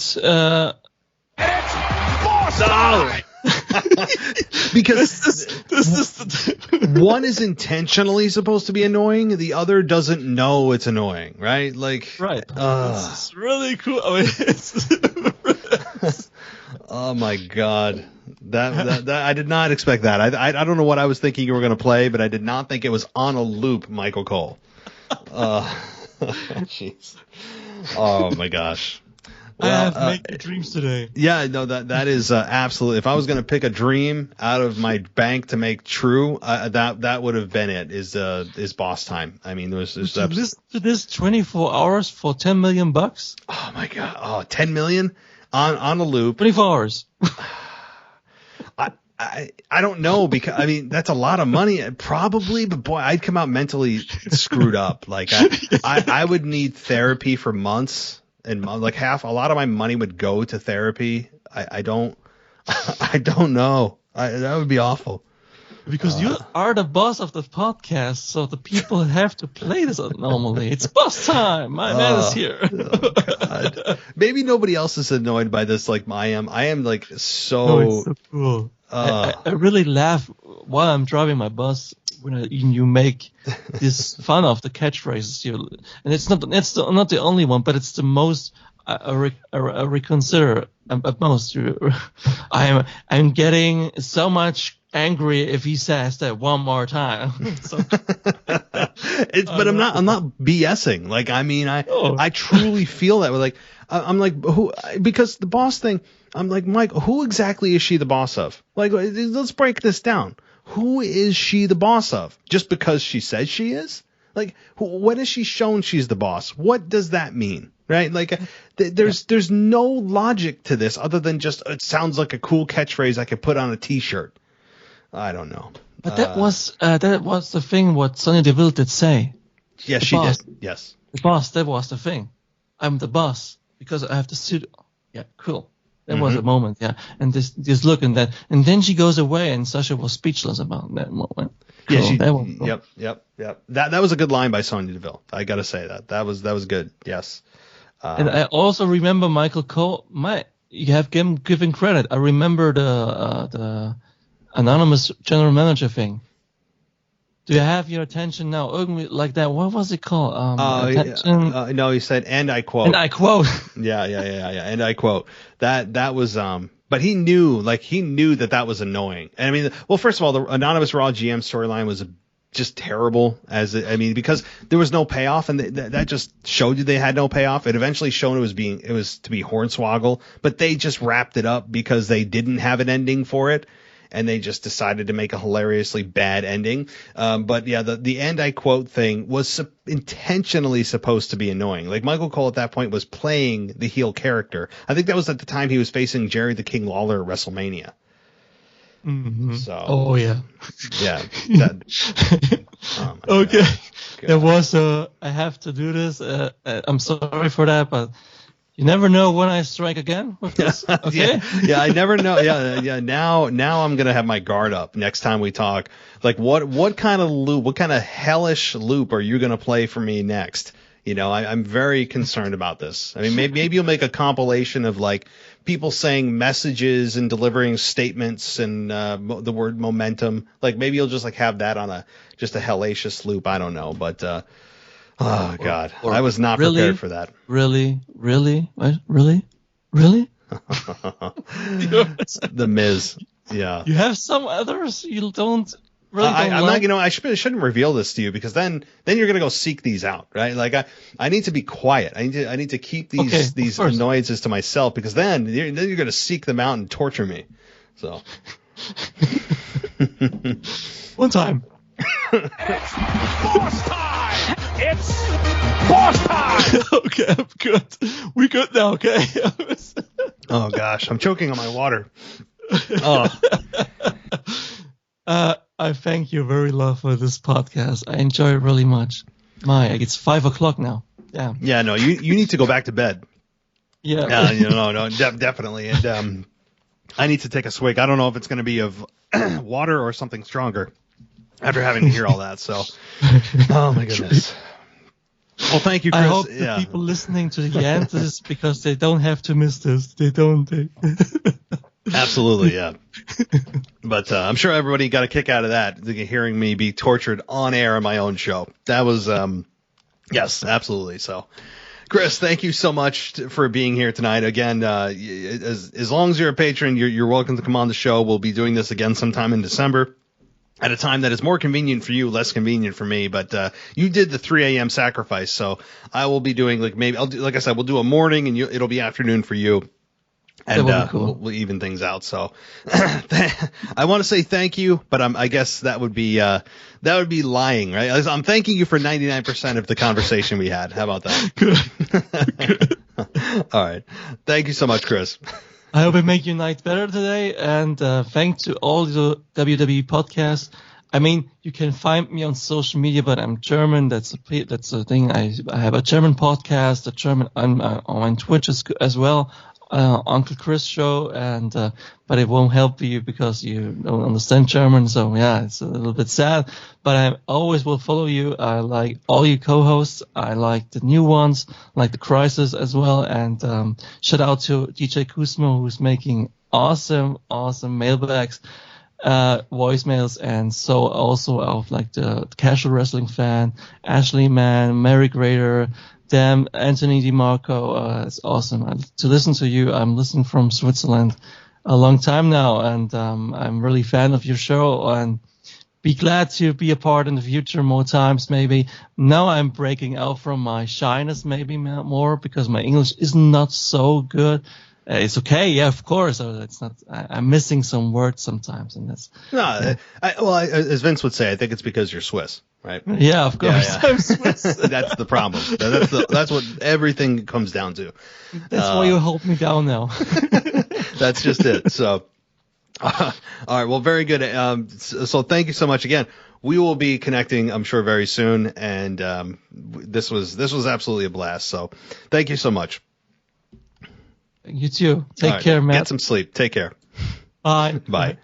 because one is intentionally supposed to be annoying, the other doesn't know it's annoying, right? Like, right. It's really cool. I mean, it's oh my God. That I did not expect that. I don't know what I was thinking you were going to play, but I did not think it was on a loop, Michael Cole. Jeez. Oh my gosh. Well, I have making dreams today. Yeah, no, that is absolutely. If I was going to pick a dream out of my bank to make true, that would have been it. Is boss time. I mean, there's listen to this 24 hours for $10 million. Oh my God! Oh, 10 million on a loop. 24 hours. I don't know, because I mean that's a lot of money probably, but boy, I'd come out mentally screwed up. Like I would need therapy for months, and like a lot of my money would go to therapy. I don't know. That would be awful. Because you are the boss of the podcast, so the people have to play this normally. It's boss time. My man is here. Oh God. Maybe nobody else is annoyed by this like I am. I am like so. No, it's so cool. I really laugh while I'm driving my bus when you make this fun of the catchphrases. And it's not the only one, but it's the most I reconsider at most. I'm getting so much angry if he says that one more time. So, But I'm not BSing. Like, I mean, I truly feel that way. Like, I'm like, who? Because the boss thing, I'm like, Mike, who exactly is she the boss of? Like, let's break this down. Who is she the boss of? Just because she says she is? Like, what has she shown she's the boss? What does that mean? Right? Like, there's no logic to this other than just it sounds like a cool catchphrase I could put on a T-shirt. I don't know. But that was the thing what Sonya Deville did say. Yes, she did. Yes. The boss, that was the thing. I'm the boss because I have the suit. Yeah, cool. That was a moment, yeah. And this look and that. And then she goes away and Sasha was speechless about that moment. Cool. Yeah, that was cool. Yep. That was a good line by Sonya Deville. I got to say that. That was good. Yes. And I also remember Michael Cole. You have given credit. I remember the anonymous general manager thing. Do you have your attention now? Like that. What was it called? Attention. No, he said, and I quote. And I quote. Yeah. And I quote. That was but he knew that was annoying. And I mean, well, first of all, the anonymous Raw GM storyline was just terrible because there was no payoff, and that just showed you they had no payoff. It eventually showed it was to be Hornswoggle, but they just wrapped it up because they didn't have an ending for it. And they just decided to make a hilariously bad ending. But yeah, the end I quote thing was intentionally supposed to be annoying. Like, Michael Cole at that point was playing the heel character. I think that was at the time he was facing Jerry the King Lawler at WrestleMania. Mm-hmm. So. Oh yeah. Yeah. Okay. God. There was I have to do this. I'm sorry for that, but. You never know when I strike again with this. Okay. Yeah, I never know. Yeah. Now I'm gonna have my guard up next time we talk. Like, what kind of loop, what kind of hellish loop are you gonna play for me next? You know, I'm very concerned about this. I mean, maybe you'll make a compilation of like people saying messages and delivering statements and the word momentum. Like, maybe you'll just like have that on a hellacious loop. I don't know, but. Oh, God. I was not prepared for that. Really? What? Really? The Miz. Yeah. You have some others you don't really I'm like? Not, I shouldn't reveal this to you because then you're going to go seek these out, right? Like, I need to be quiet. I need to keep these annoyances to myself because then you're going to seek them out and torture me. So. One time. It's boss time! It's boss time! Okay, I'm good. We good now, okay? Oh, gosh. I'm choking on my water. Oh. I thank you very much for this podcast. I enjoy it really much. It's 5:00 now. Yeah. Yeah, no, you need to go back to bed. Yeah. No, definitely. And I need to take a swig. I don't know if it's going to be of water or something stronger. After having to hear all that, so oh my goodness. Well, thank you, Chris. I hope the people listening to the end of this because they don't have to miss this. They don't. Absolutely, yeah. But I'm sure everybody got a kick out of that, hearing me be tortured on air on my own show. That was yes, absolutely. So, Chris, thank you so much for being here tonight. Again, as long as you're a patron, you're welcome to come on the show. We'll be doing this again sometime in December. At a time that is more convenient for you, less convenient for me, but you did the 3 a.m. sacrifice, so I will be doing like I said, we'll do a morning and it'll be afternoon for you, and cool. we'll even things out. So I want to say thank you, but I guess that would be lying, right? I'm thanking you for 99% of the conversation we had. How about that? Good. All right, thank you so much, Chris. I hope it make your night better today, and thanks to all the WWE podcasts. I mean, you can find me on social media, but I'm German. That's a thing. I have a German podcast, a German on Twitch as well, Uncle Chris show, and but it won't help you because you don't understand German. So yeah, it's a little bit sad. But I always will follow you. I like all your co-hosts. I like the new ones, like the Crisis as well. And shout out to DJ Kuzmo, who's making awesome mailbags, voicemails, and so also of like the casual wrestling fan, Ashley Man, Mary Grader, Damn, Anthony DiMarco. It's awesome to listen to you. I'm listening from Switzerland a long time now, and I'm really fan of your show. And be glad to be a part in the future more times, maybe. Now I'm breaking out from my shyness maybe more because my English is not so good. It's okay, yeah, of course. It's not. I'm missing some words sometimes, and that's. No, as Vince would say, I think it's because you're Swiss, right? Yeah, of course. Yeah. I'm Swiss. That's the problem. That's what everything comes down to. That's why you hold me down now. That's just it. So, all right. Well, very good. So thank you so much again. We will be connecting, I'm sure, very soon. And this was absolutely a blast. So thank you so much. You too. Take care, Matt. Get some sleep. Take care. Bye. Bye. Bye.